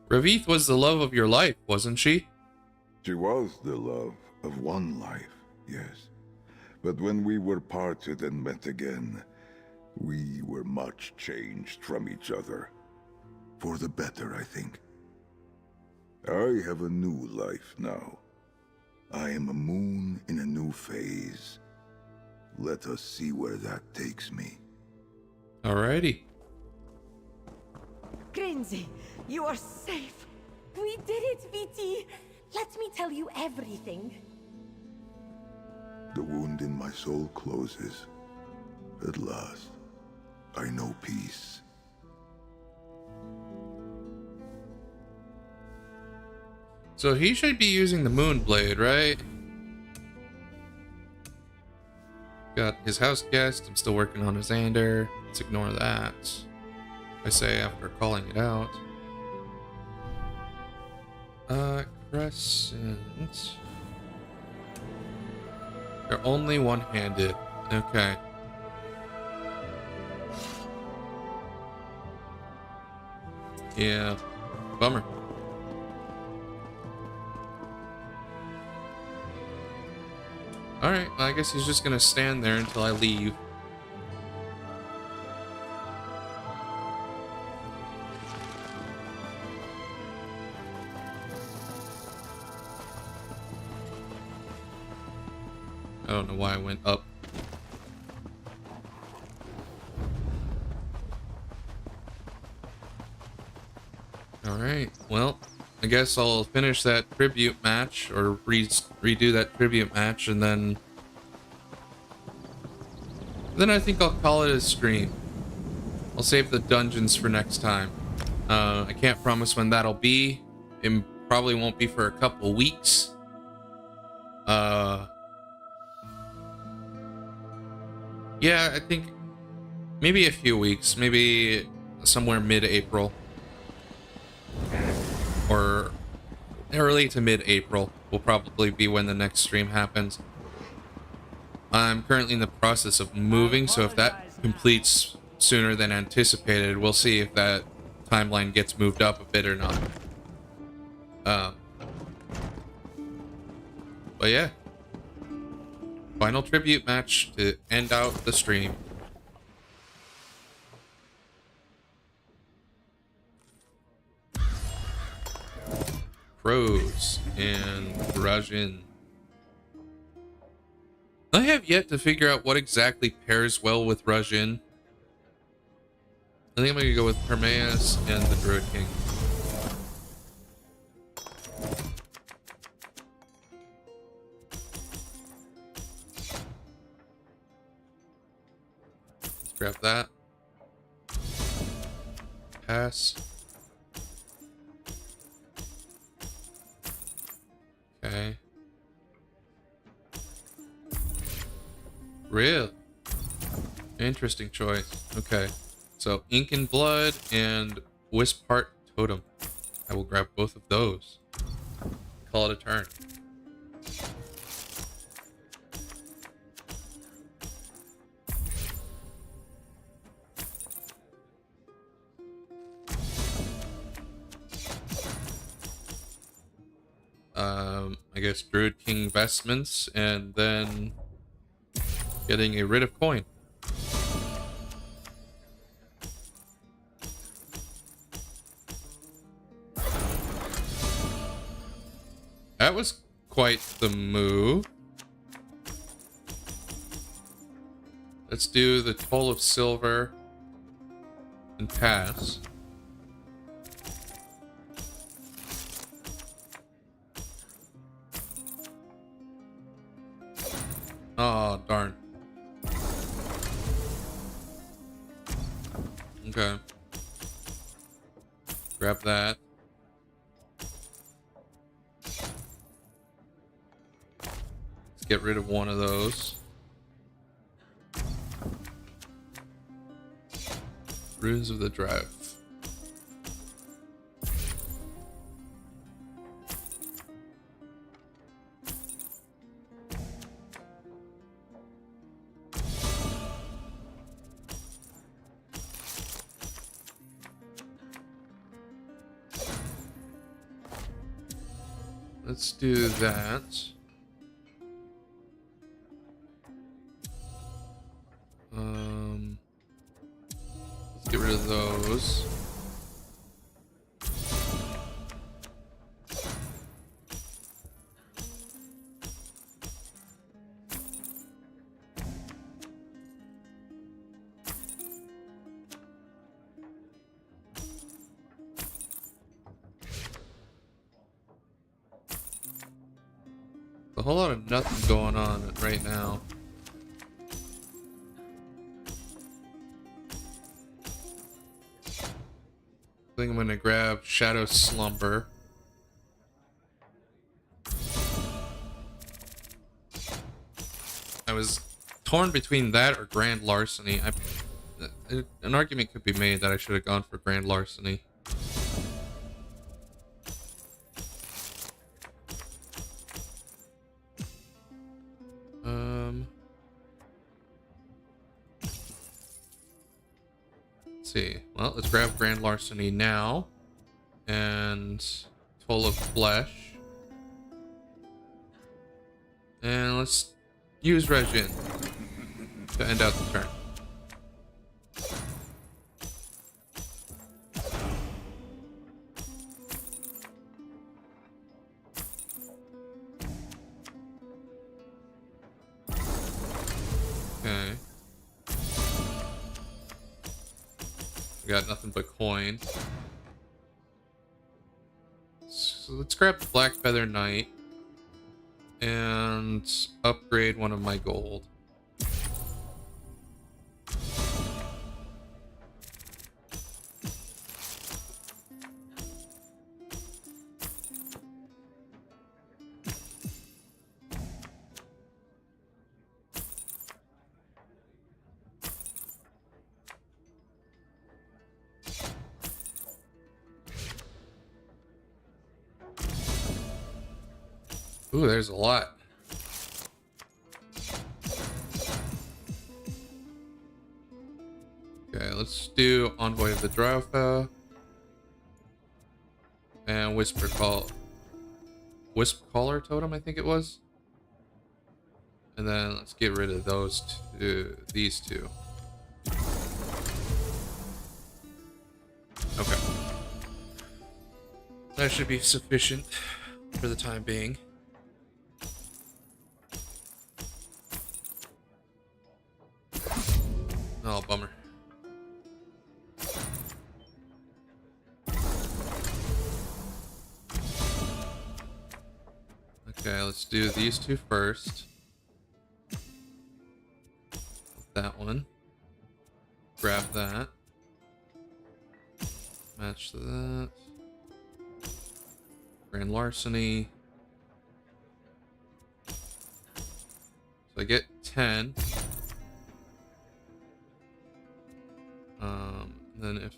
Ravith was the love of your life, wasn't she? She was the love of one life, yes. But when we were parted and met again, we were much changed from each other. For the better, I think. I have a new life now. I am a moon in a new phase. Let us see where that takes me. Alrighty. Grinzi, you are safe. We did it, Viti. Let me tell you everything. The wound in my soul closes. At last, I know peace. So he should be using the moon blade, right? Got his house guest. I'm still working on his Xander. Let's ignore that. I say after calling it out. Crescent. They're only one-handed. Okay. Yeah. Bummer. Alright, well, I guess he's just gonna stand there until I leave. I don't know why I went up. Alright, well, I guess I'll finish that tribute match, or redo that tribute match, and then I think I'll call it a stream. I'll save the dungeons for next time. I can't promise when that'll be. It probably won't be for a couple weeks. Yeah, I think maybe a few weeks, maybe somewhere mid-April. Or early to mid-April will probably be when the next stream happens. I'm currently in the process of moving, so if that completes sooner than anticipated, we'll see if that timeline gets moved up a bit or not. But yeah. Final tribute match to end out the stream. Pros and Rajin. I have yet to figure out what exactly pairs well with Rajin. I think I'm gonna go with Hermaeus and the Druid King. Let's grab that. Pass. Okay. Real. Interesting choice. Okay. So Ink and Blood and Wisp Heart Totem. I will grab both of those. Call it a turn. I guess Druid King Vestments, and then getting a Writ of Coin. That was quite the move. Let's do the toll of silver and pass. Oh, darn. Okay. Grab that. Let's get rid of one of those. Runes of the Drive. Let's do that. Let's get rid of those. A whole lot of nothing going on right now. I think I'm gonna grab Shadow Slumber. I was torn between that or Grand Larceny. An argument could be made that I should have gone for Grand Larceny. Let's see. Well, let's grab Grand Larceny now. And Toll of Flesh. And let's use Regin to end out the turn. Okay. We got nothing but coin. So let's grab the Black Feather Knight and upgrade one of my gold. Ooh, there's a lot. Okay, let's do Envoy of the Draufa and Wisp Caller Totem, I think it was. And then let's get rid of those two, these two. Okay. That should be sufficient for the time being. Oh, bummer. Okay, let's do these two first. That one. Grab that. Match that. Grand Larceny. So I get 10. Then if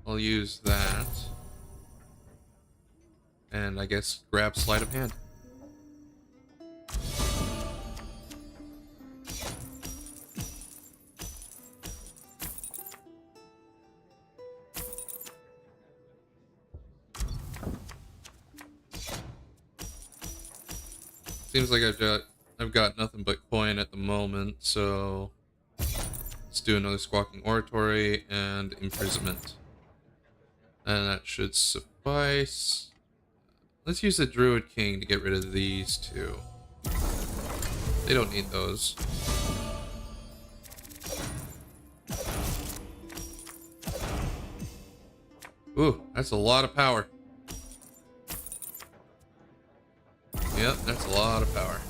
I'll use that, and I guess grab Sleight of Hand. Seems like I've got nothing but coin at the moment, so let's do another Squawking Oratory and Imprisonment. And that should suffice. Let's use the Druid King to get rid of these two. They don't need those. Ooh, that's a lot of power. Yep, that's a lot of power.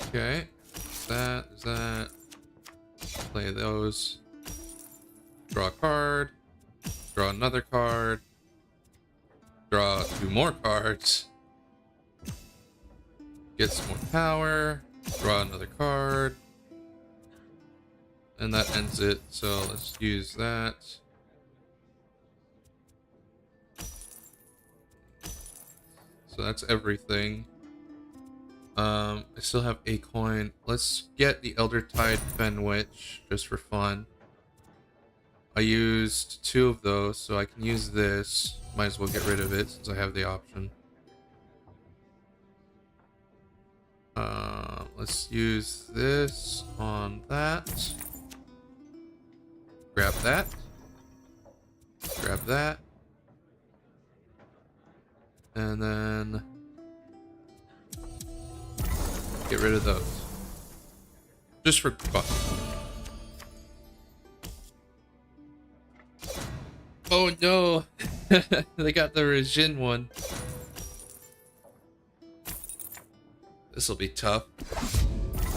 Okay, there's that. Play those. Draw a card. Draw another card. Draw 2 more cards. Get some more power. Draw another card. And that ends it, so let's use that. So that's everything. I still have a coin. Let's get the Elder Tide Fenwich just for fun. I used 2 of those, so I can use this. Might as well get rid of it since I have the option. Let's use this on that. Grab that. Grab that. And then get rid of those. Just for fun. Oh no! They got the Rajin one. This will be tough.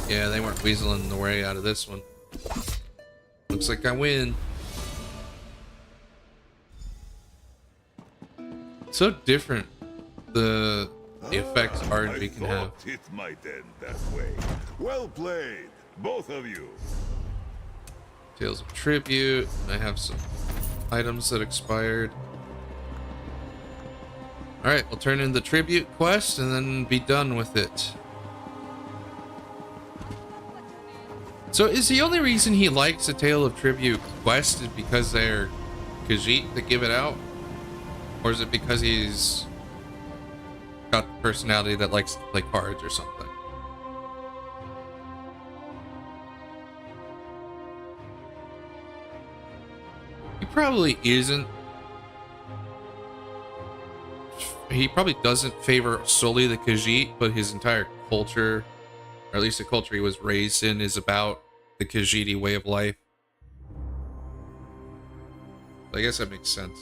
Yeah, they weren't weaseling the way out of this one. Looks like I win. So different the effects RNG can have. It might end that way. Well played, both of you. Tales of Tribute. I have some items that expired. Alright, we'll turn in the Tribute quest and then be done with it. So is the only reason he likes the Tale of Tribute quest is because they're Khajiit that give it out? Or is it because he's got the personality that likes to play cards or something? He probably isn't. He probably doesn't favor solely the Khajiit, but his entire culture, or at least the culture he was raised in, is about the Khajiiti way of life. I guess that makes sense.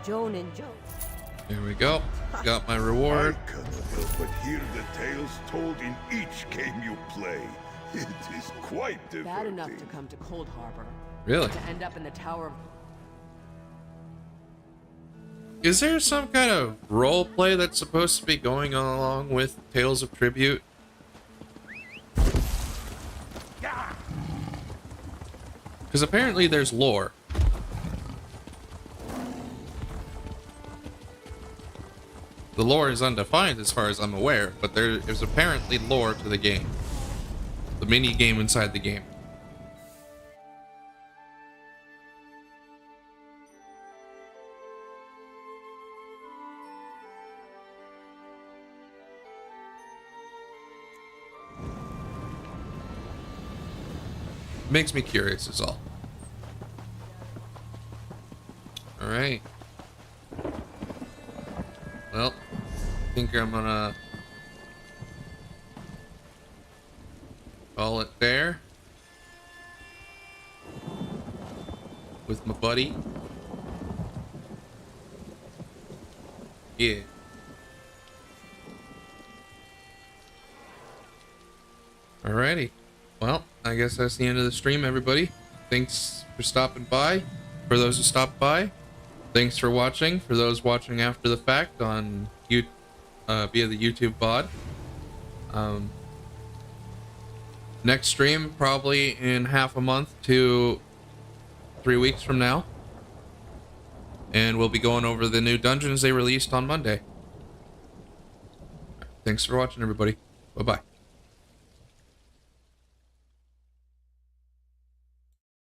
Joan and Joan. Here we go. Got my reward. I cannot help but hear the tales told in each game you play. It is quite diverting. Bad enough to come to Cold Harbor. Really? To end up in the Tower of... Is there some kind of role play that's supposed to be going along with Tales of Tribute? Because apparently there's lore. The lore is undefined as far as I'm aware, but there is apparently lore to the game. The mini game inside the game. Makes me curious is all. All right. Well, I think I'm gonna call it there with my buddy. Yeah. Alrighty. Well, I guess that's the end of the stream, everybody. Thanks for stopping by. For those who stopped by, Thanks for watching. For those watching after the fact on via the YouTube VOD. Next stream probably in half a month to 3 weeks from now. And we'll be going over the new dungeons they released on Monday. Thanks for watching, everybody. Bye-bye.